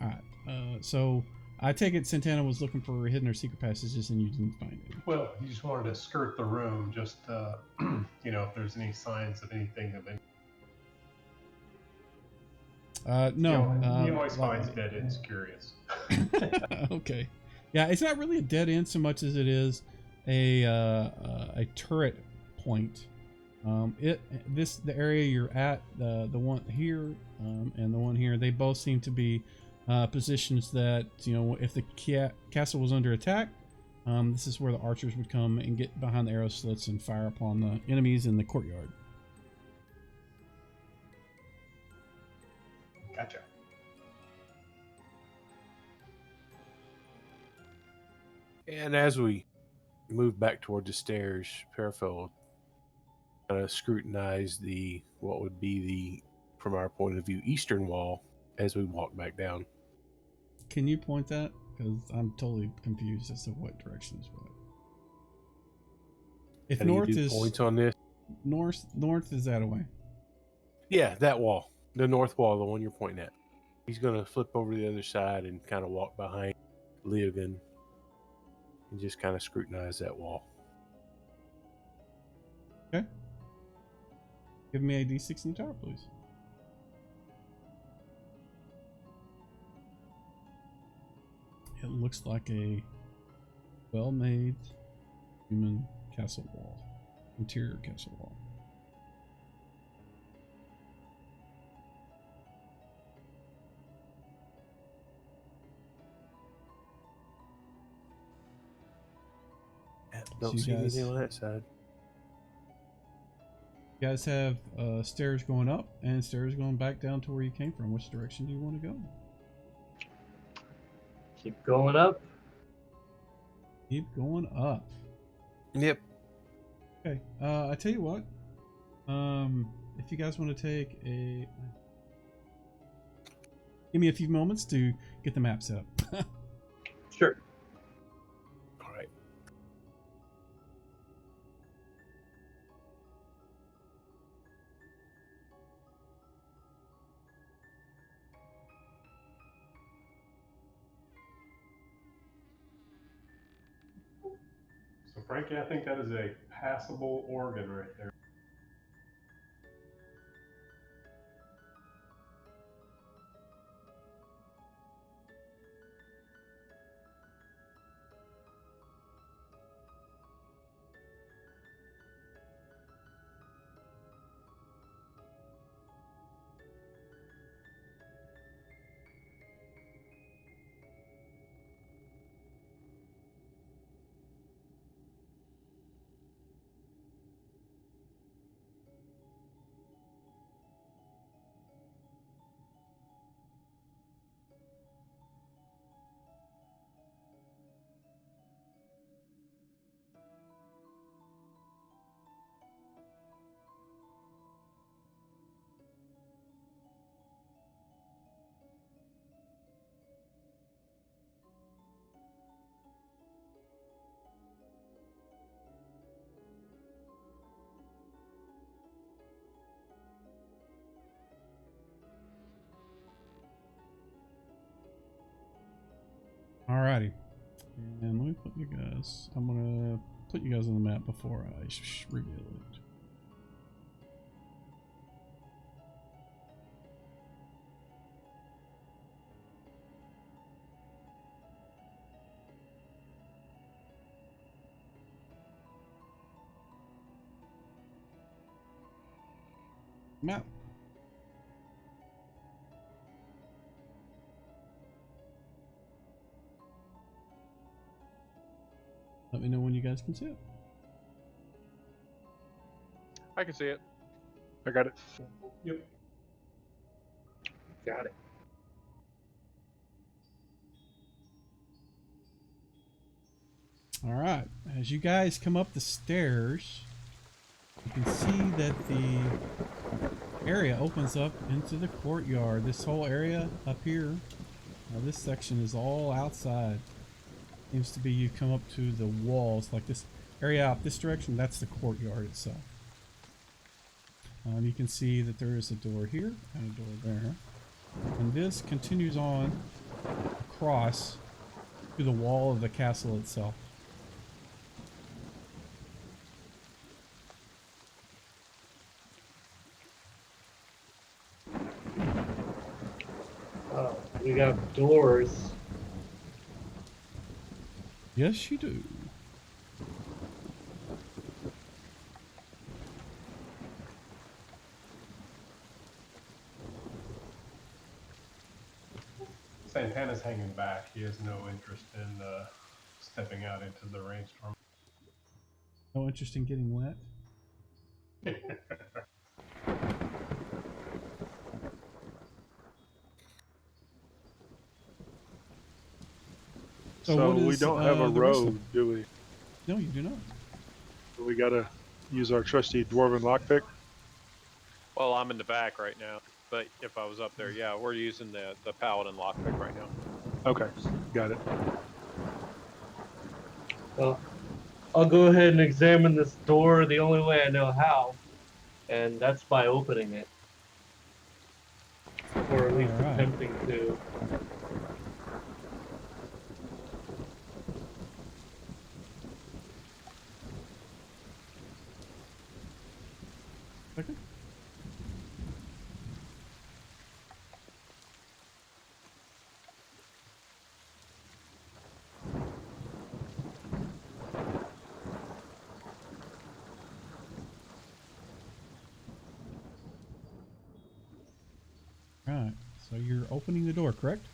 S1: Alright, so I take it Santana was looking for hidden or secret passages and you didn't find any.
S3: Well, he just wanted to skirt the room, just if there's any signs of anything of any.
S1: No.
S3: He always finds dead ends curious.
S1: Okay. Yeah, it's not really a dead end so much as it is a turret point. The area you're at, the one here and the one here, they both seem to be positions that, if the castle was under attack, this is where the archers would come and get behind the arrow slits and fire upon the enemies in the courtyard.
S3: Gotcha.
S7: And as we move back toward the stairs, Parafel scrutinize what would be from our point of view, eastern wall as we walk back down.
S1: Can you point that? Because I'm totally confused as to what direction is what. If
S7: Can you
S1: north
S7: do
S1: is
S7: points on this?
S1: north is that away?
S7: Yeah, that wall, the north wall, the one you're pointing at. He's gonna flip over to the other side and kind of walk behind Leogan and just kind of scrutinize that wall.
S1: Okay. Give me a D6 in the tower, please. It looks like a well-made human castle wall, interior castle wall.
S7: Don't
S1: you
S7: see
S1: guys-
S7: anything on that side.
S1: You guys have stairs going up and stairs going back down to where you came from. Which direction do you want to go?
S5: Keep going up.
S1: Keep going up.
S7: Yep.
S1: Okay. I tell you what. If you guys want to take a, give me a few moments to get the map set up.
S5: Sure.
S7: All right.
S3: So, Frankie, I think that is a passable organ right there.
S1: Alrighty. And let me put you guys. I'm gonna put you guys on the map before I reveal it. Map. Let me know when you guys can see it.
S6: I can see it.
S4: I got it.
S3: Yep.
S5: Got it.
S1: All right. As you guys come up the stairs, you can see that the area opens up into the courtyard. This whole area up here, this section is all outside. Seems to be you come up to the walls, like this area out this direction, that's the courtyard itself. You can see that there is a door here and a door there. And this continues on across to the wall of the castle itself.
S5: We got doors.
S1: Yes, you do.
S3: Santana's hanging back. He has no interest in stepping out into the rainstorm.
S1: No interest in getting wet.
S4: So
S1: what
S4: we
S1: is,
S4: don't have a
S1: the rest of-
S4: road, do we?
S1: No, you do not.
S4: We gotta use our trusty dwarven lockpick.
S6: Well, I'm in the back right now, but if I was up there, yeah, we're using the paladin lockpick right now.
S4: Okay, got it.
S5: Well, I'll go ahead and examine this door the only way I know how, and that's by opening it. Or at least
S1: Alright.
S5: attempting to.
S1: Okay. Right. So you're opening the door, correct?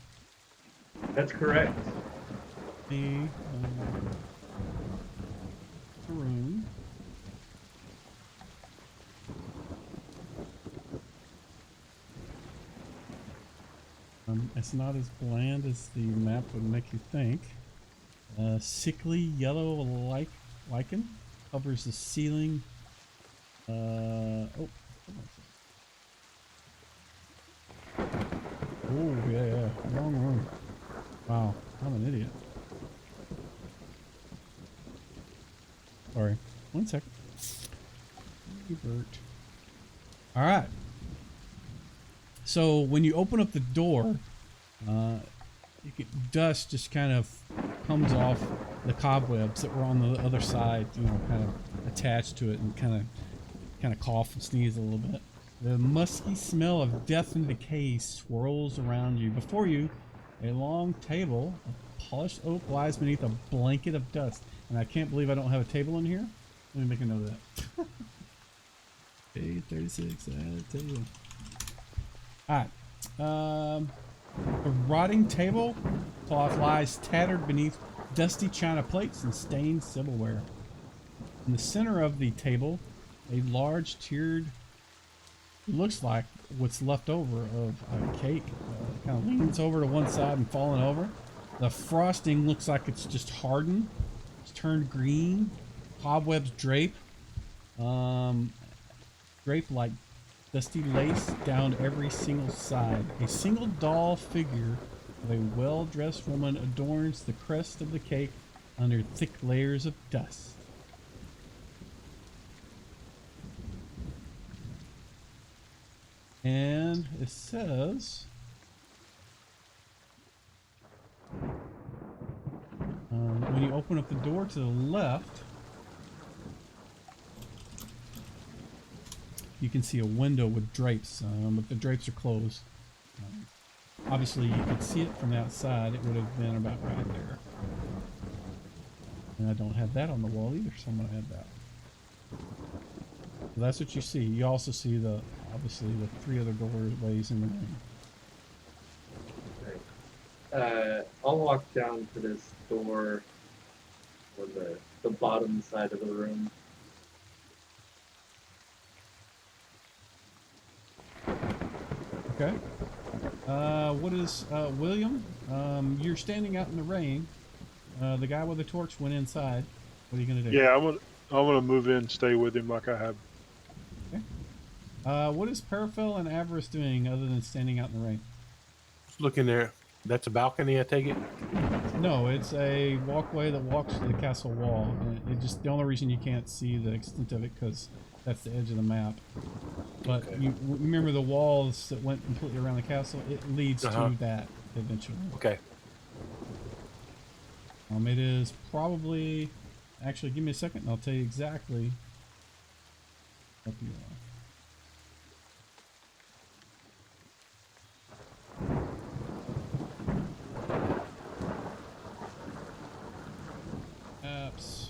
S5: That's correct.
S1: The room. It's not as bland as the map would make you think. Sickly yellow lichen covers the ceiling. Oh, yeah, wrong room. Wow, I'm an idiot. Sorry, 1 second. Revert. All right. So when you open up the door, you get dust just kind of comes off the cobwebs that were on the other side, you know, kind of attached to it, and kind of cough and sneeze a little bit. The musky smell of death and decay swirls around you. Before you, a long table of polished oak lies beneath a blanket of dust. And I can't believe I don't have a table in here. Let me make a note of that. Okay, 36, I had a table. Alright. The rotting tablecloth lies tattered beneath dusty china plates and stained silverware. In the center of the table, a large tiered, looks like what's left over of a cake, kind of leans over to one side and falling over. The frosting looks like it's just hardened. It's turned green. Cobwebs drape like dusty lace down every single side. A single doll figure of a well-dressed woman adorns the crest of the cake under thick layers of dust. And it says, open up the door to the left, you can see a window with drapes, but the drapes are closed. Obviously, you could see it from the outside. It would have been about right there. And I don't have that on the wall either, so I'm going to add that. So that's what you see. You also see obviously the 3 other doorways in the room.
S5: I'll walk down to this door on the bottom side of the room.
S1: Okay. What is William? You're standing out in the rain. The guy with the torch went inside. What are you gonna do?
S4: Yeah, I'm gonna move in, stay with him like I have.
S1: Okay. What is Parafel and Avarice doing other than standing out in the rain?
S7: Just looking there. That's a balcony, I take it?
S1: No, it's a walkway that walks to the castle wall. And the only reason you can't see the extent of it because that's the edge of the map. But
S7: Okay.
S1: you remember the walls that went completely around the castle? It leads
S7: Uh-huh.
S1: to that eventually.
S7: Okay.
S1: It is probably... Actually, give me a second and I'll tell you exactly up you are. Apps.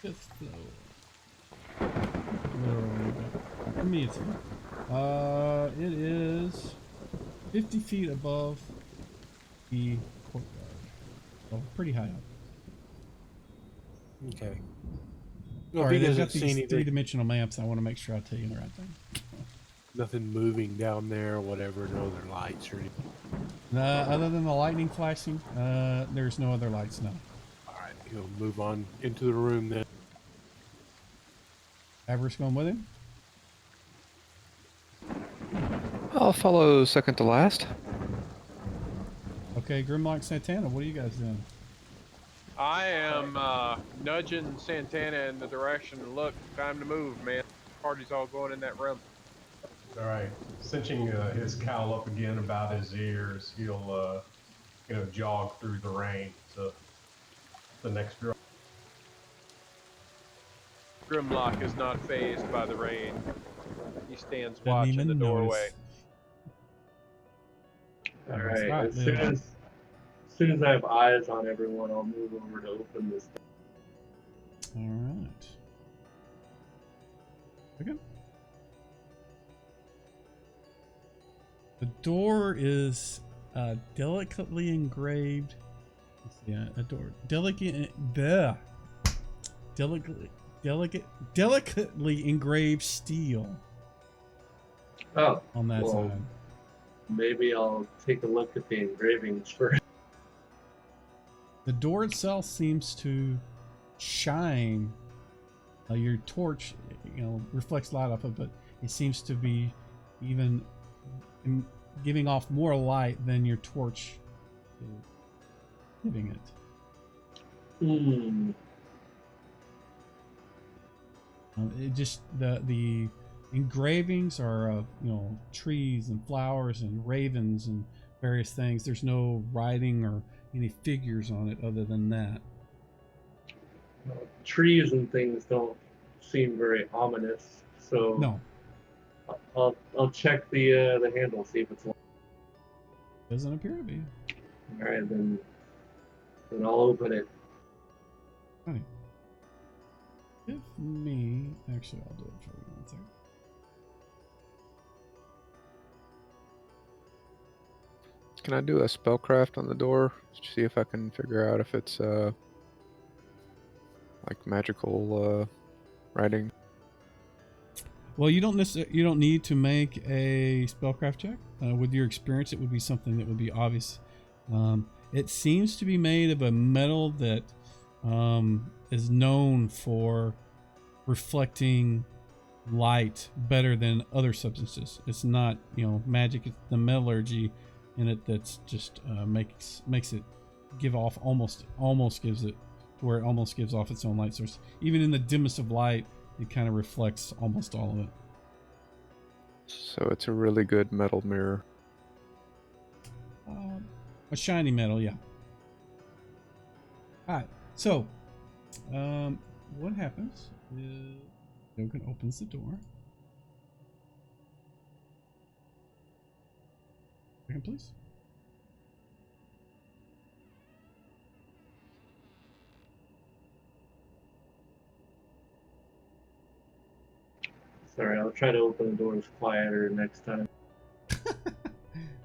S1: Fifth floor. Where are we? For me, it's it is 50 feet above the courtyard. So pretty high up.
S7: Okay. Well,
S1: Sorry,
S7: if he
S1: they've
S7: doesn't
S1: got
S7: see
S1: these
S7: anything,
S1: three-dimensional maps. I want to make sure I tell you the right thing.
S7: nothing moving down there or whatever, no other lights or anything.
S1: Other than the lightning flashing, there's no other lights now.
S7: All right, he'll move on into the room then.
S1: Avarice going with him?
S2: I'll follow second to last.
S1: Okay, Grimlock Santana, what are you guys doing?
S6: I am nudging Santana in the direction. Look, time to move, man. Party's all going in that room.
S3: All right, cinching his cowl up again about his ears, he'll jog through the rain to the next draw.
S6: Grimlock is not phased by the rain. He stands
S1: Doesn't
S6: watching
S1: even
S6: the doorway.
S1: notice.
S5: All right.
S1: Right,
S5: As soon as I have eyes on everyone, I'll move over to open this.
S1: All right. Okay. The door is delicately engraved. Yeah, a door. Delicately engraved steel
S5: Oh,
S1: on that
S5: well,
S1: side.
S5: maybe I'll take a look at the engravings first.
S1: The door itself seems to shine. Your torch, reflects light off it, but it seems to be even giving off more light than your torch is giving it.
S5: Hmm.
S1: It just the engravings are of trees and flowers and ravens and various things. There's no writing or any figures on it other than that.
S5: Trees and things don't seem very ominous, so
S1: No,
S5: I'll check the handle, see if it's locked.
S1: doesn't appear to be.
S5: All right, then I'll open it.
S1: Funny. Give me, actually, I'll do it for you 1 second.
S2: Can I do a spellcraft on the door? See if I can figure out if it's like magical writing.
S1: Well, you don't need to make a spellcraft check. With your experience, it would be something that would be obvious. It seems to be made of a metal that is known for reflecting light better than other substances. It's not, magic. It's the metallurgy in it that's just makes it give off almost gives it to where it almost gives off its own light source. Even in the dimmest of light, it kind of reflects almost all of it.
S2: So it's a really good metal mirror.
S1: A shiny metal, yeah. All right. So, what happens is Yogan opens the door. Second, please.
S5: Sorry, I'll try to open the doors quieter next time.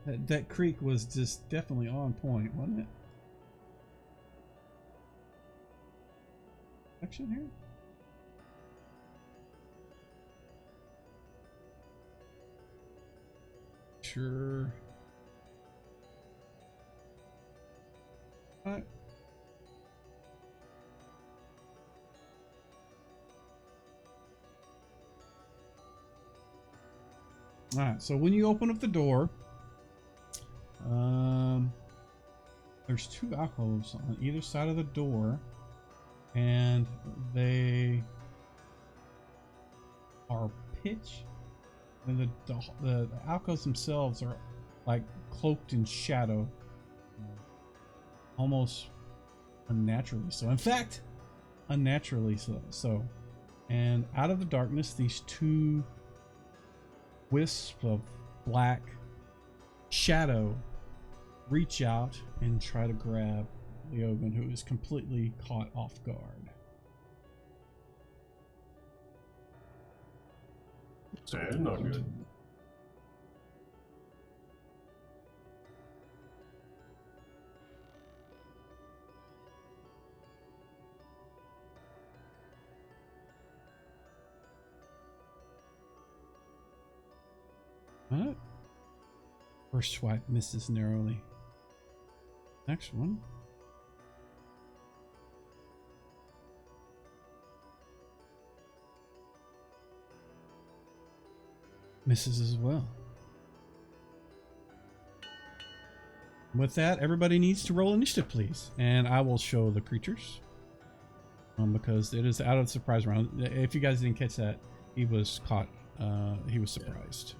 S1: That creak was just definitely on point, wasn't it? Action here. Sure. Alright. Alright, so when you open up the door, there's 2 alcoves on either side of the door, and they are pitch, and the alcoves themselves are like cloaked in shadow, almost unnaturally so. In fact, unnaturally so. And out of the darkness, these 2 wisps of black shadow reach out and try to grab Leogan, who is completely caught off guard.
S3: That's not good.
S1: Alright. First swipe misses narrowly. Next one. Misses as well. With that, everybody needs to roll initiative, please. And I will show the creatures. Because it is out of the surprise round. If you guys didn't catch that, he was caught. He was surprised.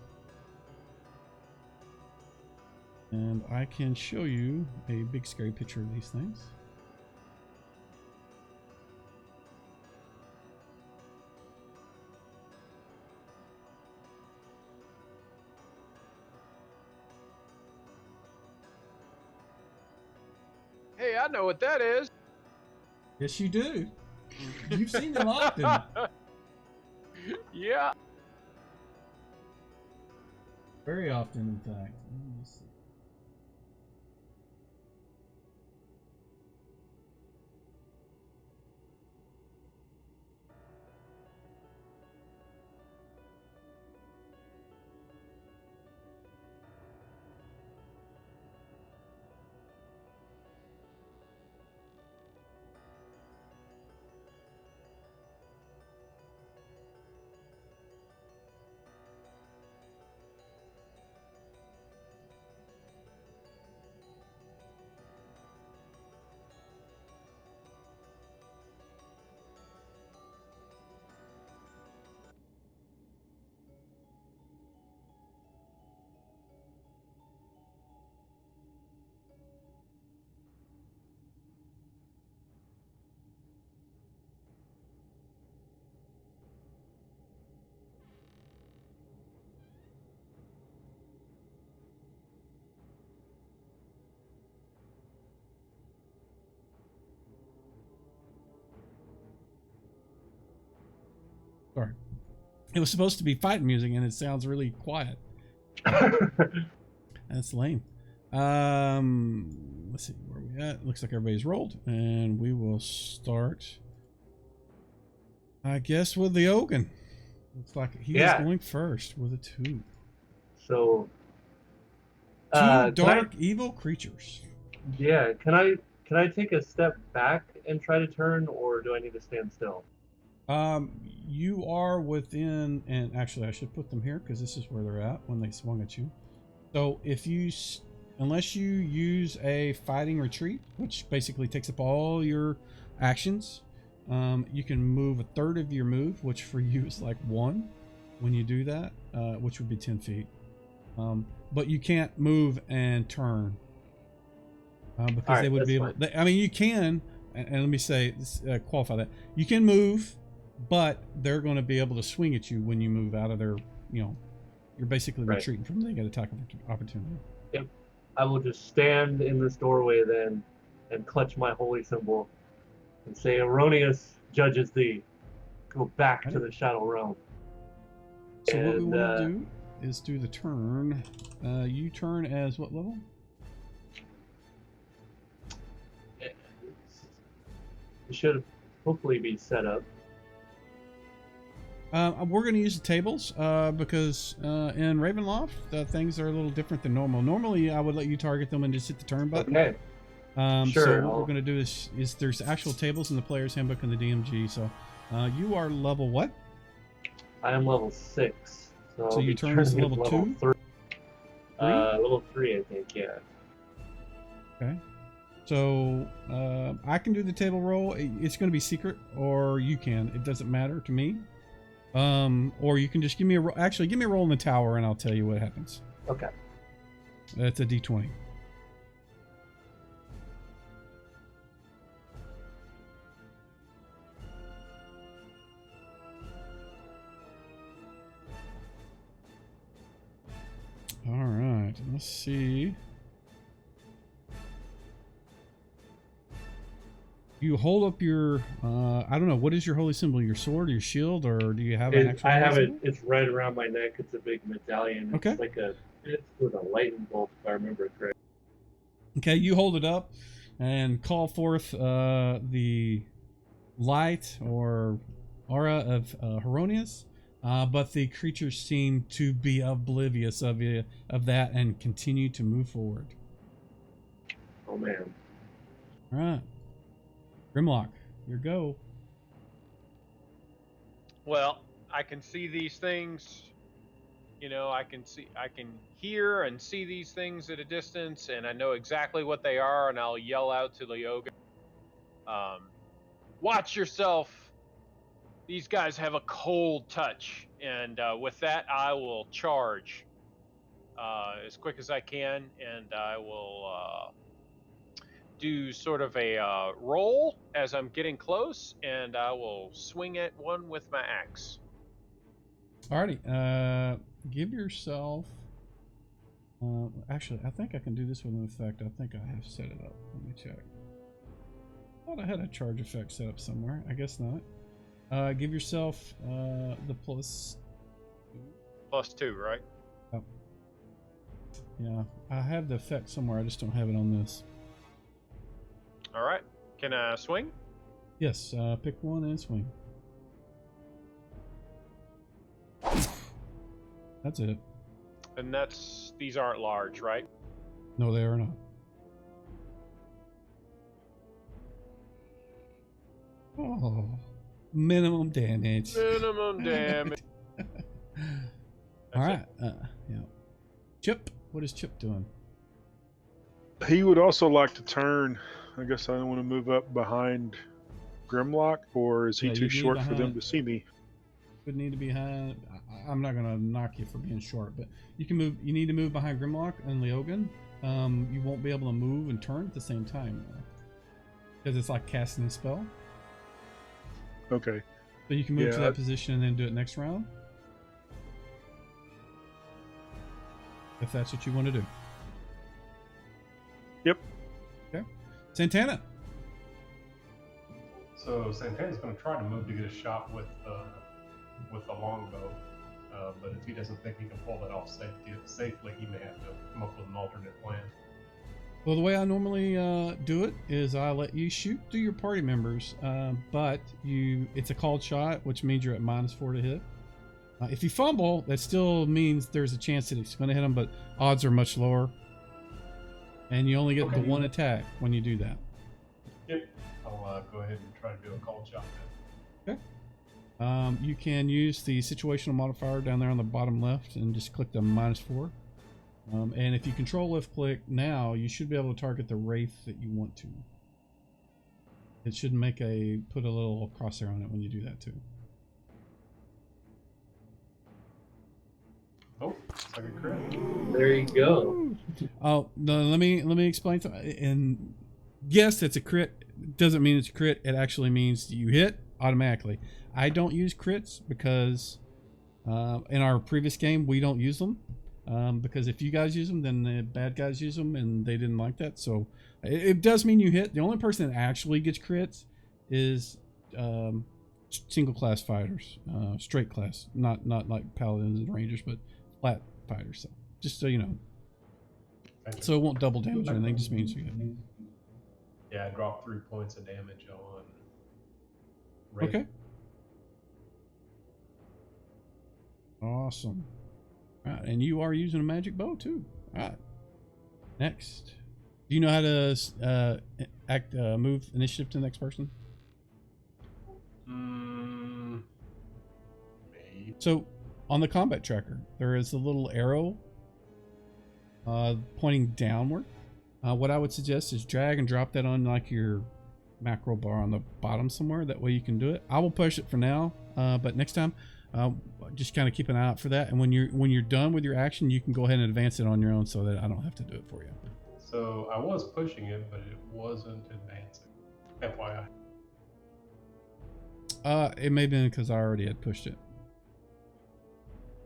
S1: And I can show you a big scary picture of these things.
S6: Hey, I know what that is.
S1: Yes, you do. You've seen them often.
S6: Yeah.
S1: Very often, in fact. Let me see. Sorry. It was supposed to be fighting music and it sounds really quiet. That's lame. Let's see where we at. Looks like everybody's rolled, and we will start, I guess, with the Ogun. Looks like he is going first with a 2.
S5: So,
S1: 2 dark evil creatures.
S5: Yeah, can I take a step back and try to turn, or do I need to stand still?
S1: You are within, and actually I should put them here because this is where they're at when they swung at you. So if you unless you use a fighting retreat, which basically takes up all your actions, you can move a third of your move, which for you is like 1 when you do that, which would be 10 feet. But you can't move and turn because they would be able. I mean, you can, and let me say, qualify that. You can move, but they're going to be able to swing at you when you move out of their. You're basically retreating from them. They get attack opportunity.
S5: Yep. I will just stand in this doorway then, and clutch my holy symbol, and say, "Erroneous judges thee. Go back to the Shadow Realm."
S1: So what we want to do is do the turn. You turn as what level?
S5: It should hopefully be set up.
S1: We're going to use the tables because in Ravenloft, things are a little different than normal. Normally, I would let you target them and just hit the turn button.
S5: Okay.
S1: Sure. So what we're going to do is there's actual tables in the player's handbook and the DMG. So you are level what?
S5: I am level 6.
S1: So your turn is level 2?
S5: 3? Level 3, I think, yeah.
S1: Okay. So I can do the table roll. It's going to be secret, or you can. It doesn't matter to me. Or you can just give me a roll. Actually, give me a roll in the tower, and I'll tell you what happens.
S5: Okay.
S1: That's a D20. All right. Let's see. You hold up your, I don't know, what is your holy symbol? Your sword, your shield, or do you have an actual?
S5: I have it. It's right around my neck. It's a big medallion.
S1: Okay.
S5: It's like it's with a lightning bolt, if I remember correctly.
S1: Okay, you hold it up and call forth the light or aura of Heronius, but the creatures seem to be oblivious of that and continue to move forward.
S5: Oh man!
S1: All right, Grimlock, your go.
S6: Well, I can see these things. I can hear and see these things at a distance, and I know exactly what they are, and I'll yell out to Leoga, watch yourself. These guys have a cold touch, and with that, I will charge as quick as I can, and I will do sort of a roll as I'm getting close, and I will swing at one with my axe.
S1: Alrighty, give yourself. Actually, I think I can do this with an effect. I think I have set it up. Let me check. Thought I had a charge effect set up somewhere. I guess not. Give yourself the plus.
S6: +2, right?
S1: Oh. Yeah, I have the effect somewhere. I just don't have it on this.
S6: All right. Can I swing?
S1: Yes. Pick one and swing. That's it.
S6: And these aren't large, right?
S1: No, they are not. Oh, minimum damage.
S6: Minimum damage.
S1: All right. Yeah. Chip, what is Chip doing?
S4: He would also like to turn. I guess I don't want to move up behind Grimlock, or is he too short for them to see me?
S1: Would need to be behind. I'm not gonna knock you for being short, but you can move. You need to move behind Grimlock and Leogan. You won't be able to move and turn at the same time because it's like casting a spell.
S4: Okay.
S1: So you can move to that position and then do it next round, if that's what you want to do.
S4: Yep.
S1: Okay. Santana.
S3: So Santana's going to try to move to get a shot with the longbow, but if he doesn't think he can pull that off safely, he may have to come up with an alternate plan.
S1: Well, the way I normally do it is I let you shoot through your party members, but it's a called shot, which means you're at -4 to hit. If you fumble, that still means there's a chance that it's going to hit them, but odds are much lower. And you only get the one attack when you do that.
S3: Yep. I'll go ahead and try to do a called shot then.
S1: Okay. You can use the situational modifier down there on the bottom left and just click the -4. And if you control left click now, you should be able to target the Wraith that you want to. It should make put a little crosshair on it when you do that too.
S3: Oh, it's like a crit.
S5: There you go.
S1: Oh no, let me explain. And yes, it's a crit. It doesn't mean it's a crit. It actually means you hit automatically. I don't use crits because in our previous game we don't use them. Because if you guys use them, then the bad guys use them, and they didn't like that. So it does mean you hit. The only person that actually gets crits is single class fighters, straight class, not like paladins and rangers, but flat fighters. So just so you know. So it won't double damage or anything. Just means you hit.
S3: Yeah, I dropped 3 points of damage on Wraith.
S1: Okay. Awesome. All right, and you are using a magic bow too. All right. Next, do you know how to move initiative to the next person?
S3: Maybe.
S1: So, on the combat tracker, there is a little arrow pointing downward. What I would suggest is drag and drop that on like your macro bar on the bottom somewhere. That way you can do it. I will push it for now, but next time, just kind of keep an eye out for that. And when you're done with your action, you can go ahead and advance it on your own, so that I don't have to do it for you.
S3: So I was pushing it, but it wasn't advancing. FYI.
S1: It may have been because I already had pushed it.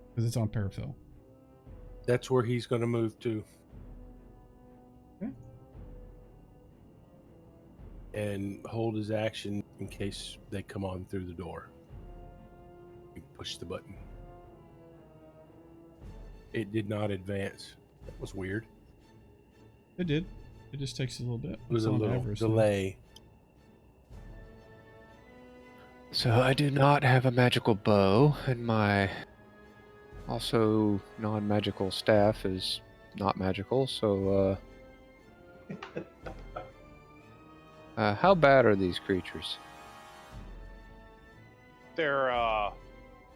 S1: Because it's on parafill.
S7: That's where he's going to move to.
S1: Okay.
S7: And hold his action in case they come on through the door. You push the button. It did not advance. That was weird.
S1: It did. It just takes a little bit.
S7: It was
S1: It's
S7: a
S1: on
S7: little
S1: average.
S7: delay.
S2: So I do not have a magical bow, and my also non-magical staff is not magical. So, how bad are these creatures?
S6: They're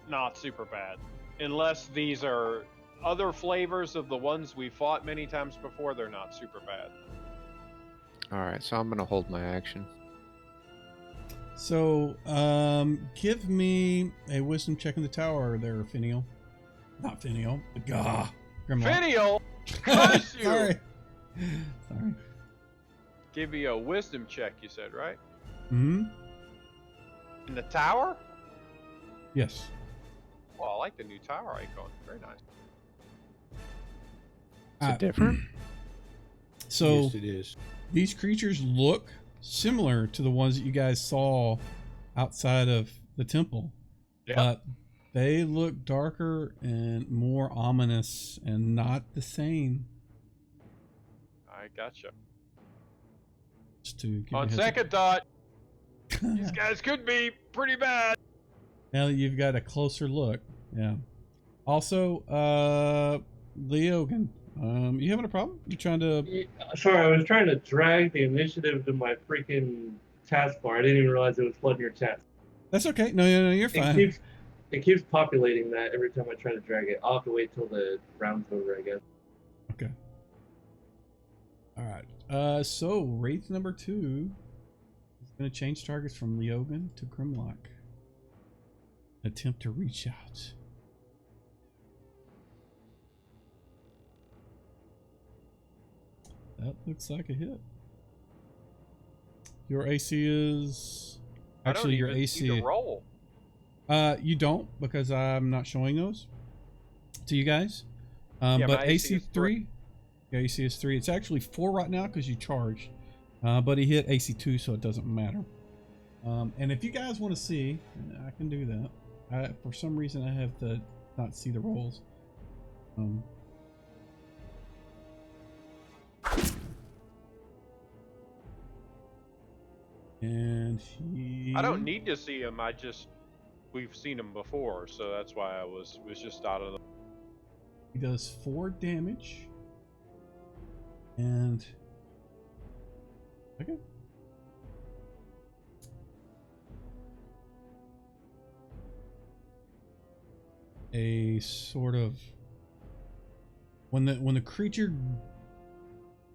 S6: not super bad, unless these are other flavors of the ones we fought many times before. They're not super bad.
S2: All right, so I'm gonna hold my action.
S1: So, give me a wisdom check in the tower there, Finial. Not Finial, but Gah.
S6: Finial, curse you!
S1: Sorry.
S6: Give you a wisdom check, you said, right?
S1: Mm-hmm.
S6: In the tower?
S1: Yes.
S6: Well, I like the new tower icon. Very nice.
S2: Is it different?
S1: So,
S7: Yes, it is.
S1: these creatures look similar to the ones that you guys saw outside of the temple.
S6: Yeah.
S1: But they look darker and more ominous and not the same.
S6: I gotcha.
S1: Just to give you
S6: On
S1: a heads
S6: second thought,
S1: up.
S6: these guys could be pretty bad.
S1: Now that you've got a closer look. Yeah. Also, Leogan, you having a problem? You trying to...
S5: Sorry, I was trying to drag the initiative to my freaking taskbar. I didn't even realize it was flooding your chat.
S1: That's okay. No, you're fine.
S5: It keeps populating that every time I try to drag it. I'll have to wait till the round's over, I guess.
S1: Okay. All right. So Wraith number 2 is going to change targets from Leogan to Grimlock. Attempt to reach out. That looks like a hit. Your AC is... Actually, your AC...
S6: need to roll.
S1: You don't, because I'm not showing those to you guys.
S6: Yeah,
S1: but
S6: my
S1: AC
S6: is
S1: 3. Yeah, AC is 3. It's actually 4 right now because you charged. But he hit AC 2, so it doesn't matter. And if you guys want to see, I can do that. For some reason, I have to not see the rolls. And he...
S6: I don't need to see him. We've seen him before, so that's why I was just out of the...
S1: He does 4 damage. And... Okay. A sort of when the creature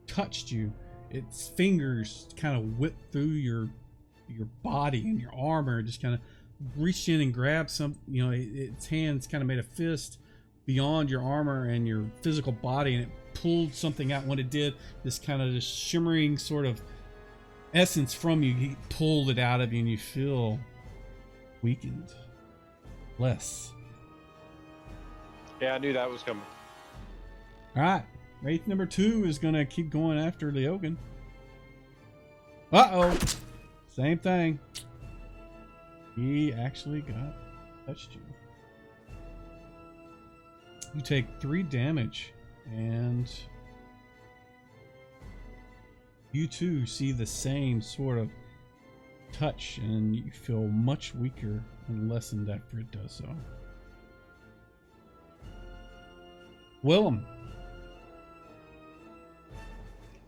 S1: touched you, its fingers kind of whipped through your body and your armor, just kind of reached in and grabbed some, you know, its hands kind of made a fist beyond your armor and your physical body, and it pulled something out. When it did, this kind of this shimmering sort of essence from you, he pulled it out of you, and you feel weakened. Less.
S6: Yeah, I knew that was coming.
S1: All right, Wraith number 2 is gonna keep going after Leogan. Uh-oh, same thing. He actually touched you. You take 3 damage, and you too see the same sort of touch, and you feel much weaker and lessened after it does so. Willem.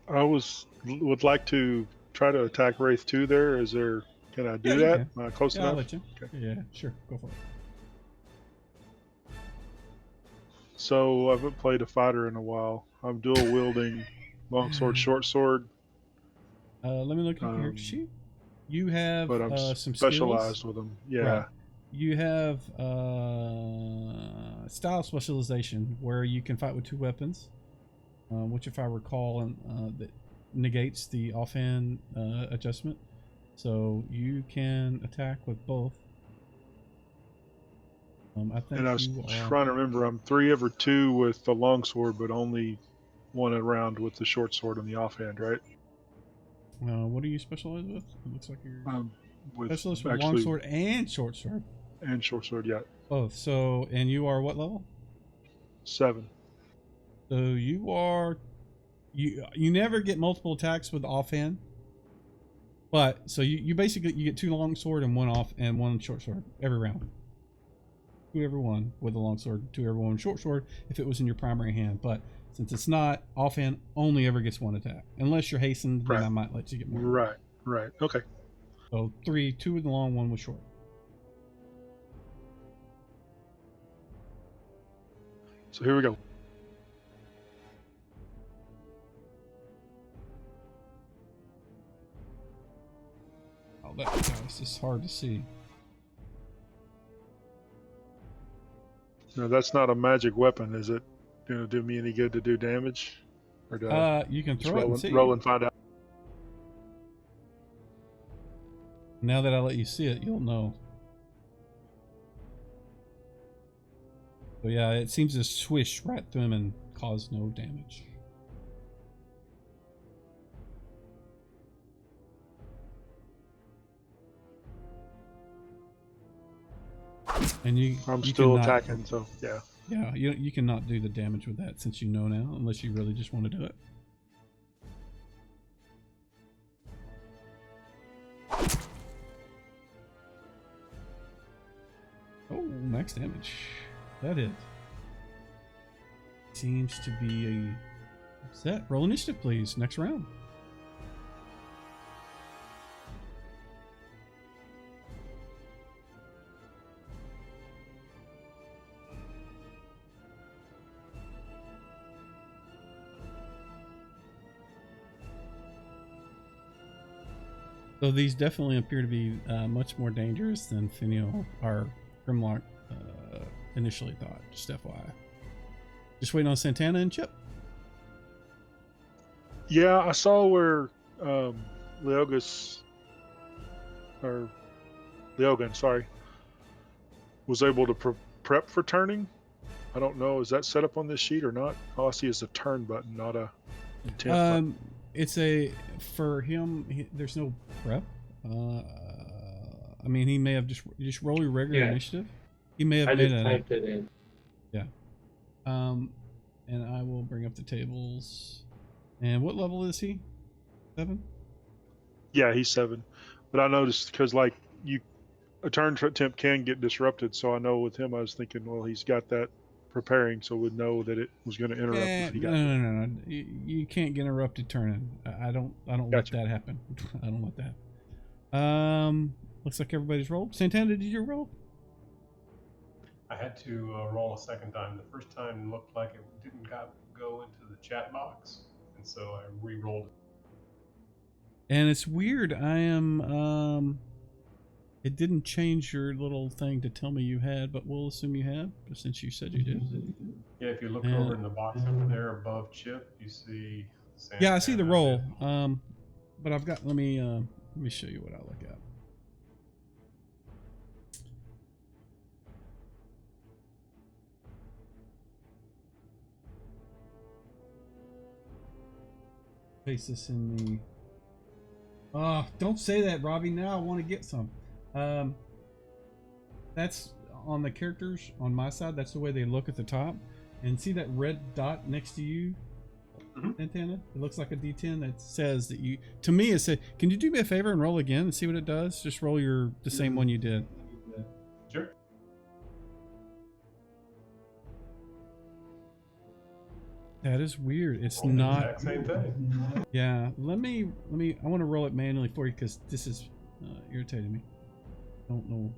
S4: I would like to try to attack Wraith 2 there. Is there? Can I do that? Am I close
S1: I'll
S4: enough?
S1: let you.
S4: Okay.
S1: Yeah, sure. Go for it.
S4: So I haven't played a fighter in a while. I'm dual wielding longsword, short sword,
S1: Let me look at your sheet. You have
S4: but I'm
S1: some
S4: specialized
S1: skills.
S4: with them. Yeah.
S1: Right. You have style specialization where you can fight with 2 weapons, which, if I recall, that negates the offhand adjustment. So you can attack with both. I think
S4: And I was
S1: you are.
S4: trying to remember. I'm 3 over 2 with the longsword, but only 1 around with the short sword and the offhand, right?
S1: What are you specialized with? It looks like you're
S4: With
S1: specialist with
S4: actually
S1: longsword and short sword.
S4: and short sword, yeah.
S1: Both. So, and you are what level?
S4: 7.
S1: So you are. You never get multiple attacks with offhand. But so you basically you get 2 long sword and 1 off and 1 short sword every round. 2 every one with a long sword, 2 every one short sword if it was in your primary hand. But since it's not, offhand only ever gets 1 attack. Unless you're hastened,
S4: Right.
S1: then I might let you get more.
S4: Right. Okay.
S1: So 3, 2 with the long, 1 with short.
S4: So here we go.
S1: Oh, that dice is hard to see.
S4: No, that's not a magic weapon. Is it going to do me any good to do damage? Or do I
S1: You can
S4: just
S1: throw it and see.
S4: roll and find out?
S1: Now that I let you see it, you'll know. So yeah, it seems to swish right through him and cause no damage. And
S4: I'm
S1: you
S4: still
S1: cannot,
S4: attacking, so yeah.
S1: Yeah, you cannot do the damage with that since you know now, unless you really just want to do it. Oh, max damage. That hit. Seems to be upset. Roll initiative, please. Next round. So these definitely appear to be much more dangerous than Finial or Grimlock initially thought. Just FYI. Just waiting on Santana and Chip.
S4: Yeah, I saw where Leogan, sorry, was able to prep for turning. I don't know, is that set up on this sheet or not? All I see is a turn button, not a intent button.
S1: It's for him. There's no prep. I mean, he may have just roll your regular initiative. He may have
S5: I
S1: made
S5: just
S1: an.
S5: typed it in.
S1: Yeah. And I will bring up the tables. And what level is he? 7?
S4: Yeah, he's 7. But I noticed because like a turn attempt can get disrupted, so I know with him I was thinking, well, he's got that preparing, so we'd know that it was going to interrupt if he got
S1: no. You can't get interrupted turning. I don't
S4: Gotcha.
S1: let that happen. I don't let that happen. Looks like everybody's rolled. Santana, did you roll?
S3: I had to roll a second time. The first time looked like it didn't go go into the chat box, and so I re-rolled it.
S1: And it's weird. I am. It didn't change your little thing to tell me you had, but we'll assume you have, since you said you did.
S3: Yeah, if you look over in the box over there above Chip, you see. Santana.
S1: Yeah, I see the roll. But I've got. Let me show you what I look at. Paste this in the. Oh, don't say that, Robbie. Now I want to get some. That's on the characters on my side. That's the way they look at the top. And see that red dot next to you, Santana? It looks like a D10 that says that you. To me, it said, "Can you do me a favor and roll again and see what it does? Just roll the same one you did."
S3: Sure.
S1: That is weird. It's
S3: Roll the
S1: not.
S3: exact same thing.
S1: Yeah. Let me. I want to roll it manually for you because this is irritating me. Don't know.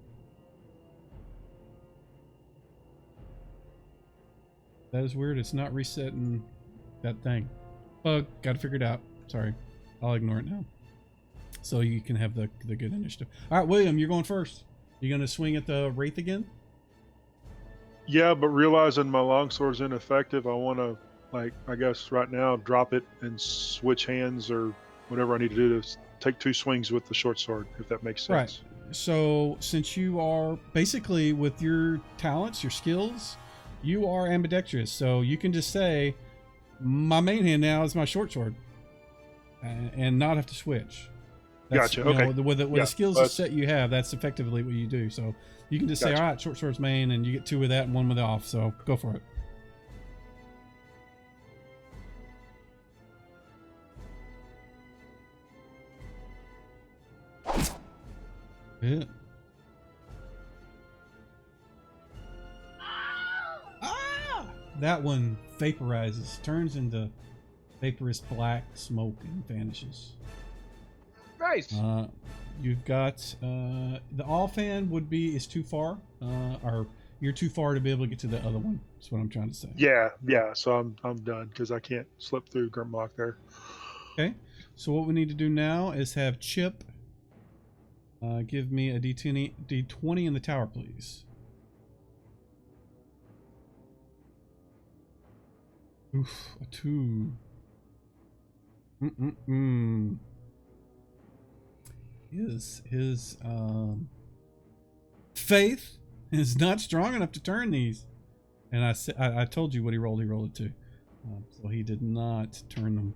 S1: That is weird. It's not resetting that thing. Bug. Got to figure it out. Sorry. I'll ignore it now. So you can have the good initiative. All right, William, you're going first. You going to swing at the Wraith again?
S4: Yeah, but realizing my longsword's ineffective, I want to, like, I guess right now, drop it and switch hands or whatever I need to do to take 2 swings with the short sword, if that makes sense.
S1: Right. So since you are basically with your talents, your skills, you are ambidextrous. So you can just say, my main hand now is my short sword, and not have to switch. That's,
S4: gotcha. Okay.
S1: With the skills set you have, that's effectively what you do. So you can just say, all right, short sword's main, and you get 2 with that and 1 with off. So go for it. Yeah. Ah! That one vaporizes, turns into vaporous black smoke, and vanishes.
S6: Nice.
S1: You've got the all fan is too far, or you're too far to be able to get to the other one. That's what I'm trying to say.
S4: Yeah. So I'm done because I can't slip through Grimlock there.
S1: Okay. So what we need to do now is have Chip give me a D20 in the tower, please. Oof, a 2. His faith is not strong enough to turn these, and I told you what he rolled. He rolled a 2, so he did not turn them.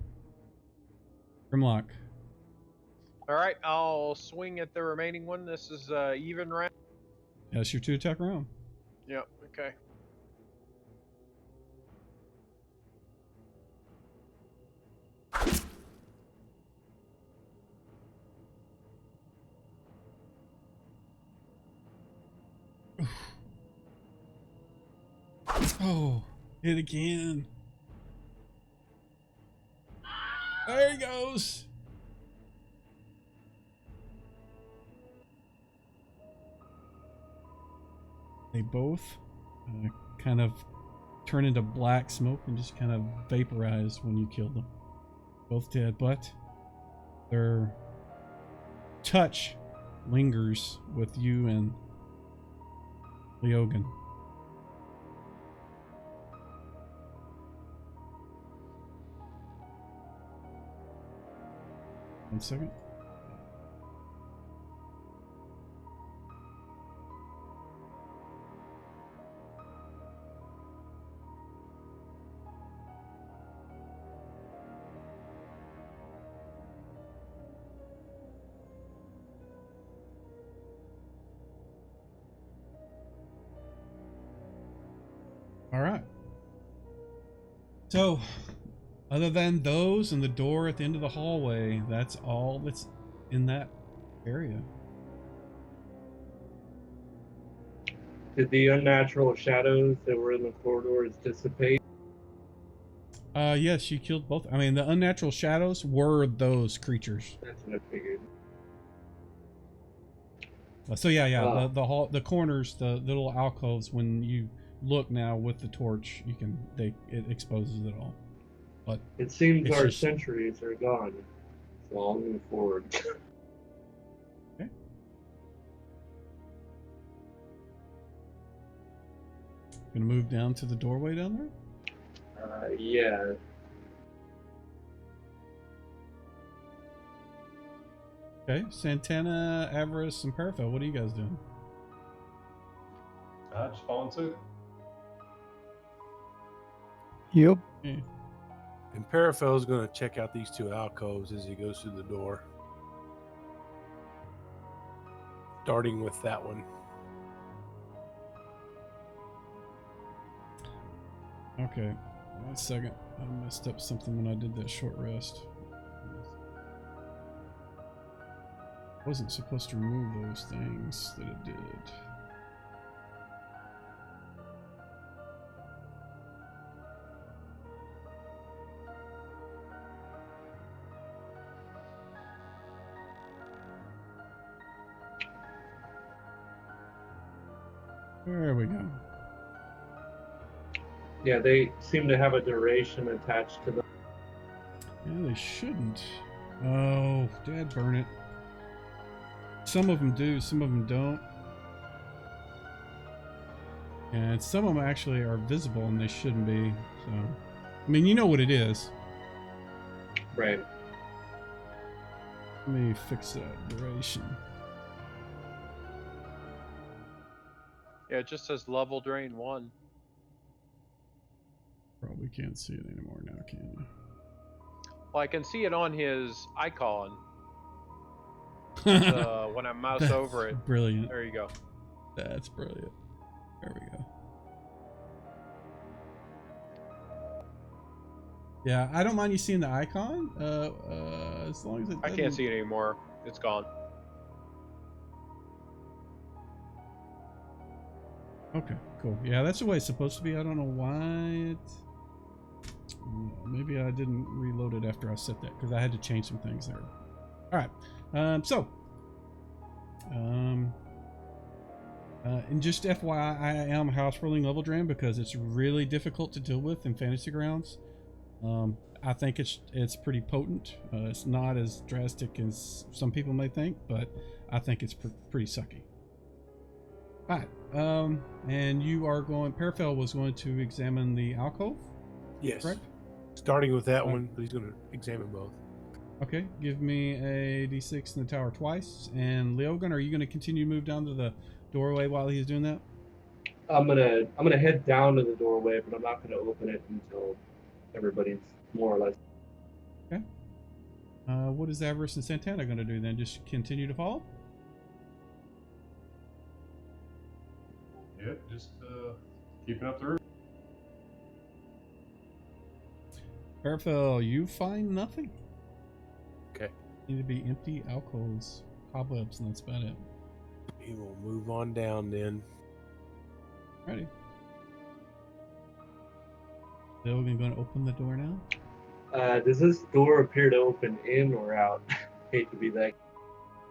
S1: Grimlock.
S6: All right, I'll swing at the remaining one. This is even round.
S1: That's your 2 attack round.
S6: Yep. Okay.
S1: Oh, hit again. There he goes. They both kind of turn into black smoke and just kind of vaporize when you kill them. Both dead, but their touch lingers with you and Leogan. One second. All right. So, other than those and the door at the end of the hallway, that's all that's in that area.
S5: Did the unnatural shadows that were in the corridors dissipate?
S1: Yes, you killed both. I mean, the unnatural shadows were those creatures.
S5: That's what I figured.
S1: So yeah. The hall, the corners, the little alcoves. When you look now with the torch, it exposes it all. But
S5: It seems
S1: it's
S5: our
S1: just-
S5: sentries are gone, so I'll move forward.
S1: Okay. Gonna move down to the doorway down there.
S5: Yeah.
S1: Okay, Santana, Avarice, and Parafel, what are you guys doing?
S3: Just following suit.
S2: Yep.
S1: Yeah.
S7: And Parafel's going to check out these two alcoves as he goes through the door. Starting with that one.
S1: Okay, 1 second. I messed up something when I did that short rest. Wasn't supposed to remove those things that it did. There we go.
S5: Yeah, they seem to have a duration attached to them.
S1: Yeah, they shouldn't. Oh, dad burn it. Some of them do, some of them don't. And some of them actually are visible and they shouldn't be. So, I mean, you know what it is.
S5: Right.
S1: Let me fix that duration.
S6: Yeah, it just says level drain 1.
S1: Probably can't see it anymore now, can you?
S6: Well, I can see it on his icon when I mouse
S1: That's
S6: over it.
S1: Brilliant.
S6: There you go.
S1: That's brilliant. There we go. Yeah, I don't mind you seeing the icon, as long as it
S6: I can't
S1: doesn't-
S6: see it anymore. It's gone.
S1: Okay, cool. Yeah, that's the way it's supposed to be. I don't know why it... Maybe I didn't reload it after I set that, because I had to change some things there. Alright, and just FYI, I am house rolling level drain because it's really difficult to deal with in Fantasy Grounds. I think it's pretty potent. It's not as drastic as some people may think, but I think it's pretty sucky. Alright, and you are going... Parafel was going to examine the alcove?
S7: Yes.
S1: Correct?
S7: Starting with that one, but he's going to examine both.
S1: Okay, give me a d6 in the tower twice. And Leogan, are you going to continue to move down to the doorway while he's doing that?
S5: I'm gonna head down to the doorway, but I'm not gonna open it until everybody's more or less.
S1: Okay. What is Avarice and Santana going to do then? Just continue to follow?
S3: Yep, just keeping up the route.
S1: Parafel, you find nothing.
S7: Okay.
S1: Need to be empty alcoves, cobwebs, and that's about it.
S7: He will move on down then.
S1: Ready. Leogan going to open the door now?
S5: Does this door appear to open in or out? Hate to be that.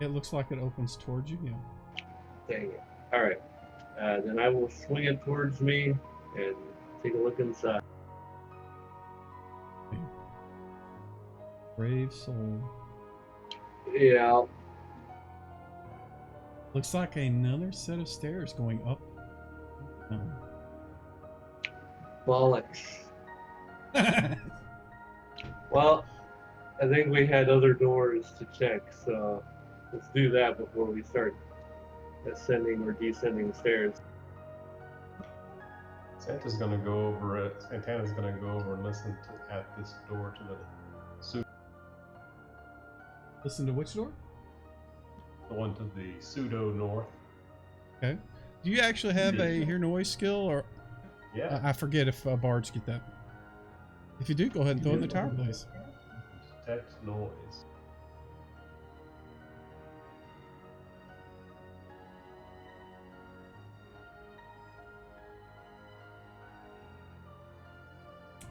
S1: It looks like it opens towards you, yeah.
S5: Dang it. All right. Then I will swing it towards me and take a look inside.
S1: Okay. Brave soul.
S5: Yeah.
S1: Looks like another set of stairs going up. Oh.
S5: Bollocks. Well, I think we had other doors to check, so let's do that before we start ascending or descending stairs.
S3: Santana's gonna go over and listen at this door to the
S1: Listen to which door?
S3: one to the pseudo north.
S1: Okay. Do you actually have a hear noise skill, or
S3: Yeah.
S1: I forget if bards get that? If you do, go ahead and throw it in the tower, please.
S3: Detect noise.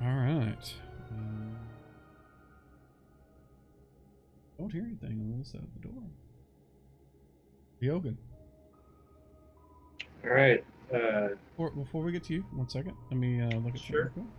S1: All right. Don't hear anything on this side of the door. Yogan.
S5: All right.
S1: Before we get to you, 1 second. Let me look at
S5: Sure.
S1: something.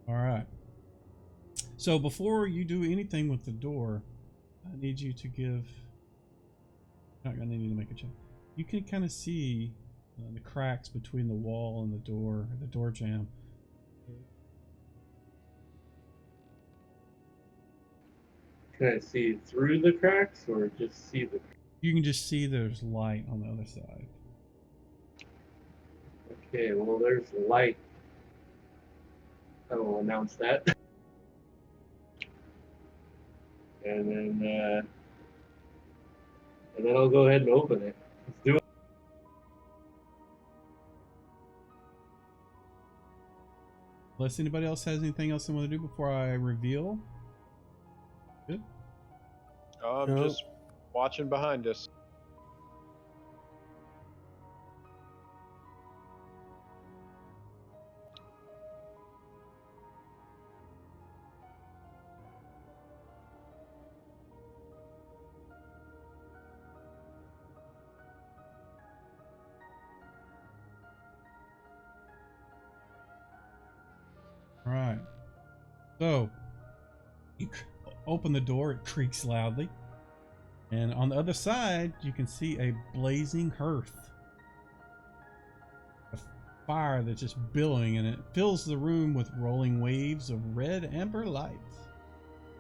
S1: All right. So before you do anything with the door, I need you to give. Not gonna need to make a check. You can kind of see the cracks between the wall and the door jamb.
S5: Can I see through the cracks or just see the?
S1: You can just see there's light on the other side.
S5: Okay, well, there's light. I will announce that. And then I'll go ahead and open it. Let's do it.
S1: Unless anybody else has anything else they want to do before I reveal. Good.
S6: I'm
S7: Nope.
S6: just watching behind us.
S1: All right. So you open the door. It creaks loudly, and on the other side, you can see a blazing hearth. A fire that's just billowing, and it fills the room with rolling waves of red amber light.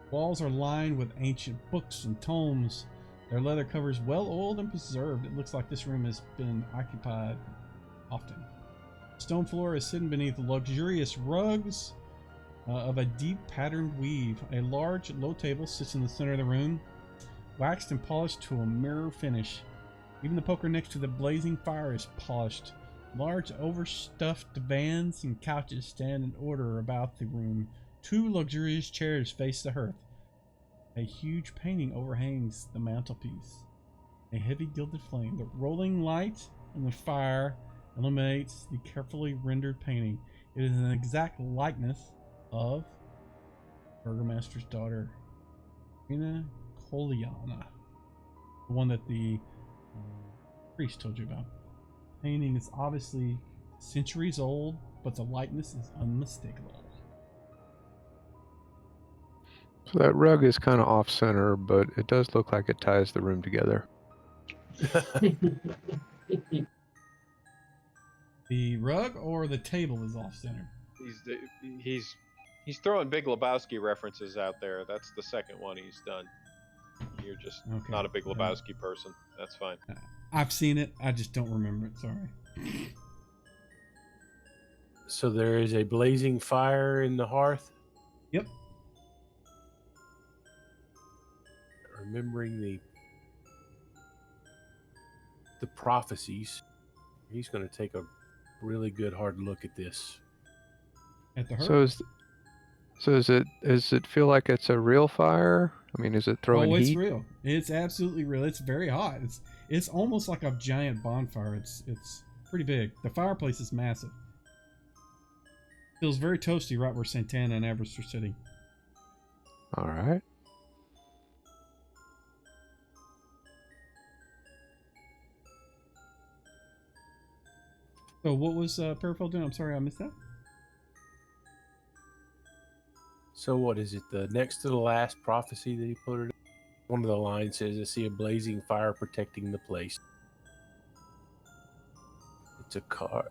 S1: Walls are lined with ancient books and tomes. Their leather covers well oiled and preserved. It looks like this room has been occupied often. Stone floor is hidden beneath luxurious rugs of a deep patterned weave. A large low table sits in the center of the room, waxed and polished to a mirror finish. Even the poker next to the blazing fire is polished. Large overstuffed divans and couches stand in order about the room. 2 luxurious chairs face the hearth. A huge painting overhangs the mantelpiece. A heavy gilded flame. The rolling light and the fire illuminates the carefully rendered painting. It is an exact likeness of Burgomaster's daughter, Rina Koliana, the one that the priest told you about. The painting is obviously centuries old, but the likeness is unmistakable.
S2: So that rug is kind of off center, but it does look like it ties the room together.
S1: The rug or the table is off center?
S6: He's throwing Big Lebowski references out there. That's the second one he's done. You're just
S1: Okay.
S6: not a Big Lebowski person. That's fine.
S1: I've seen it. I just don't remember it. Sorry.
S7: So there is a blazing fire in the hearth.
S1: Yep.
S7: Remembering the prophecies, he's going to take a really good hard look at this.
S1: At the hearth.
S2: So does it feel like it's a real fire? I mean, is it throwing
S1: it's
S2: heat?
S1: real. It's absolutely real. It's very hot. It's almost like a giant bonfire. It's pretty big. The fireplace is massive. Feels very toasty right where Santana and Everest are sitting.
S2: All right.
S1: So what was Perifel doing? I'm sorry I missed that.
S7: So what is it? The next to the last prophecy that he put it. One of the lines says, "I see a blazing fire protecting the place." It's a car.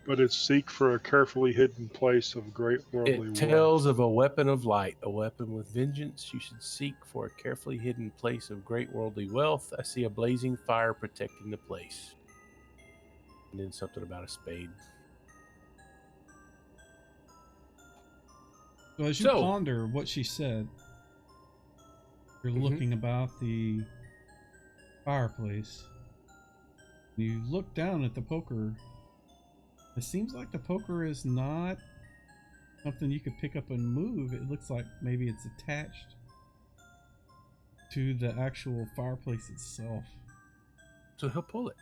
S4: But it's seek for a carefully hidden place of great worldly
S7: It
S4: wealth.
S7: tells of a weapon of light, a weapon with vengeance. You should seek for a carefully hidden place of great worldly wealth. I see a blazing fire protecting the place. And then something about a spade.
S1: So as you ponder what she said, you're looking about the fireplace. You look down at the poker. It seems like the poker is not something you could pick up and move. It looks like maybe it's attached to the actual fireplace itself.
S7: So he'll pull it.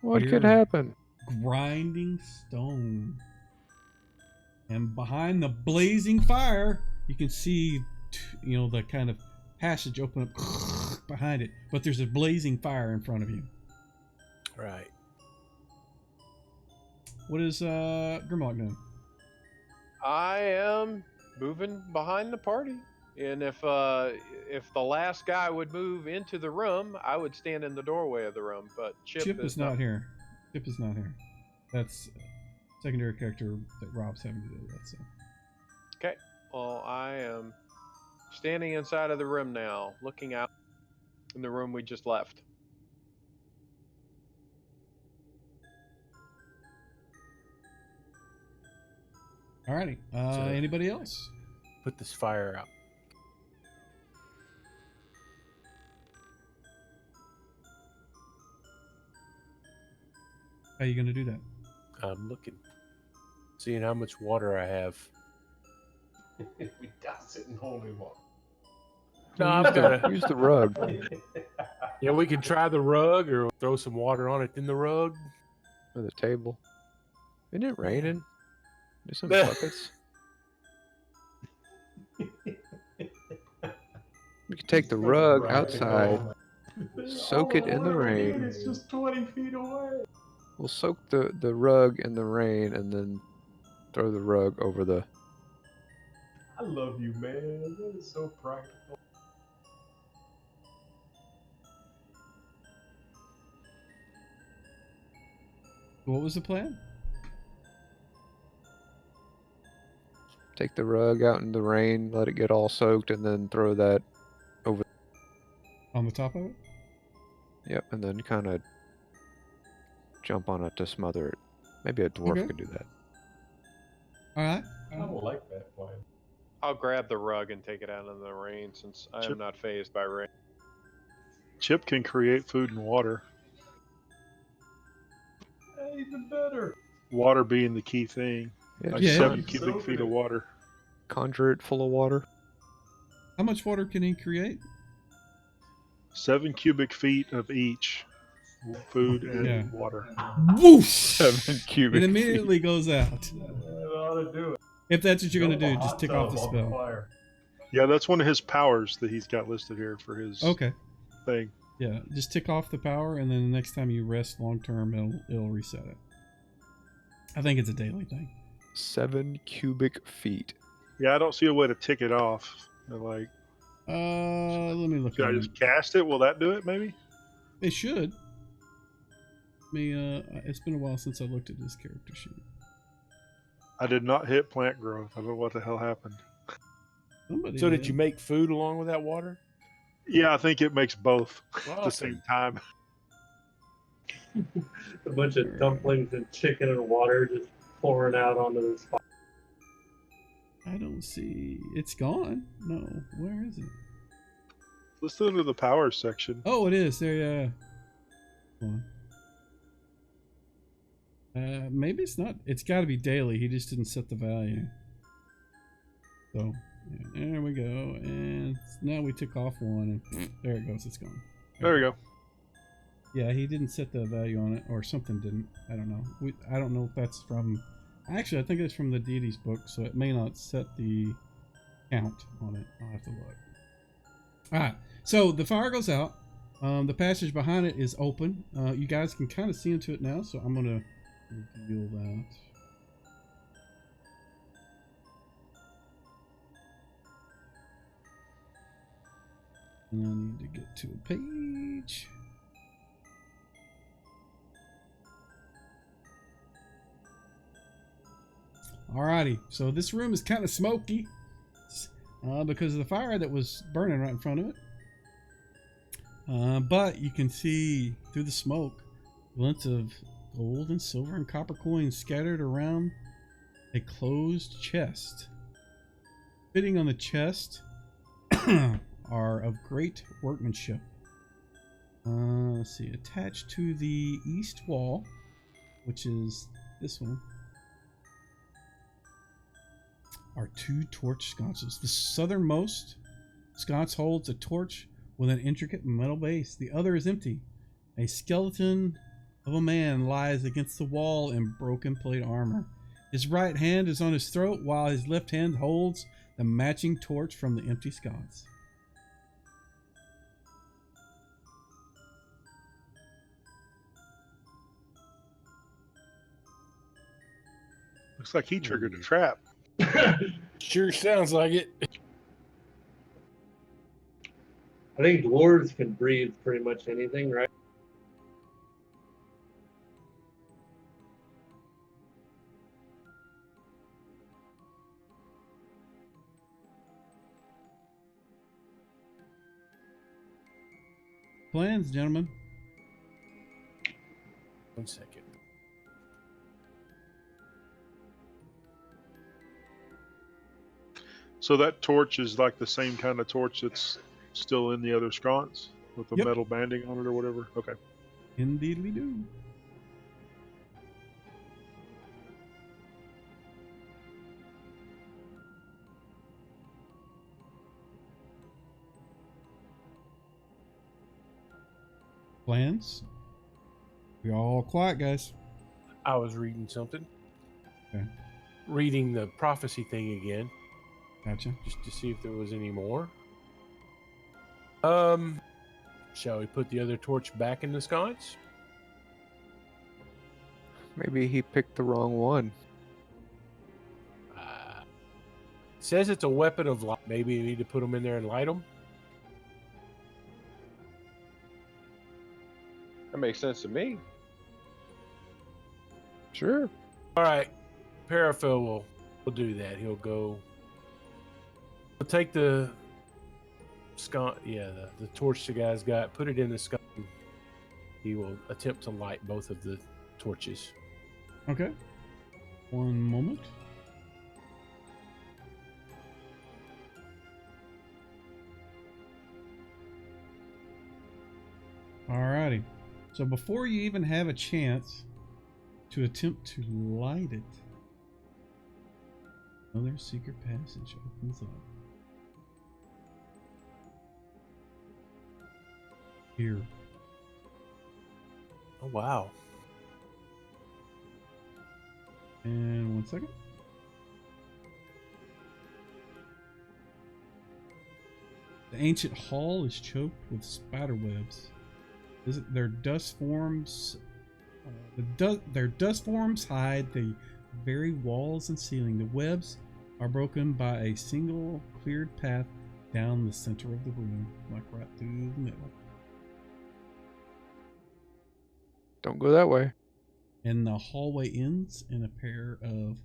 S2: What
S1: You're
S2: could happen?
S1: grinding stone. And behind the blazing fire, you can see, the kind of passage open up behind it. But there's a blazing fire in front of you.
S7: Right.
S1: What is Grimlock doing?
S6: I am moving behind the party, and if the last guy would move into the room, I would stand in the doorway of the room. But Chip
S1: is not here. Chip is not here. That's a secondary character that Rob's having to deal with. So.
S6: Okay. Well, I am standing inside of the room now, looking out in the room we just left.
S1: Alrighty. Anybody else?
S7: Put this fire out.
S1: How are you going to do that?
S7: I'm looking. Seeing how much water I have.
S3: We douse it in holy water.
S7: No, I've got to
S2: Use the rug.
S7: Yeah, we can try the rug or throw some water on it in the rug.
S2: Or the table. Isn't it raining? Do some buckets. We can take the rug outside, soak it in the rain.
S3: It's just 20 feet away.
S2: We'll soak the rug in the rain and then throw the rug over the...
S3: I love you, man. That is so practical.
S1: What was the plan?
S2: Take the rug out in the rain, let it get all soaked, and then throw that over...
S1: On the top of it?
S2: Yep, and then kind of jump on it to smother it. Maybe a dwarf could do that.
S1: Alright.
S3: I don't like that plan.
S6: I'll grab the rug and take it out in the rain, since I am not fazed by rain.
S4: Chip can create food and water.
S3: Even better.
S4: Water being the key thing.
S2: Yeah,
S4: Like
S2: just
S4: 7 cubic feet of water.
S2: conjure it full of water.
S1: How much water can he create?
S4: 7 cubic feet of each. Food and water.
S1: Whoosh!
S2: 7 cubic
S1: It immediately goes out.
S3: That ought to do it.
S1: If that's what you're going to do, just tick off the spell.
S4: Yeah, that's one of his powers that he's got listed here for his thing.
S1: Yeah, just tick off the power, and then the next time you rest long term, it'll reset it. I think it's a daily thing.
S2: 7 cubic feet.
S4: Yeah, I don't see a way to tick it off. Like,
S1: let me look.
S4: Should I just cast it? Will that do it? Maybe.
S1: It should. It's been a while since I looked at this character sheet.
S4: I did not hit plant growth. I don't know what the hell happened.
S7: So did you make food along with that water?
S4: Yeah, I think it makes both
S7: Awesome.
S4: at the same time.
S5: A bunch of dumplings and chicken and water just pouring out onto this fire.
S1: I don't see. It's gone. No, where is it?
S4: Let's go to the power section.
S1: Oh, it is there. Yeah. Hold on. Maybe it's not. It's got to be daily. He just didn't set the value. So yeah, there we go. And now we took off one, and there it goes. It's gone.
S4: There we go.
S1: Yeah, he didn't set the value on it, or something didn't. I don't know. I don't know if that's from... Actually, I think it's from the deities book, so it may not set the count on it. I'll have to look. Alright, so the fire goes out. The passage behind it is open. You guys can kind of see into it now, so I'm going to reveal that. And I need to get to a page. Alrighty, so this room is kind of smoky because of the fire that was burning right in front of it. But you can see through the smoke glints of gold and silver and copper coins scattered around a closed chest. Fitting on the chest are of great workmanship. Let's see, attached to the east wall, which is this one, are 2 torch sconces. The southernmost sconce holds a torch with an intricate metal base. The other is empty. A skeleton of a man lies against the wall in broken plate armor. His right hand is on his throat while his left hand holds the matching torch from the empty sconce.
S4: Looks like he triggered a trap.
S7: Sure sounds like it.
S5: I think dwarves can breathe pretty much anything, right?
S1: Plans, gentlemen.
S7: 1 second.
S4: So that torch is like the same kind of torch that's still in the other sconce with the
S1: Yep.
S4: metal banding on it or whatever. Okay.
S1: Indeedly do. Plans? We all quiet, guys.
S7: I was reading something.
S1: Okay.
S7: Reading the prophecy thing again,
S1: Gotcha.
S7: just to see if there was any more. Shall we put the other torch back in the sconce?
S2: Maybe he picked the wrong one.
S7: Says it's a weapon of light. Maybe you need to put them in there and light them.
S6: That makes sense to me.
S2: Sure.
S7: All right, Paraphil will do that. He'll go. He'll take the sconce, the torch the guy's got, put it in the sconce. He will attempt to light both of the torches.
S1: Okay. One moment. Alrighty. So before you even have a chance to attempt to light it, another secret passage opens up. Here.
S7: Oh wow!
S1: And 1 second. The ancient hall is choked with spider webs. Their dust forms hide the very walls and ceiling. The webs are broken by a single cleared path down the center of the room, like right through the middle.
S2: Don't go that way.
S1: And the hallway ends in a pair of,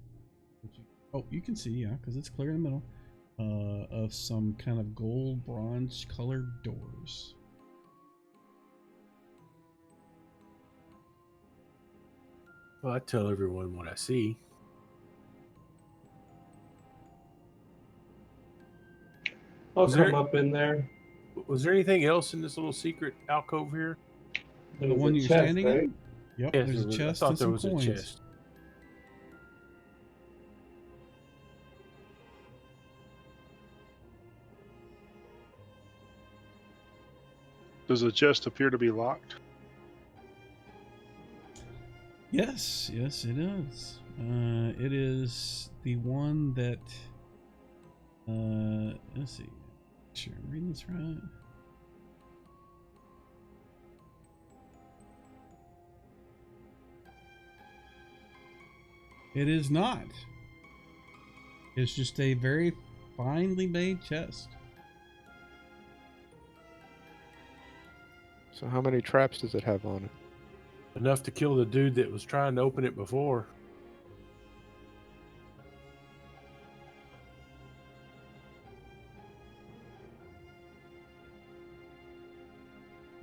S1: you can see, yeah, because it's clear in the middle, of some kind of gold bronze colored doors.
S7: Well, I tell everyone what I see.
S5: I'll
S7: Was
S5: come
S7: there-
S5: up in there.
S7: Was there anything else in this little secret alcove here?
S5: There
S1: The
S5: was
S1: one
S5: a
S1: you're
S5: chest,
S1: standing
S5: right?
S1: in? Yep,
S7: Yes,
S1: there's a
S7: I
S1: chest
S7: thought
S1: and
S7: there
S1: some
S7: was
S1: coins.
S7: a chest.
S4: Does the chest appear to be locked?
S1: Yes, it is. It is the one that, let's see. Make sure I'm reading this right. It is not. It's just a very finely made chest.
S2: So how many traps does it have on it?
S7: Enough to kill the dude that was trying to open it before.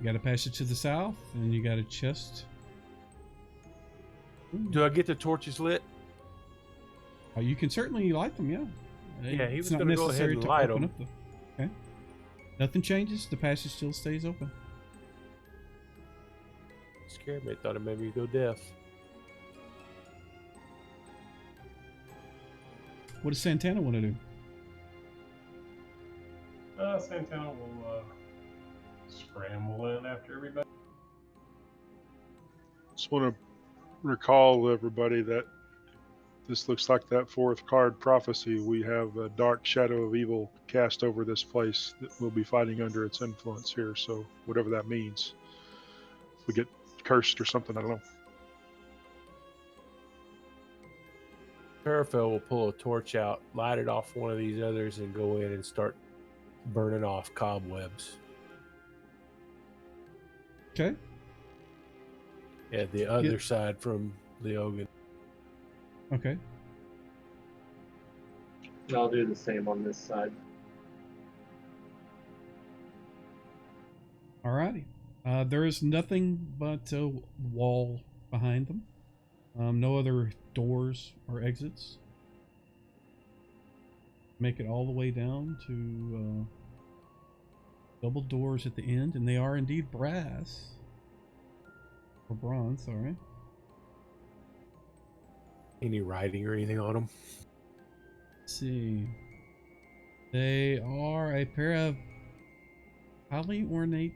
S1: got a passage to the south, and you got a chest.
S7: Do I get the torches lit?
S1: Oh, you can certainly light them, yeah.
S7: Yeah, he
S1: It's
S7: was
S1: not
S7: going to go ahead
S1: necessary
S7: and
S1: to
S7: light
S1: open
S7: them.
S1: up okay. Nothing changes. The passage still stays open.
S7: Scared me. Thought it made me go deaf.
S1: What does Santana want to do?
S3: Santana will scramble in after everybody.
S4: Just want to recall everybody that this looks like that fourth card prophecy. We have a dark shadow of evil cast over this place that we'll be fighting under its influence here. So whatever that means, if we get cursed or something, I don't know.
S7: Parafel will pull a torch out, light it off one of these others, and go in and start burning off cobwebs.
S1: Okay.
S7: Yeah, the other side from the Ogun.
S1: Okay.
S5: I'll do the same on this side.
S1: Alrighty. There is nothing but a wall behind them. No other doors or exits. Make it all the way down to double doors at the end, and they are indeed brass. Or bronze, sorry.
S7: Any writing or anything on them?
S1: Let's see. They are a pair of highly ornate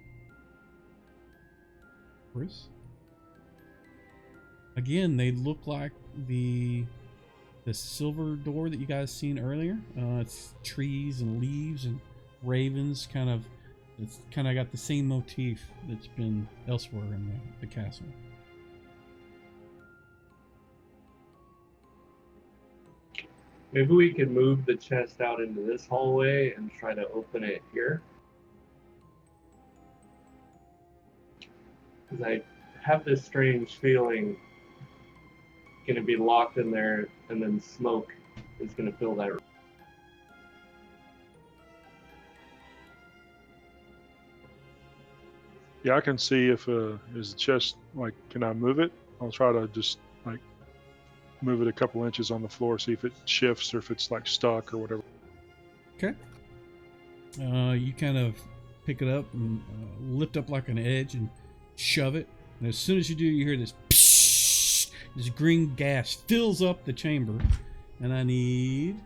S1: doors. Again, they look like the silver door that you guys seen earlier. It's trees and leaves and ravens. It's kind of got the same motif that's been elsewhere in the castle.
S5: Maybe we can move the chest out into this hallway and try to open it here. Because I have this strange feeling going to be locked in there, and then smoke is going to fill that room.
S4: Yeah, I can see if is the chest, like, can I move it? I'll try to just like move it a couple inches on the floor, see if it shifts or if it's like stuck or whatever.
S1: Okay. You kind of pick it up and lift up like an edge and shove it. And as soon as you do, you hear this psh, this green gas fills up the chamber. And I need...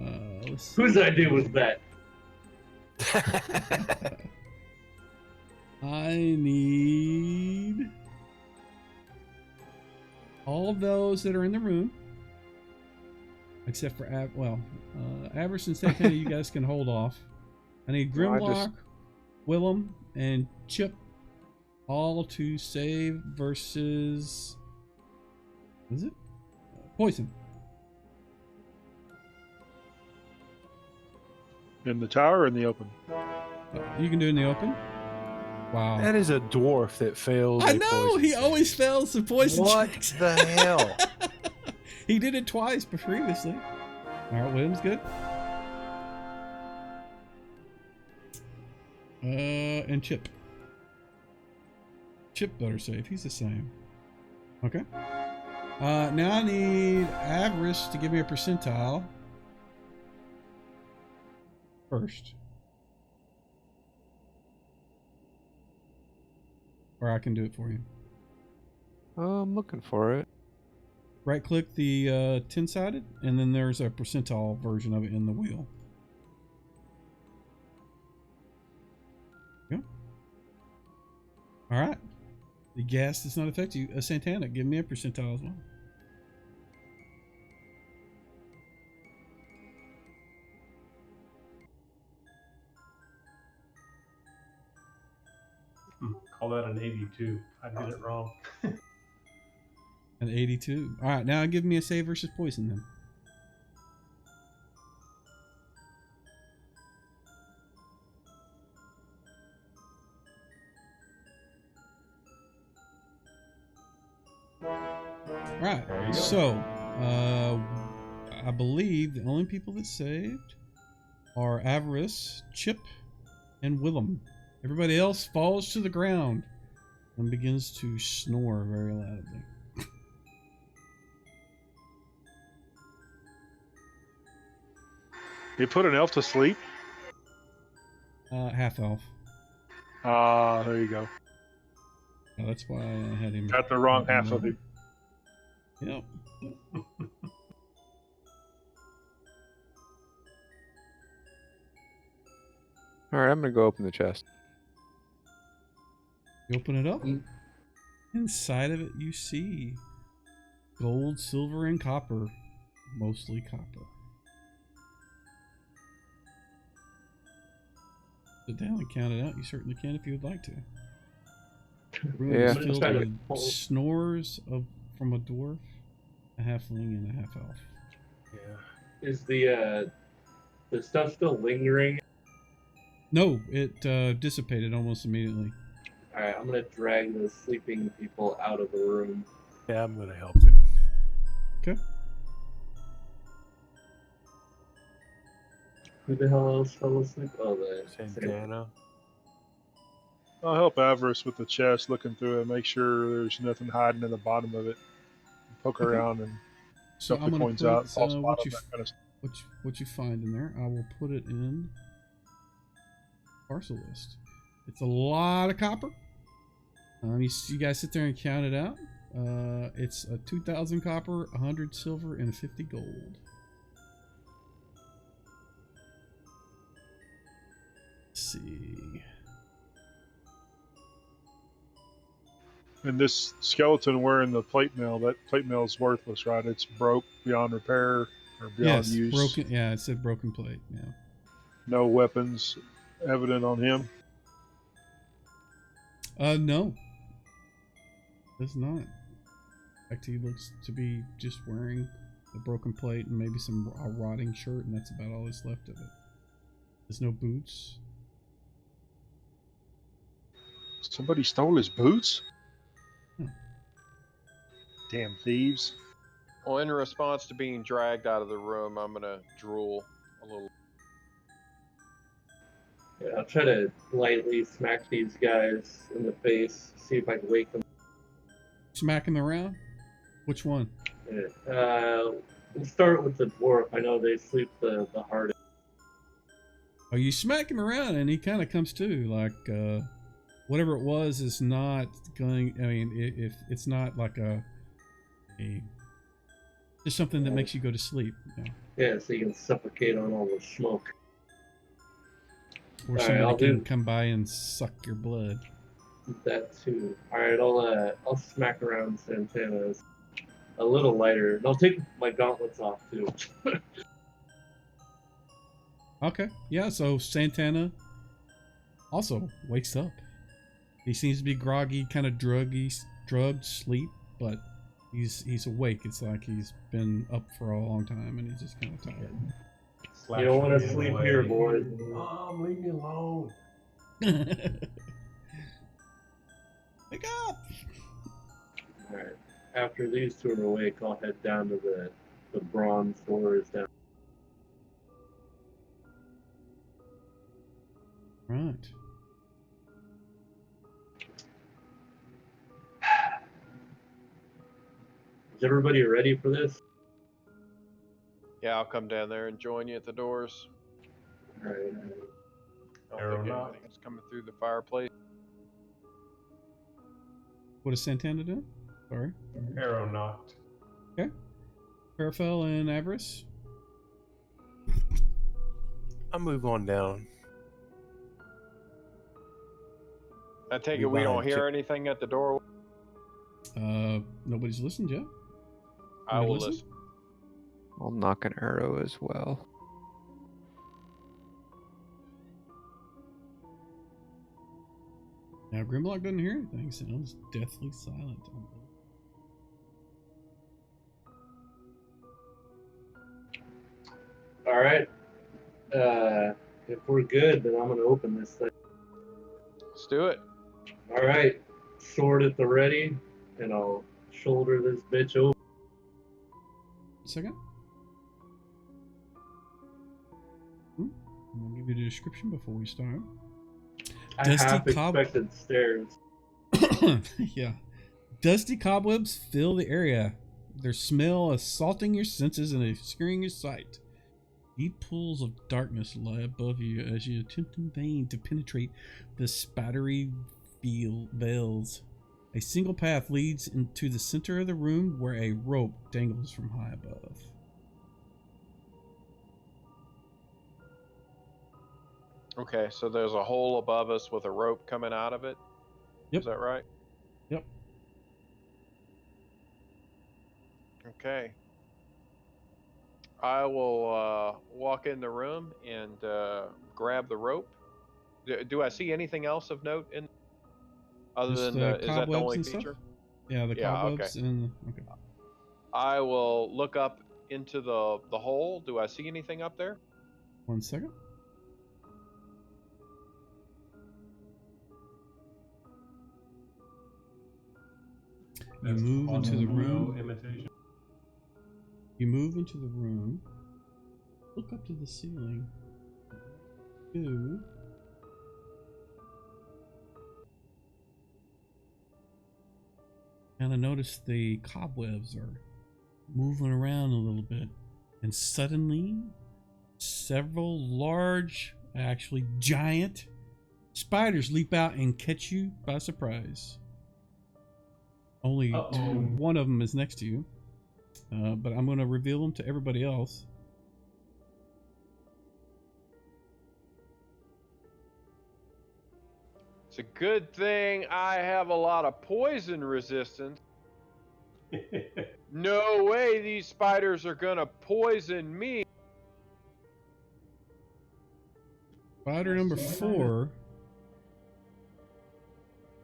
S1: let's see.
S5: Whose idea was that?
S1: I need all of those that are in the room, except for Avarice and Santana. You guys can hold off. I need Grimlock, Willem, and Chip, all to save versus. What is it? Poison.
S4: In the tower or in the open?
S1: You can do it in the open. Wow.
S7: That is a dwarf that failed.
S1: I know, he always fails the poison
S7: What
S1: checks.
S7: the hell?
S1: He did it twice previously. Alright, William's good. And Chip. Chip better save. He's the same. Okay. Now I need Avarice to give me a percentile. First. Or I can do it for you.
S2: I'm looking for it.
S1: Right click the 10-sided, and then there's a percentile version of it in the wheel. Yeah. Alright. The gas does not affect you. Santana, give me a percentile as well.
S3: Call that an 82. I did it wrong.
S1: An 82. Alright, now give me a save versus poison then. Alright, so I believe the only people that saved are Avarice, Chip, and Willem. Everybody else falls to the ground and begins to snore very loudly.
S4: You put an elf to sleep?
S1: Half elf.
S4: Ah, there you go.
S1: Oh, that's why I had him.
S4: Got the wrong half of it.
S1: Yep.
S2: All right, I'm gonna go open the chest.
S1: You open it up. Inside of it, you see gold, silver, and copper. Mostly copper. Sit down and count it out. You certainly can if you would like to. The room
S2: Yeah.
S1: is filled with snores from a dwarf, a halfling, and a half elf.
S7: Yeah.
S5: Is the stuff still lingering?
S1: No, it dissipated almost immediately.
S5: Alright, I'm gonna drag the sleeping people out of the room.
S7: Yeah, I'm gonna help him.
S1: Okay.
S5: Who the hell else fell asleep? Oh, the
S7: Santana.
S4: I'll help Avarice with the chest, looking through it, make sure there's nothing hiding in the bottom of it. Poke
S1: Okay.
S4: around and
S1: So
S4: stuff
S1: I'm
S4: that
S1: gonna
S4: points
S1: put
S4: out, false
S1: what
S4: bottom,
S1: you
S4: that kind of stuff.
S1: what you find in there. I will put it in parcel list. It's a lot of copper. You guys sit there and count it out. It's a 2,000 copper, 100 silver, and 50 gold. Let's see.
S4: And this skeleton wearing the plate mail, that plate mail is worthless, right? It's broke beyond repair or beyond
S1: Yes,
S4: use.
S1: broken. Yeah, it said broken plate. Yeah.
S4: No weapons evident on him.
S1: No. Does not. In fact, he looks to be just wearing a broken plate and maybe a rotting shirt, and that's about all that's left of it. There's no boots.
S4: Somebody stole his boots?
S1: Hmm.
S4: Damn thieves.
S6: Well, in response to being dragged out of the room, I'm gonna drool a little.
S5: Yeah, I'll try to lightly smack these guys in the face, see if I can wake them.
S1: Smacking them around? Which one?
S5: We'll start with the dwarf. I know they sleep the hardest.
S1: Oh, you smack him around and he kind of comes to. Like, whatever it was is not going. I mean, if it's not like just something that makes you go to sleep. You know?
S5: Yeah, so you can suffocate on all the smoke.
S1: Or
S5: All right,
S1: somebody
S5: I'll
S1: can
S5: do-
S1: come by and suck your blood.
S5: That too. Alright, I'll smack around Santana's a little lighter. And I'll take my gauntlets off too.
S1: Okay. Yeah, so Santana also wakes up. He seems to be groggy, kind of drugged sleep, but he's awake. It's like he's been up for a long time and he's just kind of tired.
S5: You don't want to
S3: Slash me
S5: sleep
S3: away.
S5: here, boys.
S3: Mom, leave me alone.
S1: Wake up!
S5: Alright. After these two are awake, I'll head down to the bronze doors down.
S1: Right.
S5: Is everybody ready for this?
S6: Yeah, I'll come down there and join you at the doors.
S5: Alright.
S6: I don't
S3: Arrow
S6: think
S3: knock.
S6: anything's coming through the fireplace.
S1: What is Santana doing? Sorry.
S3: Arrow knocked.
S1: Parafel and Avarice?
S7: I'll move on down.
S6: I take
S7: We
S6: it we don't
S7: behind
S6: hear anything at the door.
S1: Nobody's listened yet.
S6: I
S1: Wanna
S6: will
S1: listen?
S6: listen.
S2: I'll knock an arrow as well.
S1: Now Grimlock doesn't hear anything. Sounds deathly silent.
S5: Alright. If we're good, then I'm gonna open this thing.
S6: Let's do it.
S5: Alright. Sword at the ready, and I'll shoulder this bitch over.
S1: Second. I'm gonna give you the description before we start.
S5: I
S1: Dusty
S5: half
S1: cob-
S5: expected stairs.
S1: Yeah. Dusty cobwebs fill the area. Their smell assaulting your senses and obscuring your sight. Deep pools of darkness lie above you as you attempt in vain to penetrate the spidery veils. A single path leads into the center of the room where a rope dangles from high above.
S6: Okay, so there's a hole above us with a rope coming out of it.
S1: Yep.
S6: Is that right?
S1: Yep.
S6: Okay. I will walk in the room and grab the rope. Do I see anything else of note in other
S1: Just
S6: than
S1: the
S6: is that the
S1: cobwebs
S6: only
S1: and stuff?
S6: feature?
S1: Yeah, the
S6: Yeah,
S1: cobwebs
S6: okay.
S1: and okay.
S6: I will look up into the hole. Do I see anything up there?
S1: 1 second. You
S3: That's
S1: move into the room.
S3: Imitation.
S1: You move into the room. Look up to the ceiling. You kind of notice the cobwebs are moving around a little bit, and suddenly several large, actually giant spiders leap out and catch you by surprise. Only one of them is next to you, but I'm going to reveal them to everybody else.
S6: It's a good thing I have a lot of poison resistance. No way these spiders are gonna poison me.
S1: Spider number 4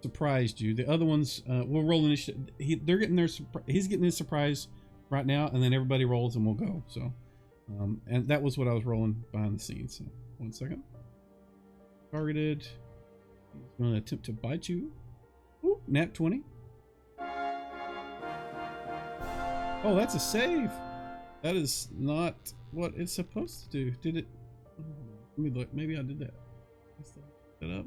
S1: surprised you. The other ones, we'll roll initiative. They're getting their he's getting his surprise right now, and then everybody rolls and we'll go. So, and that was what I was rolling behind the scenes. So, 1 second. Targeted. He's going to attempt to bite you. Ooh, nat 20. Oh, that's a save. That is not what it's supposed to do. Did it? Oh, let me look. Maybe I did that. Let's look that up.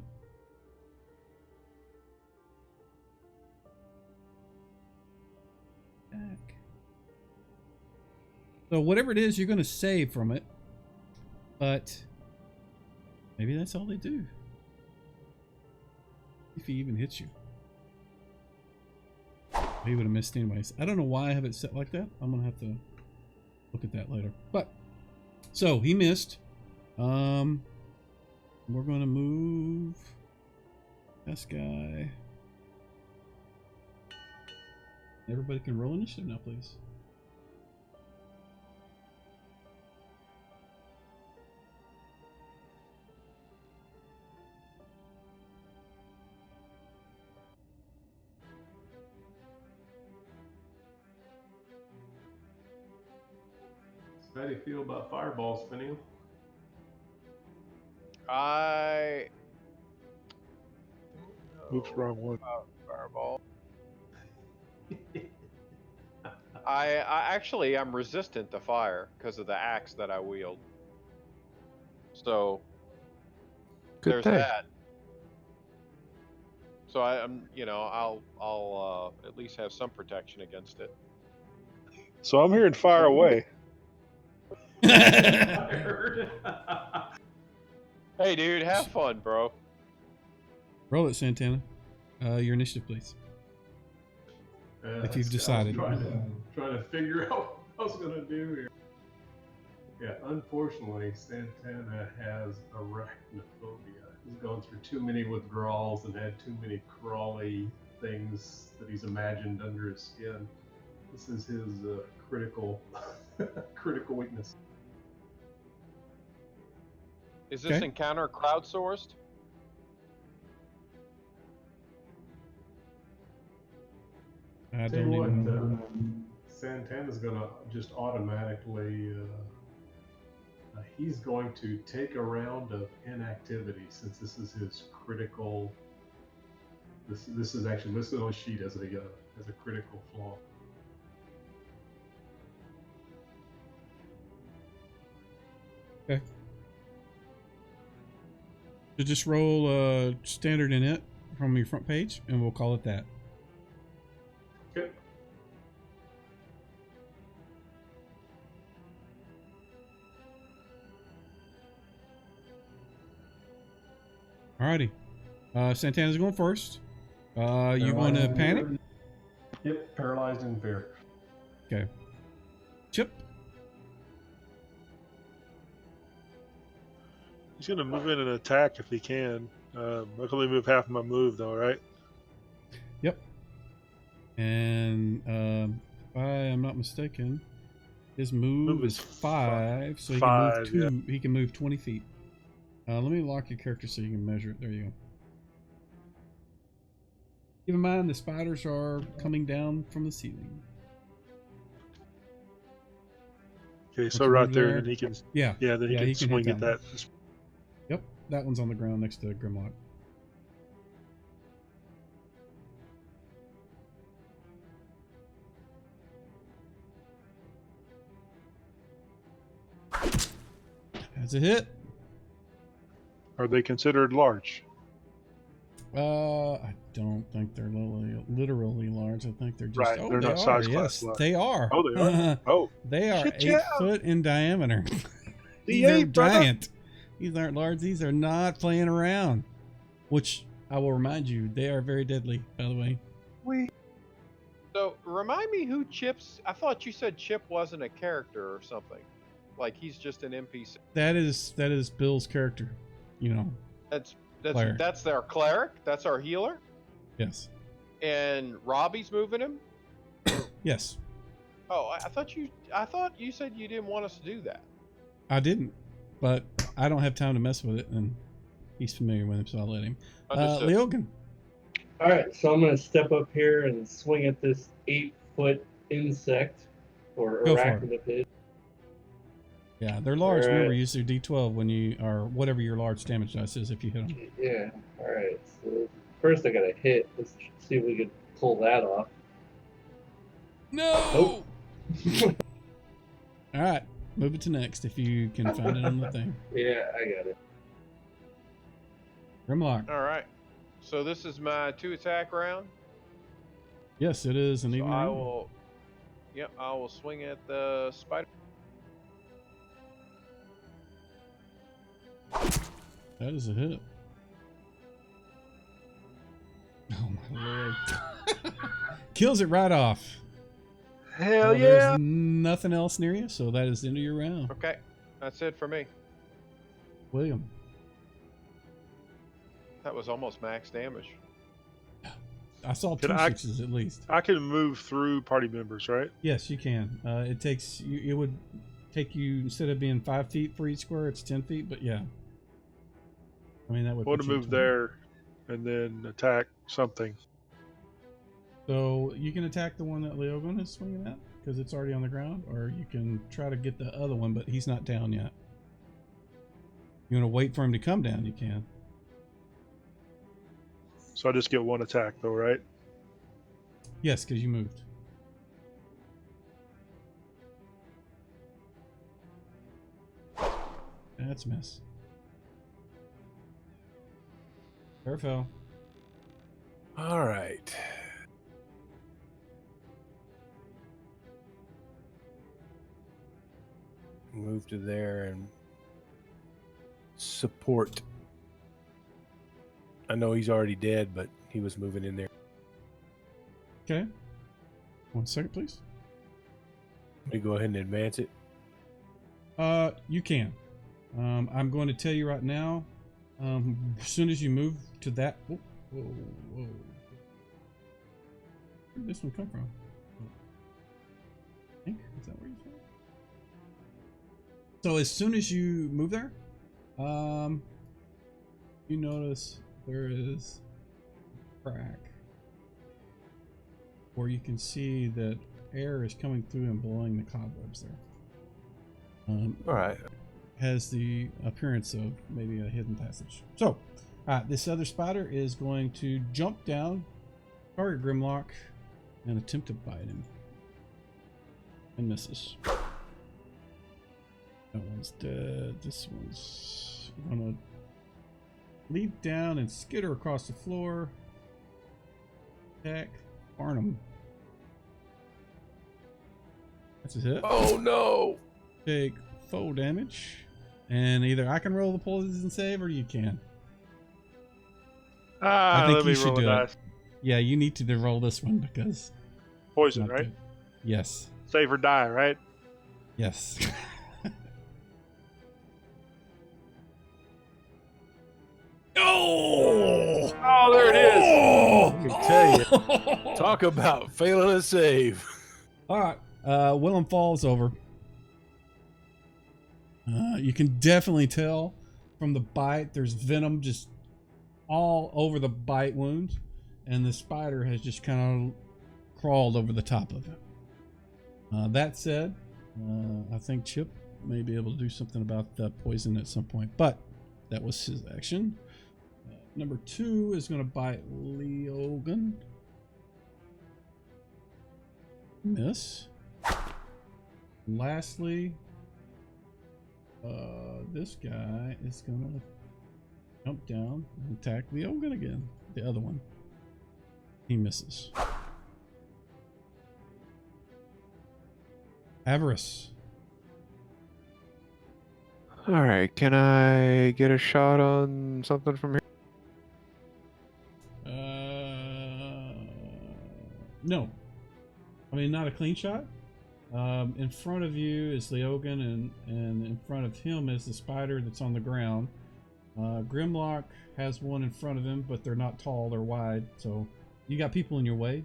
S1: Back. So whatever it is, you're going to save from it. But maybe that's all they do. If he even hits you. He would have missed anyways. I don't know why I have it set like that. I'm gonna have to look at that later. But so he missed. We're gonna move this guy. Everybody can roll initiative now, please.
S3: How do you feel about fireballs, Finial?
S6: I
S4: Oops, wrong one.
S6: Fireball. I actually I'm resistant to fire because of the axe that I wield. So
S2: Good
S6: there's
S2: thing.
S6: that. So I'm I'll at least have some protection against it.
S4: So I'm hearing fire away.
S6: Hey dude, have fun, bro.
S1: Roll it, Santana. Your initiative, please. If you've decided.
S3: I was trying to figure out what I was going to do here. Yeah, unfortunately, Santana has arachnophobia. He's gone through too many withdrawals and had too many crawly things that he's imagined under his skin. This is his critical weakness.
S6: Is this
S1: Okay.
S6: encounter crowdsourced?
S1: I
S3: Tell you
S1: don't
S3: what,
S1: even know.
S3: Santana's gonna just automatically. He's going to take a round of inactivity since this is his critical. This is actually listed on the sheet as a critical flaw.
S1: Okay. So just roll standard in it from your front page, and we'll call it that.
S3: Okay.
S1: Alrighty. Santana's going first. You going to panic?
S3: Yep, paralyzed in fear.
S1: Okay. Chip.
S4: He's gonna move in and attack if he can. I can only move half my move though, right?
S1: Yep. And if I am not mistaken, his move is 5, so he can move 2.
S4: Yeah.
S1: He can move 20 feet. Let me lock your character so you can measure it. There you go. Keep in mind the spiders are coming down from the ceiling.
S4: Okay, so
S1: Let's
S4: right
S1: move
S4: there,
S1: there.
S4: and then he can.
S1: Yeah.
S4: Yeah, then he
S1: Yeah,
S4: can
S1: he can
S4: swing
S1: hit
S4: at
S1: that
S4: that.
S1: Yep. That one's on the ground next to Grimlock. That's a hit.
S4: Are they considered large?
S1: I don't think they're literally large. I think they're just.
S4: Right,
S1: Oh,
S4: they're
S1: they
S4: not
S1: are.
S4: size
S1: Yes,
S4: class large.
S1: they are.
S4: Oh, they are. Oh,
S1: They are
S4: Shit,
S1: 8
S4: yeah.
S1: foot in diameter. These
S4: D8,
S1: are
S4: brother.
S1: giant. These aren't large. These are not playing around. Which I will remind you, they are very deadly. By the way.
S6: So remind me who Chip's. I thought you said Chip wasn't a character or something. Like he's just an NPC.
S1: That is Bill's character. You know. Cleric.
S6: That's their cleric. That's our healer.
S1: Yes.
S6: And Robbie's moving him.
S1: Yes.
S6: Oh, I thought you said you didn't want us to do that.
S1: I didn't, but I don't have time to mess with it, and he's familiar with him, so I'll let him.
S6: Understood.
S1: Leogan.
S5: All right, so I'm gonna step up here and swing at this 8-foot insect or
S1: Go for it.
S5: arachnid.
S1: Yeah, they're large.
S5: All right.
S1: Remember, use your D12 when you, or whatever your large damage dice is if you hit them.
S5: Yeah. All right. So first I gotta hit. Let's see if we can pull that off.
S1: No! All right, move it to next if you can find it on the thing.
S5: Yeah, I got it.
S1: Grimlock.
S6: All right. So this is my 2 attack round.
S1: Yes, it is an
S6: So
S1: even
S6: I
S1: round.
S6: will. Yep, I will swing at the spider.
S1: That is a hit. Oh my lord. Kills it right off.
S4: Hell
S1: Well,
S4: yeah!
S1: There's nothing else near you, so that is the end of your round.
S6: Okay, that's it for me.
S1: William.
S6: That was almost max damage.
S1: I saw 2
S4: Can I-
S1: 6s at least.
S4: I can move through party members, right?
S1: Yes, you can. It takes you. It would take you, instead of being 5 feet for each square, it's 10 feet. But yeah, I mean that would.
S4: I want
S1: put
S4: to
S1: you
S4: move
S1: at 20.
S4: there and then attack something.
S1: So you can attack the one that Leogun is swinging at because it's already on the ground, or you can try to get the other one, but he's not down yet. You want to wait for him to come down? You can.
S4: So I just get 1 attack though, right?
S1: Yes, because you moved. That's a miss. Fair fell.
S7: All right. Move to there and support. I know he's already dead, but he was moving in there.
S1: Okay. 1 second, please.
S7: Let me go ahead and advance it.
S1: You can. I'm going to tell you right now. As soon as you move to that. Whoa, whoa, whoa. Where did this one come from? I think is that where you from? So as soon as you move there, you notice there is a crack where you can see that air is coming through and blowing the cobwebs there.
S7: All right.
S1: Has the appearance of maybe a hidden passage. So, this other spider is going to jump down, target Grimlock, and attempt to bite him. And misses. That one's dead. This one's gonna leap down and skitter across the floor. Attack Barnum. That's a hit.
S7: Oh no!
S1: Take full damage. And either I can roll the poison save or you can. I think
S4: let
S1: you
S4: me
S1: should
S4: roll a
S1: do it.
S4: dice.
S1: Yeah, you need to roll this one because it's
S4: Poison,
S1: not
S4: right?
S1: good. Yes.
S4: Save or die, right?
S1: Yes. Oh!
S4: Oh, there it is.
S7: Let me tell you. Talk about failing a save.
S1: All right. Willem falls over. You can definitely tell from the bite. There's venom just all over the bite wounds, and the spider has just kind of crawled over the top of it. That said, I think Chip may be able to do something about the poison at some point, but that was his action. Number 2 is going to bite Leogan. Miss. Lastly, this guy is going to jump down and attack Leogan again. The other one. He misses. Avarice.
S2: All right, can I get a shot on something from here?
S1: No. I mean, not a clean shot. In front of you is Leogan, and in front of him is the spider that's on the ground. Grimlock has one in front of him, but they're not tall, they're wide. So you got people in your way.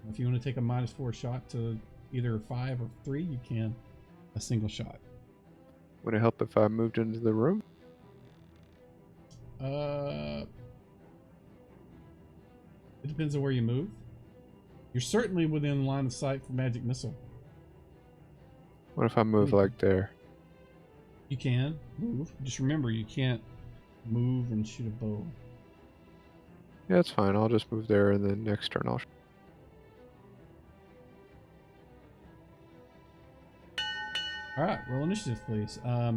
S1: If you want to take a -4 shot to either 5 or 3, you can. A single shot.
S2: Would it help if I moved into the room?
S1: It depends on where you move. You're certainly within line of sight for magic missile.
S2: What if I move like there?
S1: You can move. Just remember, you can't move and shoot a bow.
S2: Yeah, that's fine. I'll just move there, and then next turn I'll.
S1: All right, roll initiative, please. I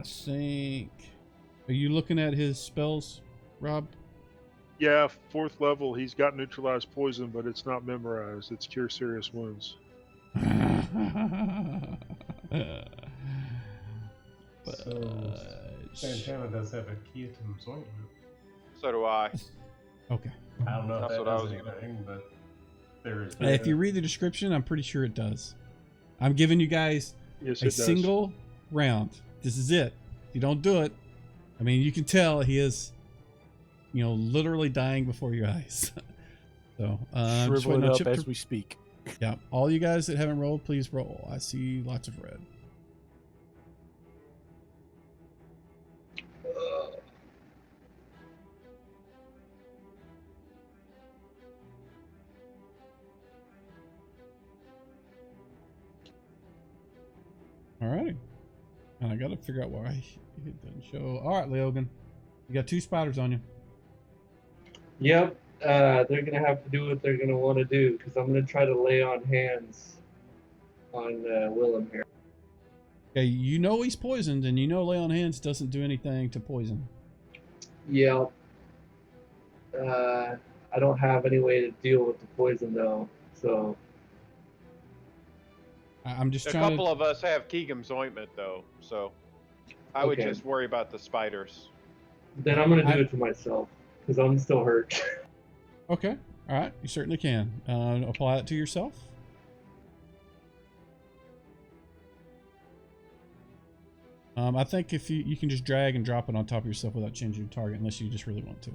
S1: think. Are you looking at his spells, Rob?
S4: Yeah, 4th level. He's got neutralized poison, but it's not memorized. It's cure serious wounds.
S3: So Santana does have a key to ointment.
S6: So do I.
S1: Okay.
S3: I don't know if
S6: That's
S3: that
S6: what I
S3: does
S6: was gonna-
S3: anything, but there is.
S1: If you read the description, I'm pretty sure it does. I'm giving you guys
S4: Yes,
S1: a
S4: it does.
S1: single round. This is it. If you don't do it, I mean, you can tell he is, literally dying before your eyes. So, just
S7: Shriveling
S1: waiting on
S7: up
S1: Chip
S7: as
S1: to-
S7: we speak.
S1: Yeah, all you guys that haven't rolled, please roll. I see lots of red. Alrighty. And I gotta figure out why it doesn't show. Alright, Leogan. You got 2 spiders on you.
S5: Yep. They're gonna have to do what they're gonna want to do because I'm gonna try to lay on hands on Willem here.
S1: Okay, you know he's poisoned, and you know lay on hands doesn't do anything to poison.
S5: Yep. I don't have any way to deal with the poison though, so
S1: I'm just
S6: A
S1: trying
S6: couple
S1: to.
S6: of us have Keegan's ointment though, so I would
S5: Okay.
S6: just worry about the spiders.
S5: then I'm gonna do it to myself because I'm still hurt.
S1: Okay, alright, you certainly can. Apply it to yourself. I think if you can just drag and drop it on top of yourself without changing your target, unless you just really want to.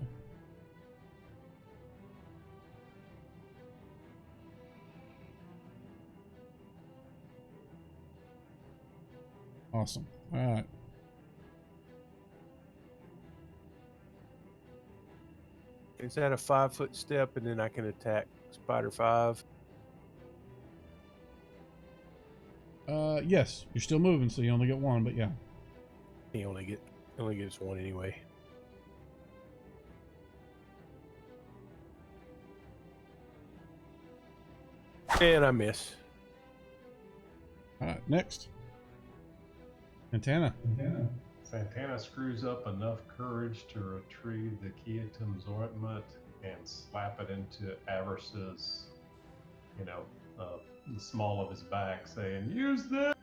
S1: Awesome. All right.
S7: Is that a 5-foot step, and then I can attack Spider 5?
S1: Yes, you're still moving, so you only get 1, but yeah.
S7: He only gets 1 anyway. And I miss.
S1: All right, next. Santana.
S3: Santana screws up enough courage to retrieve the Keatum's ointment and slap it into Avarice's, the small of his back, saying, "Use this."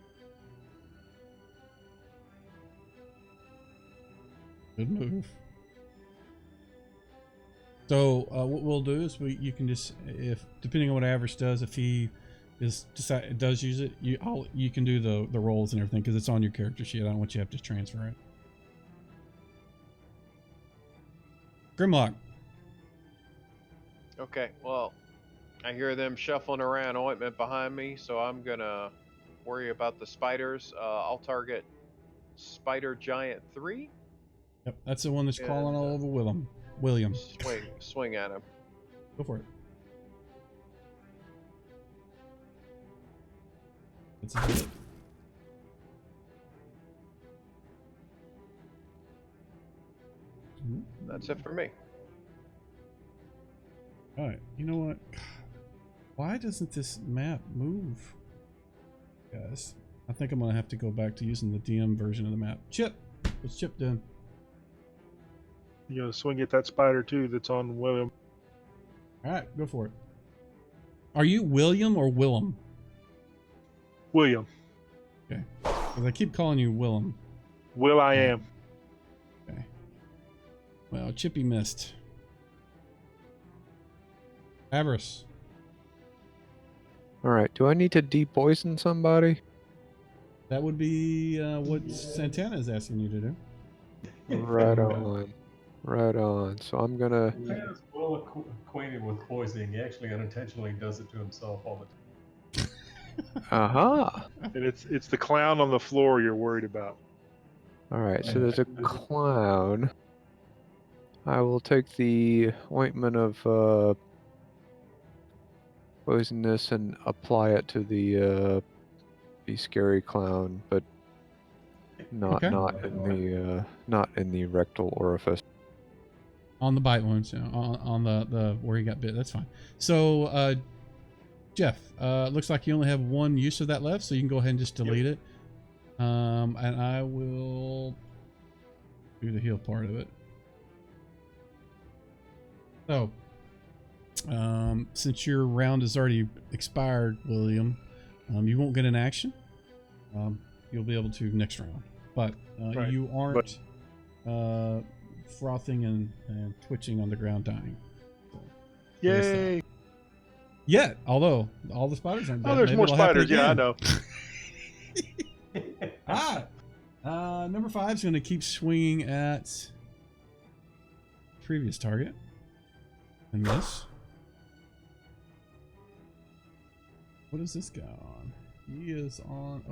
S1: Good move. So what we'll do is you can just, if depending on what Avarice does, if he does use it, you can do the rolls and everything because it's on your character sheet. I don't want you to have to transfer it. Grimlock.
S6: Okay, well, I hear them shuffling around ointment behind me, so I'm gonna worry about the spiders. I'll target Spider Giant 3.
S1: Yep, that's the one that's crawling all over William.
S6: Swing at him.
S1: Go for it. That's a hit.
S6: That's it for me.
S1: All right, you know what? Why doesn't this map move? Guys, I think I'm gonna have to go back to using the DM version of the map. Chip, what's Chip doing?
S4: You know, swing at that spider too that's on William.
S1: All right, go for it. Are you William or Willem?
S4: William.
S1: Okay, because I keep calling you Willem.
S4: Will I am.
S1: Okay. Well, Chippy missed. Avarice.
S2: All right. Do I need to depoison somebody?
S1: That would be what Santana is asking you to do.
S2: Right on. Right on. So I'm gonna.
S3: Santana's well acquainted with poisoning. He actually unintentionally does it to himself all the time.
S2: Aha.
S4: And it's the clown on the floor you're worried about.
S2: All right. So there's a clown. I will take the ointment of poisonous and apply it to the scary clown, but not
S1: Okay.
S2: not in the rectal orifice.
S1: On the bite wounds, yeah, on the where he got bit. That's fine. So, Jeff, looks like you only have one use of that left, so you can go ahead and just delete it. And I will do the heal part of it. So, since your round has already expired, William, you won't get an action. You'll be able to next round, but
S4: Right.
S1: you aren't frothing and twitching on the ground, dying. So,
S4: Yay!
S1: yet, although all the spiders aren't dead.
S4: Oh, there's
S1: maybe
S4: more
S1: it'll happen
S4: spiders. Yeah, I
S1: again.
S4: know.
S1: Number 5 is going to keep swinging at previous target and miss. What is this guy on? He is on.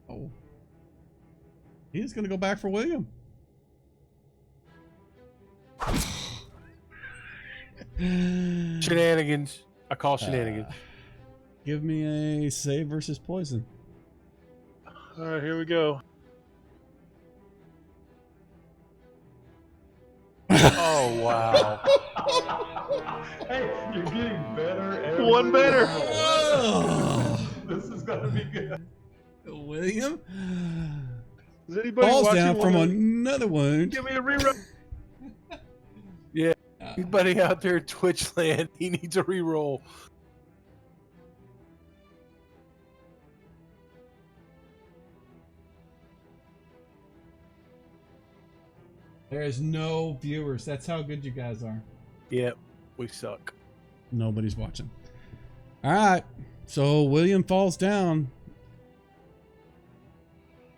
S1: Oh. He is going to go back for William.
S7: Shenanigans. I call shenanigans.
S1: Give me a save versus poison.
S4: All right, here we go.
S7: Oh, wow.
S3: Hey, you're getting better every
S4: One better.
S3: roll. This is gonna be good.
S1: William
S4: Is anybody
S1: falls
S4: watching
S1: down from
S4: wanna
S1: another wound.
S4: Give me a rerun.
S7: Anybody out there at Twitch land, he needs a reroll.
S1: There is no viewers. That's how good you guys are.
S7: Yep, we suck.
S1: Nobody's watching. All right. So William falls down.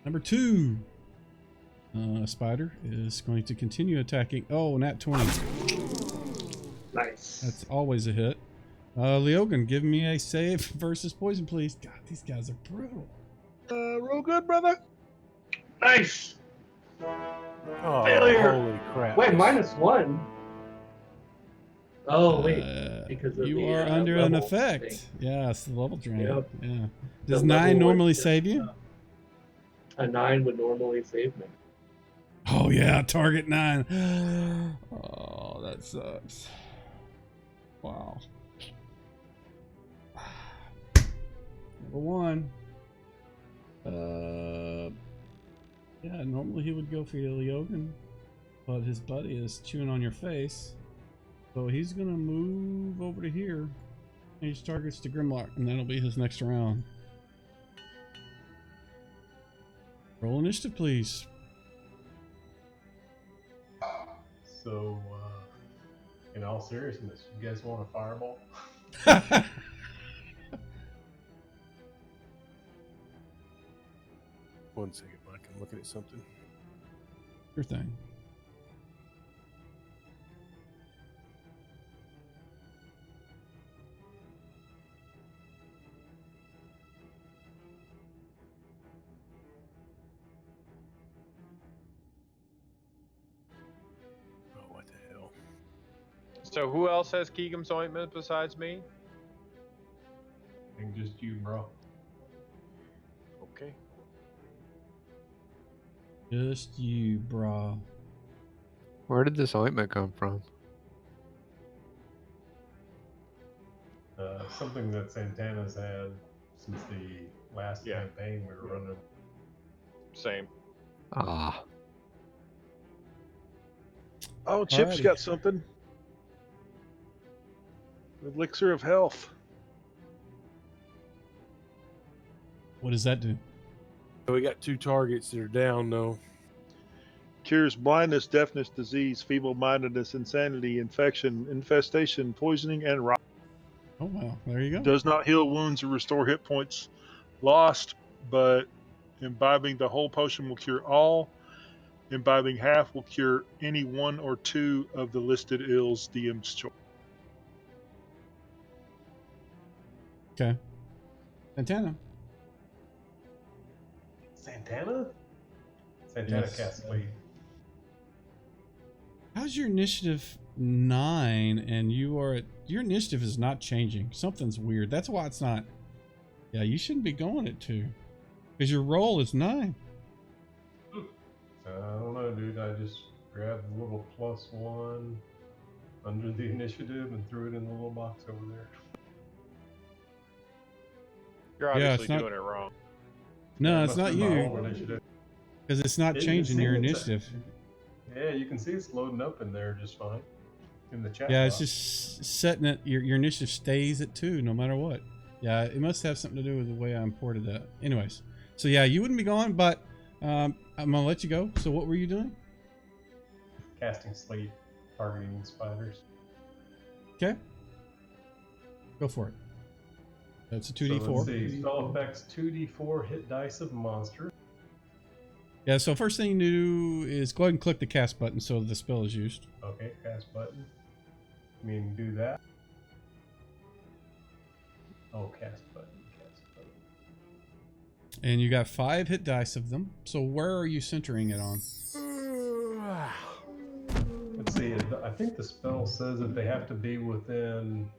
S1: Number 2. Spider is going to continue attacking. Oh, nat 20.
S5: Nice.
S1: That's always a hit. Leogan, give me a save versus poison, please. God, these guys are brutal.
S4: Real good, brother.
S5: Nice.
S7: Oh,
S5: Failure.
S7: holy crap.
S5: Wait, -1. Oh wait, because of
S1: you
S5: the,
S1: are under an
S5: level
S1: effect.
S5: thing.
S1: Yeah, it's the level drain.
S5: Yep.
S1: Yeah.
S5: The
S1: Does
S5: level
S1: 9
S5: would
S1: normally
S5: just,
S1: save you?
S5: A 9 would normally save me.
S1: Oh yeah, target 9. Oh, that sucks. Wow. Number 1. Yeah, normally he would go for Iliogan, but his buddy is chewing on your face. So he's gonna move over to here. Change targets to Grimlock, and that'll be his next round. Roll initiative, please.
S3: So, in all seriousness, you guys want a fireball?
S7: One second, Mike. I'm looking at something.
S1: Your thing.
S7: Oh, what the hell?
S6: So who else has Keegan's ointment besides me?
S3: I think just you, bro.
S6: Okay.
S1: Just you, brah.
S2: Where did this ointment come from?
S3: Something that Santana's had since the last
S6: Yeah.
S3: campaign we were running.
S6: Same.
S2: Ah,
S4: Oh, Chip's
S1: Alrighty.
S4: got something. Elixir of health.
S1: What does that do?
S7: So we got 2 targets that are down, though.
S4: Cures blindness, deafness, disease, feeble-mindedness, insanity, infection, infestation, poisoning, and rot.
S1: Oh wow, there you go.
S4: Does not heal wounds or restore hit points lost, but imbibing the whole potion will cure all. Imbibing half will cure any 1 or 2 of the listed ills DM's choice.
S1: Okay. Santana.
S3: Santana? Santana
S1: Yes.
S3: casts sleep.
S1: How's your initiative 9 and you are at your initiative is not changing. Something's weird. That's why it's not. Yeah, you shouldn't be going at 2. Because your roll is 9.
S3: I don't know, dude. I just grabbed the little +1 under the initiative and threw it in the little box over there.
S6: You're
S1: Yeah,
S6: obviously
S1: it's not-
S6: doing it wrong.
S1: No,
S3: It
S1: it's
S3: must
S1: not
S3: be my
S1: you.
S3: old initiative.
S1: Because it's not
S3: Yeah, you
S1: changing
S3: can
S1: your
S3: see
S1: initiative.
S3: Yeah, you can see it's loading up in there just fine. In the chat
S1: Yeah,
S3: box.
S1: it's just setting it. Your initiative stays at 2 no matter what. Yeah, it must have something to do with the way I imported that. Anyways, so yeah, you wouldn't be going, but I'm gonna let you go. So what were you doing?
S3: Casting sleep, targeting spiders.
S1: Okay, go for it. That's a
S3: So let's
S1: 2d4.
S3: see. Spell effects 2d4 hit dice of monster.
S1: Yeah. So first thing you do is go ahead and click the cast button so the spell is used.
S3: Okay, cast button. I mean, do that. Oh, cast button. Cast button.
S1: And you got 5 hit dice of them. So where are you centering it on?
S3: Let's see. I think the spell says that they have to be within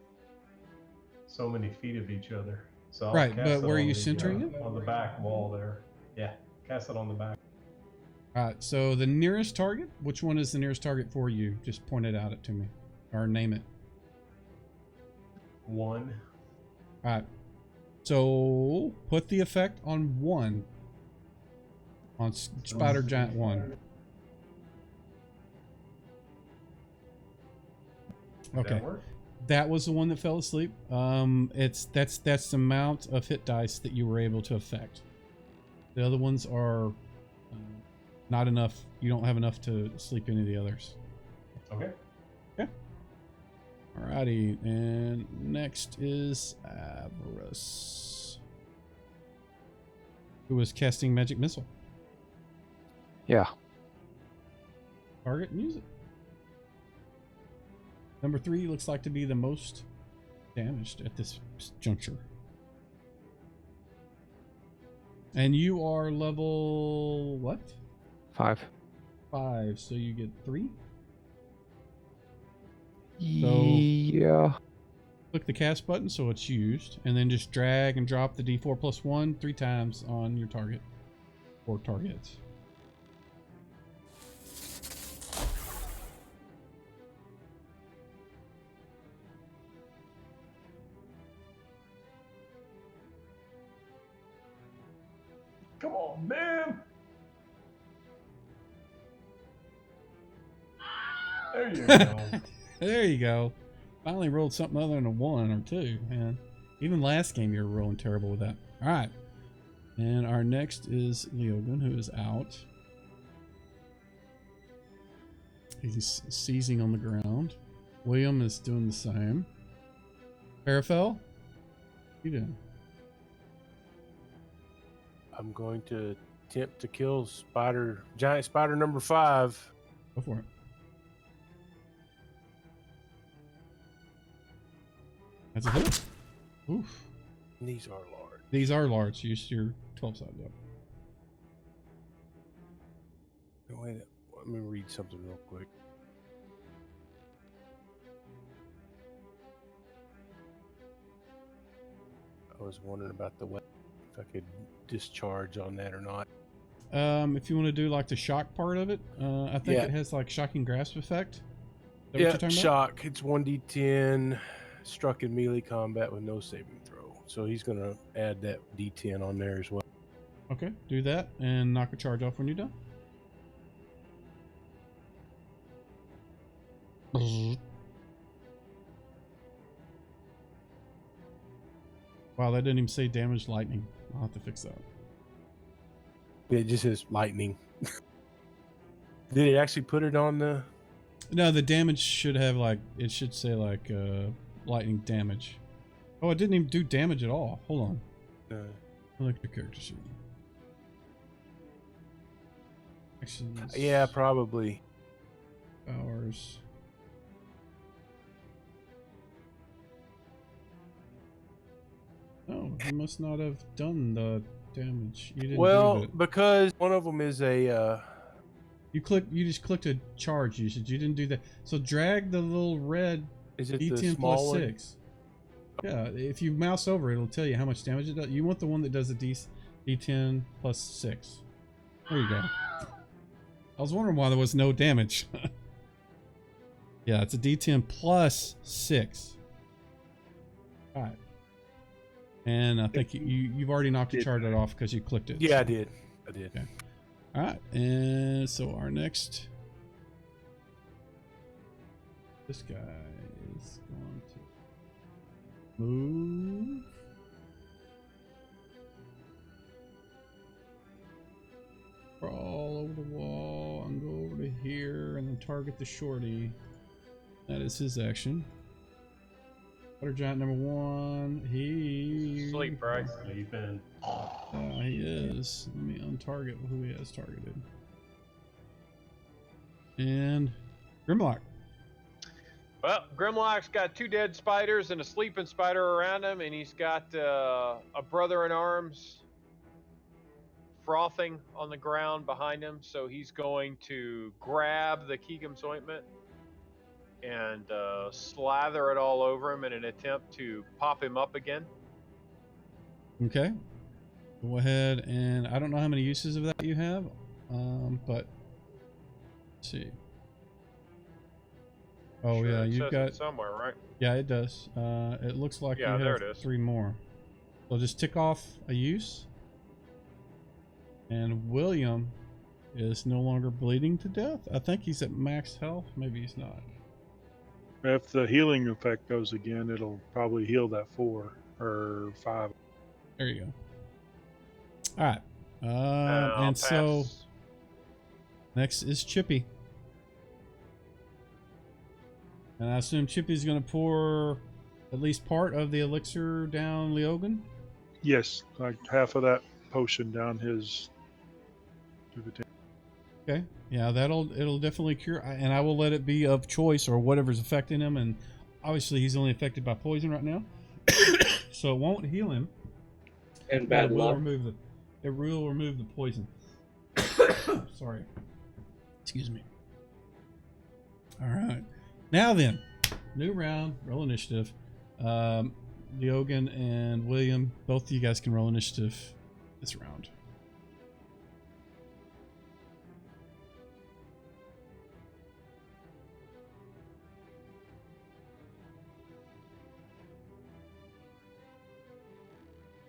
S3: so many feet of each other. So I'll
S1: Right,
S3: cast
S1: but
S3: it
S1: where are
S3: on
S1: you
S3: the,
S1: centering it?
S3: On the back wall there. Yeah, cast it on the back.
S1: All right. So the nearest target. Which one is the nearest target for you? Just point it out to me, or name it.
S3: 1.
S1: All right. So put the effect on 1. On Spider Giant 1.
S3: Did
S1: Okay.
S3: that work?
S1: That was the one that fell asleep. That's the amount of hit dice that you were able to affect. The other ones are not enough. You don't have enough to sleep any of the others.
S3: Okay.
S1: Alrighty, and next is Avarice, who was casting Magic Missile.
S2: yeah.
S1: Target and use it. Number 3 looks like to be the most damaged at this juncture. And you are level what?
S2: 5.
S1: 5, so you get 3.
S2: Yeah.
S1: Click the cast button so it's used, and then just drag and drop the D4 plus 1 3 times on your target or targets.
S3: Come on, man. There you go.
S1: There you go. Finally rolled something other than a 1 or 2, man. Even last game you were rolling terrible with that. All right. And our next is Leogan, who is out. He's seizing on the ground. William is doing the same. Parafel, what you doing?
S7: I'm going to attempt to kill giant spider number 5.
S1: Go for it. That's a hit. Oof.
S7: These are large.
S1: These are large. Use your 12 side up.
S7: Wait, let me read something real quick. I was wondering about the weapon, if I could discharge on that or not.
S1: If you want to do like the shock part of it, I think
S7: Yeah.
S1: it has like shocking grasp effect. Is that what
S7: Yeah,
S1: you're talking about?
S7: shock. It's 1d10, struck in melee combat with no saving throw. So he's going to add that d10 on there as well.
S1: Okay, do that and knock a charge off when you're done. Wow, that didn't even say damage lightning. I'll have to fix that.
S7: It just says lightning. Did it actually put it on the...
S1: No, the damage should have like, it should say like lightning damage. Oh, it didn't even do damage at all. Hold on. Look at the character sheet. Actions.
S7: Yeah, probably.
S1: Powers. Oh, he must not have done the damage. You didn't
S7: Well,
S1: do that.
S7: because one of them is a...
S1: You just clicked a charge usage. You didn't do that. So drag the little red
S7: Is it the
S1: D10
S7: small
S1: plus
S7: one?
S1: 6. Yeah, if you mouse over, it'll tell you how much damage it does. You want the one that does the D10 plus 6. There you go. I was wondering why there was no damage. Yeah, it's a D10 plus 6. All right. And I think you've already knocked your charge off because you clicked it.
S7: Yeah,
S1: so.
S7: I did.
S1: Okay. All right, and so our next, this guy is going to move. Crawl over the wall and go over to here and then target the shorty. That is his action. Water giant number 1. He
S6: Sleep, right?
S3: Sleeping.
S1: He is. Let me untarget who he has targeted. And Grimlock.
S6: Well, Grimlock's got 2 dead spiders and a sleeping spider around him, and he's got a brother in arms frothing on the ground behind him. So he's going to grab the Keegum's ointment and slather it all over him in an attempt to pop him up again.
S1: Okay. Go ahead, and I don't know how many uses of that you have, but let's see. Oh
S6: Sure,
S1: yeah,
S6: it
S1: you've
S6: says
S1: got
S6: it somewhere, right?
S1: Yeah, it does. It looks like
S6: Yeah,
S1: you
S6: there
S1: have
S6: it is.
S1: 3 more. So just tick off a use. And William is no longer bleeding to death. I think he's at max health. Maybe he's not.
S4: If the healing effect goes again, it'll probably heal that 4 or 5.
S1: There you go. All right.
S6: I'll
S1: And so
S6: pass.
S1: next is Chippy. And I assume Chippy's going to pour at least part of the elixir down Leogan.
S4: Yes, like half of that potion down his.
S1: Okay. Yeah, it'll definitely cure, and I will let it be of choice or whatever's affecting him. And obviously, he's only affected by poison right now, so it won't heal him.
S5: And
S1: But
S5: bad luck.
S1: it will remove the poison. Sorry. Excuse me. All right. Now then, new round. Roll initiative. Leogan and William, both of you guys can roll initiative this round.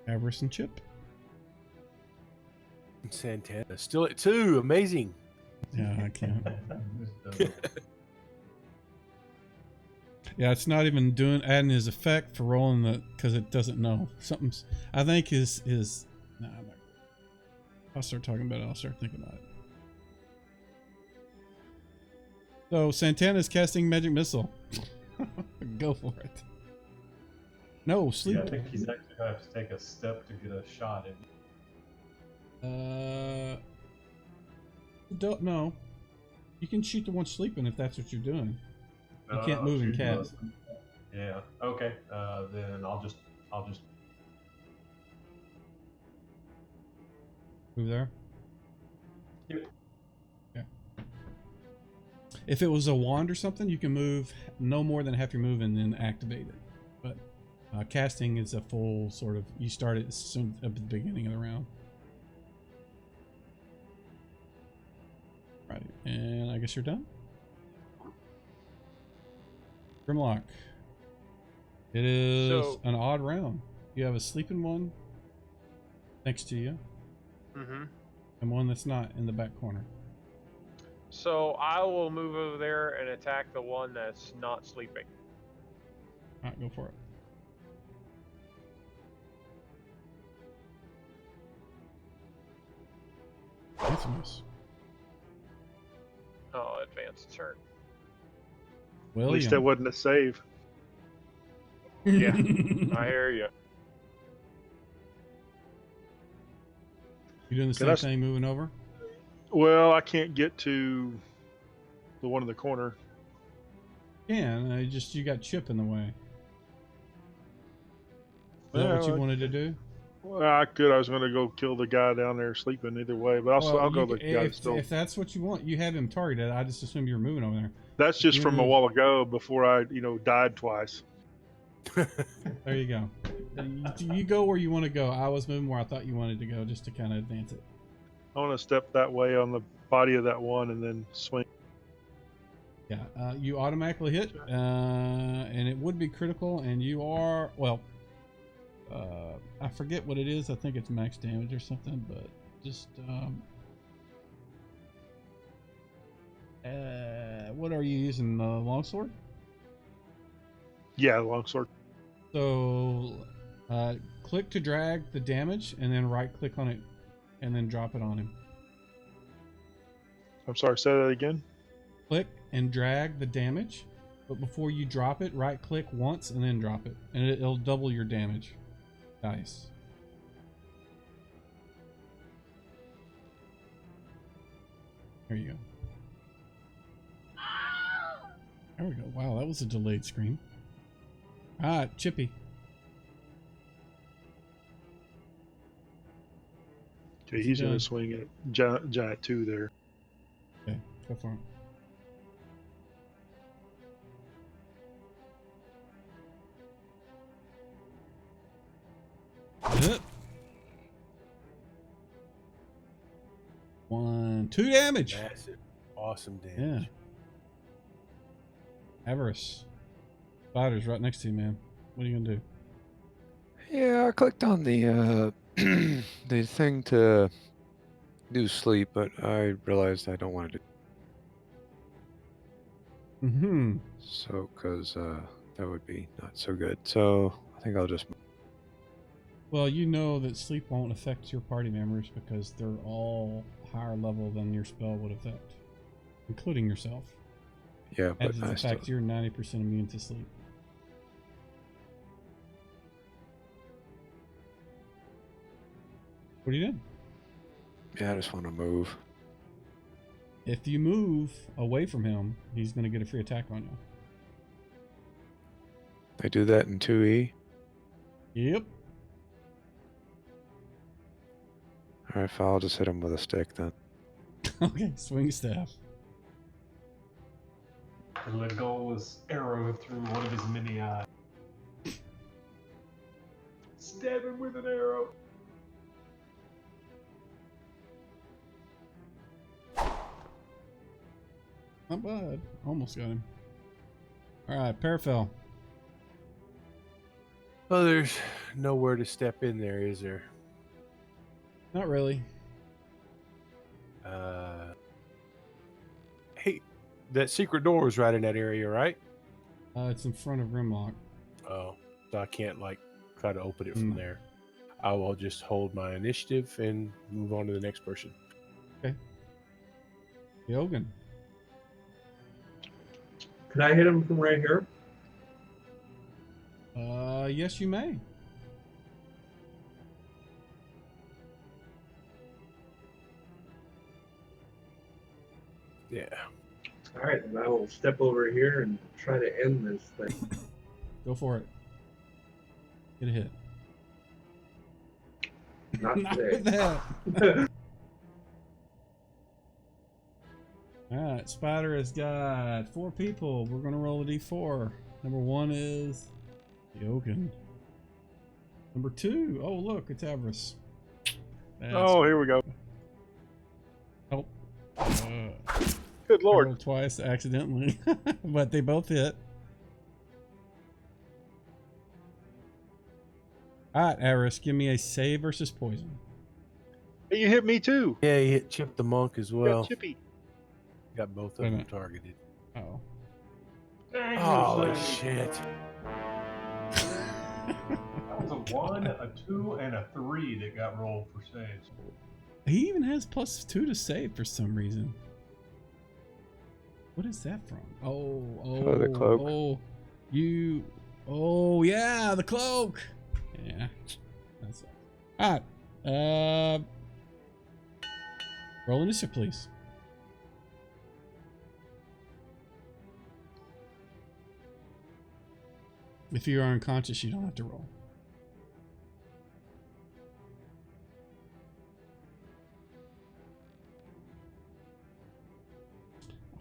S1: Avarice and Chip.
S7: Santana still at 2. Amazing.
S1: Yeah, I can't. Yeah, it's not even adding his effect for rolling because it doesn't know. Something's, I think his, nah, I'm not, I'll start talking about it, I'll start thinking about it. So, Santana's casting Magic Missile. Go for it. No, sleep.
S3: Yeah, I think he's actually going to have to take a step to get a shot in.
S1: Don't know. You can shoot the one sleeping if that's what you're doing. You can't move and
S3: shoot
S1: cast.
S3: Yeah. Okay. Then I'll just
S1: Move there.
S3: Yep.
S1: Yeah. If it was a wand or something, you can move no more than half your move and then activate it. But casting is a full sort of. You start it soon at the beginning of the round. Right, and I guess you're done. Grimlock. It is an odd round. You have a sleeping one next to you, and one that's not in the back corner.
S6: So I will move over there and attack the one that's not sleeping.
S1: All right, go for it. That's a miss.
S6: Oh, advance turn.
S1: William.
S4: At least that wasn't a save.
S6: Yeah, I hear you.
S1: You doing the same thing, moving over?
S4: Well, I can't get to the one in the corner.
S1: Yeah, you got Chip in the way. Is that what you wanted to do?
S4: Well, I could. I was going to go kill the guy down there sleeping either way, but I'll go the guy still.
S1: If that's what you want, you have him targeted. I just assume you're moving over there.
S4: That's just from a while ago before I, died twice.
S1: There you go. You go where you want to go. I was moving where I thought you wanted to go just to kind of advance it.
S4: I want to step that way on the body of that one and then swing.
S1: Yeah, you automatically hit, and it would be critical, and you are, I forget what it is. I think it's max damage or something, but just, what are you using, the longsword?
S4: Yeah, the longsword.
S1: So, click to drag the damage, and then right click on it, and then drop it on him.
S4: I'm sorry, say that again.
S1: Click and drag the damage, but before you drop it, right click once and then drop it, and it'll double your damage dice. There you go. There we go. Wow, that was a delayed scream. Ah, Chippy.
S4: Okay, he's going to swing at giant 2 there.
S1: Okay, go for it. 1, 2 damage.
S7: Massive. Awesome damage.
S1: Yeah. Avarice. Spider's right next to you, man. What are you gonna do?
S2: Yeah, I clicked on the the thing to do sleep, but I realized I don't want to do. So, because that would be not so good. So I think I'll just.
S1: Well, you know that sleep won't affect your party members because they're all higher level than your spell would affect, including yourself.
S2: Yeah, but
S1: in fact, you're 90% immune to sleep. What are you doing?
S2: Yeah, I just want to move.
S1: If you move away from him, he's going to get a free attack on you.
S2: They do that in 2E?
S1: Yep.
S2: Alright, I'll just hit him with a stick then.
S1: Okay, swing staff.
S3: And Legolas arrow through one of his mini eyes. Stab him with an arrow.
S1: Not bad. Almost got him. Alright, Parafel.
S7: Well, there's nowhere to step in there, is there?
S1: Not really.
S7: Hey, that secret door was right in that area, right?
S1: It's in front of Rimlock.
S7: Oh, so I can't like try to open it from
S1: Mm.
S7: there. I will just hold my initiative and move on to the next person.
S1: Yogan.
S5: Can I hit him from right here?
S1: Yes, you may.
S7: Yeah.
S5: All right, then I will step over here and try to end this thing.
S1: Go for it. Get a hit.
S5: Not
S1: Not
S5: today.
S1: with that. All right, Spider has got 4 people. We're gonna roll a d4. Number 1 is Yogan. Number 2, oh look, it's Avarice. That's
S4: Oh, here we go.
S1: oh.
S4: Good
S1: I
S4: lord.
S1: rolled twice accidentally, but they both hit. All right, Avarice, give me a save versus poison.
S4: Hey, you hit me too.
S7: Yeah, he hit Chip the Monk as
S4: Got
S7: well.
S4: Chippy.
S7: Got both
S1: Wait a
S7: of them
S1: minute.
S7: targeted.
S1: Oh.
S7: Holy shit.
S3: That was a 1, a 2, and a 3 that got rolled for saves.
S1: He even has +2 to save for some reason. What is that from? Oh,
S2: the cloak.
S1: Oh, yeah, the cloak. Yeah. That's all right. Roll initiative, please. If you're unconscious, you don't have to roll.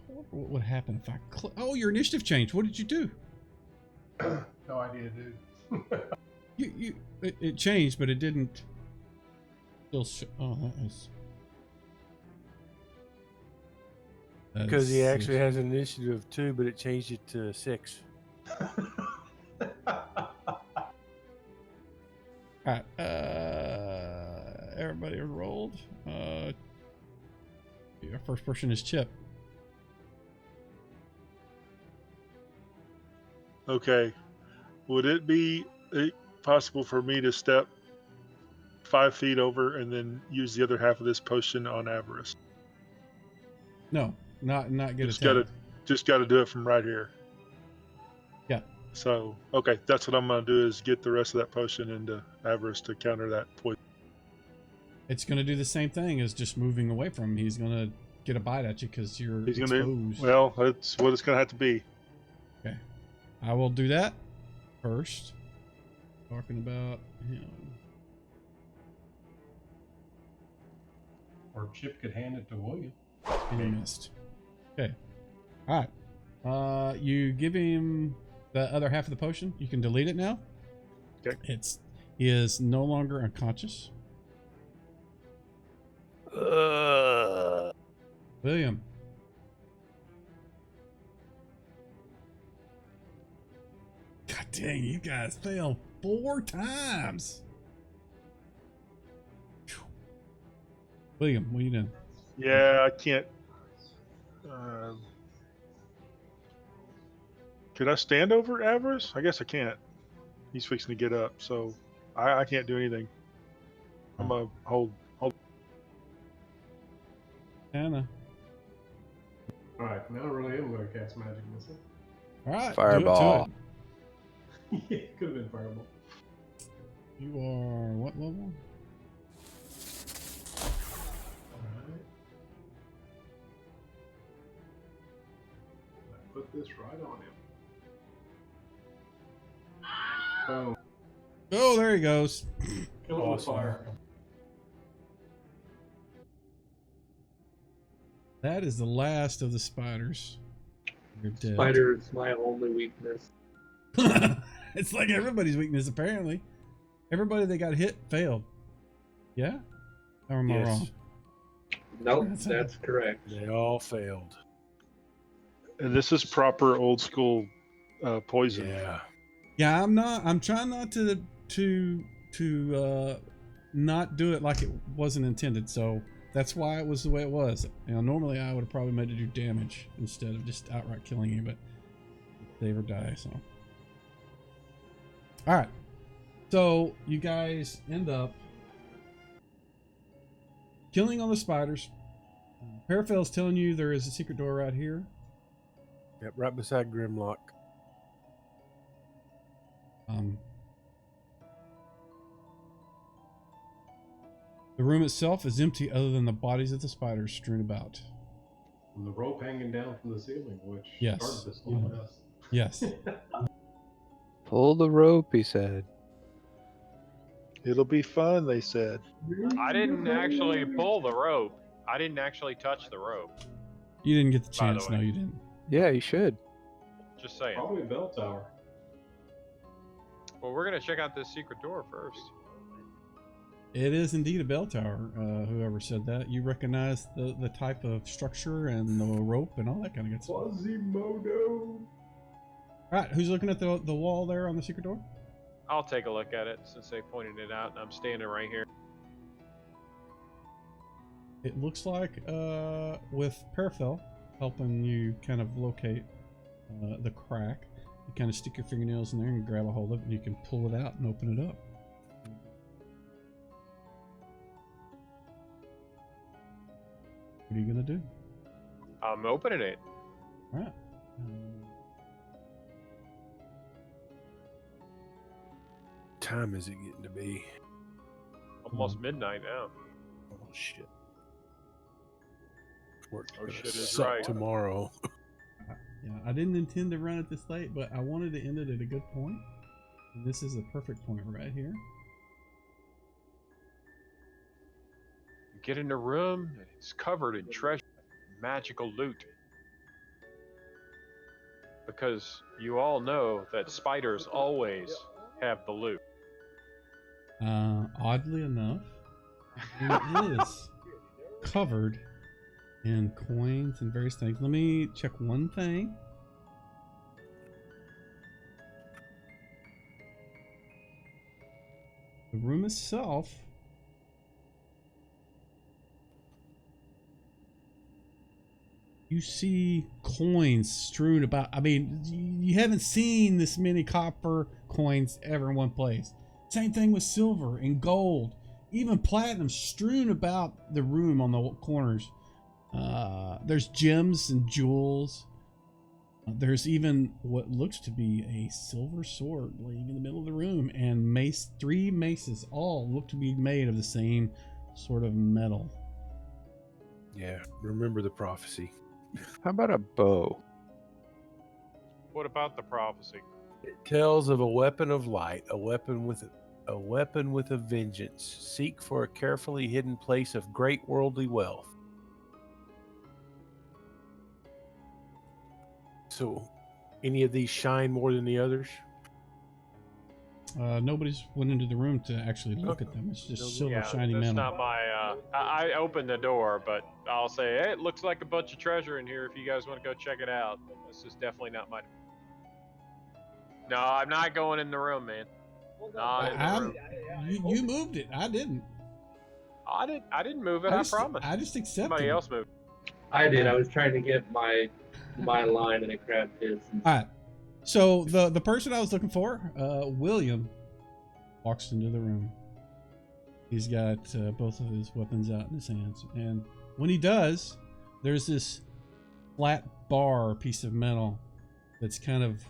S1: I wonder what would happen if I oh, your initiative changed. What did you do?
S3: No idea, dude.
S1: It changed, but it didn't still oh, that is
S7: Because he actually has an initiative of 2, but it changed it to 6.
S1: Alright, everybody rolled. Our first person is Chip.
S4: Okay. Would it be possible for me to step 5 feet over and then use the other half of this potion on Avarice?
S1: No, not get
S4: Just
S1: attacked.
S4: gotta do it from right here.
S1: Yeah.
S4: So okay, that's what I'm gonna do is get the rest of that potion into Avarice to counter that poison.
S1: It's gonna do the same thing as just moving away from him. He's gonna get a bite at you because you're
S4: He's
S1: exposed.
S4: gonna well, that's what it's gonna have to be.
S1: Okay, I will do that first. Talking about him.
S3: Or Chip could hand it to William.
S1: And he missed. Okay. All right. You give him the other half of the potion. You can delete it now.
S4: Okay.
S1: He is no longer unconscious. William. God dang, you guys failed 4 times. Whew. William, what are you doing?
S4: Yeah, I can't. Could I stand over Avarice? I guess I can't. He's fixing to get up, so I can't do anything. I'm gonna hold.
S1: Anna.
S3: Alright, now I really am going to cast magic missile.
S1: All right.
S2: Fireball.
S1: Do it
S3: Yeah, it could have been fireball.
S1: to it. You are what level?
S3: Alright. I put this right on him. Boom.
S1: Oh, there he goes.
S3: Kill him with
S7: Awesome.
S3: fire.
S1: That is the last of the spiders. You're dead.
S5: Spider is my only weakness.
S1: It's like everybody's weakness, apparently. Everybody that got hit failed. Yeah? Or am I
S7: Yes.
S1: wrong?
S5: Nope, that's correct.
S7: They all failed.
S4: And this is proper old school poison.
S7: Yeah.
S1: Yeah, I'm trying not to not do it like it wasn't intended. So that's why it was the way it was. You know, normally I would have probably made it do damage instead of just outright killing you, but save or die. So, all right. So you guys end up killing all the spiders. Parafel's telling you there is a secret door right here.
S7: Yep, right beside Grimlock.
S1: The room itself is empty other than the bodies of the spiders strewn about.
S3: And the rope hanging down from the ceiling, which
S1: Yes.
S3: started this whole mess.
S1: Yes.
S2: Pull the rope, he said.
S4: It'll be fun, they said.
S6: I didn't actually pull the rope. I didn't actually touch the rope.
S1: You didn't get the
S6: By the
S1: chance.
S6: way.
S1: No, you didn't.
S2: Yeah, you should.
S6: Just saying.
S3: Probably a bell tower.
S6: Well, we're gonna check out this secret door first.
S1: It is indeed a bell tower. Whoever said that, you recognize the type of structure and the rope and all that kind of good stuff.
S3: Quasimodo.
S1: All right, who's looking at the wall there on the secret door?
S6: I'll take a look at it since they pointed it out, and I'm standing right here.
S1: It looks like with Parafel helping you kind of locate the crack, you kind of stick your fingernails in there and grab a hold of it, and you can pull it out and open it up. What are you gonna do?
S6: I'm opening it.
S1: All right.
S7: Time is it getting to be?
S6: Almost midnight now.
S7: Oh shit. Work's
S6: Oh,
S7: gonna
S6: shit is
S7: suck
S6: right.
S7: tomorrow.
S1: Yeah, I didn't intend to run it this late, but I wanted to end it at a good point. And this is the perfect point right here.
S6: You get in the room, and it's covered in treasure, magical loot. Because you all know that spiders always have the loot.
S1: Oddly enough, it is covered in coins and various things. Let me check one thing. The room itself you see coins strewn about. I mean, you haven't seen this many copper coins ever in one place. Same thing with silver and gold, even platinum strewn about the room on the corners. There's gems and jewels. There's even what looks to be a silver sword laying in the middle of the room, and three maces, all look to be made of the same sort of metal.
S7: Yeah, remember the prophecy.
S2: How about a bow?
S6: What about the prophecy?
S7: It tells of a weapon of light, a weapon with a vengeance. Seek for a carefully hidden place of great worldly wealth. So, any of these shine more than the others?
S1: Nobody's went into the room to actually look at them. It's just silver shiny
S6: that's
S1: metal.
S6: not my. I opened the door, but I'll say, hey, it looks like a bunch of treasure in here. If you guys want to go check it out, this is definitely not my. No, I'm not going in the room, man. Not in the room.
S1: You moved it. I didn't.
S6: I didn't move it. I promise.
S1: I just accepted.
S6: Somebody
S1: it.
S6: else moved.
S5: I did. I was trying to get my line and it grabbed his.
S1: All right. So the person I was looking for, William, walks into the room. He's got both of his weapons out in his hands, and when he does, there's this flat bar piece of metal that's kind of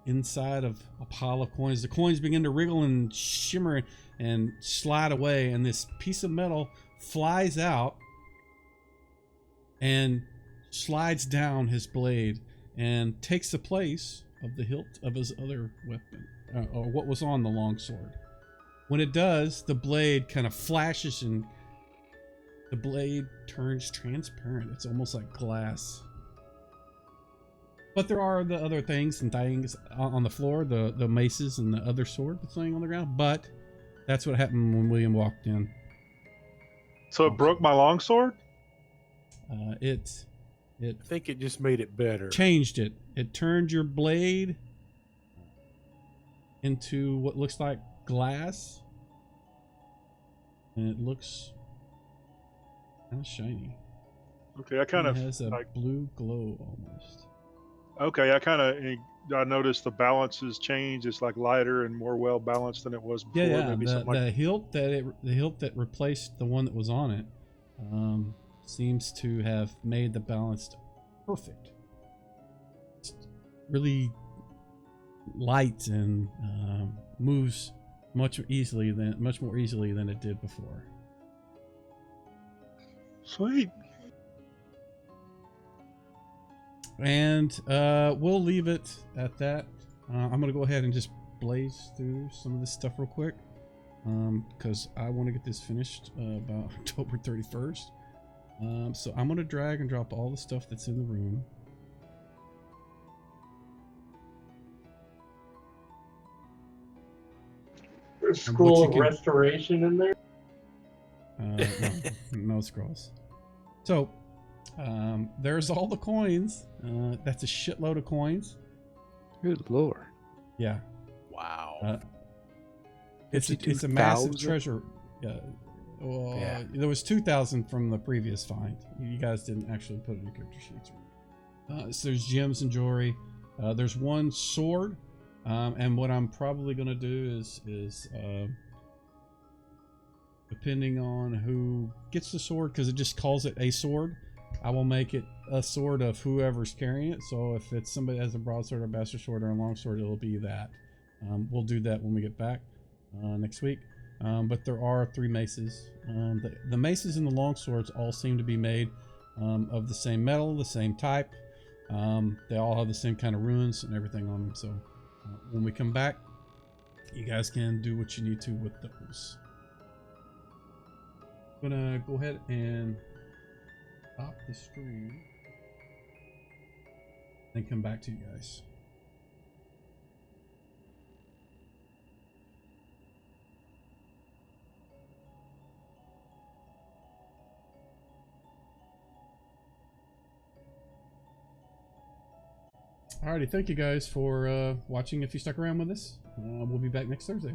S1: inside of a pile of coins. The coins begin to wriggle and shimmer and slide away, and this piece of metal flies out and slides down his blade and takes the place of the hilt of his other weapon, or what was on the longsword. When it does, the blade kind of flashes and the blade turns transparent. It's almost like glass. But there are the other things and things on the floor, the maces and the other sword that's laying on the ground. But that's what happened when William walked in.
S4: So it broke my longsword?
S1: It
S7: I think it just made it better.
S1: changed it. It turned your blade into what looks like glass, and it looks kind of shiny.
S4: Okay, I kind
S1: It
S4: of
S1: has a
S4: like,
S1: blue glow almost.
S4: Okay, I noticed the balance has changed. It's like lighter and more well balanced than it was before.
S1: Yeah, yeah.
S4: Maybe
S1: The
S4: something like.
S1: the hilt that replaced the one that was on it seems to have made the balance perfect. It's really light and moves much more easily than it did before.
S4: Sweet.
S1: And we'll leave it at that. I'm gonna go ahead and just blaze through some of this stuff real quick because I want to get this finished about October 31st. So I'm gonna drag and drop all the stuff that's in the room.
S5: There's
S1: And what
S5: Scroll
S1: you
S5: of
S1: can-
S5: Restoration in there.
S1: No scrolls. So there's all the coins. That's a shitload of coins.
S2: Good lord.
S1: Yeah.
S7: Wow.
S1: It's a massive
S2: 52,000?
S1: treasure. Well,
S7: Yeah.
S1: there was 2,000 from the previous find. You guys didn't actually put it in your character sheets. So there's gems and jewelry. There's one sword. And what I'm probably gonna do is depending on who gets the sword, because it just calls it a sword, I will make it a sword of whoever's carrying it. So if it's somebody that has a broadsword or a bastard sword or a longsword, it'll be that. We'll do that when we get back next week. But there are 3 maces. The maces and the longswords all seem to be made of the same metal, the same type. They all have the same kind of runes and everything on them. So when we come back, you guys can do what you need to with those. I'm gonna go ahead and stop the stream and come back to you guys. Alrighty, thank you guys for watching. If you stuck around with us, we'll be back next Thursday.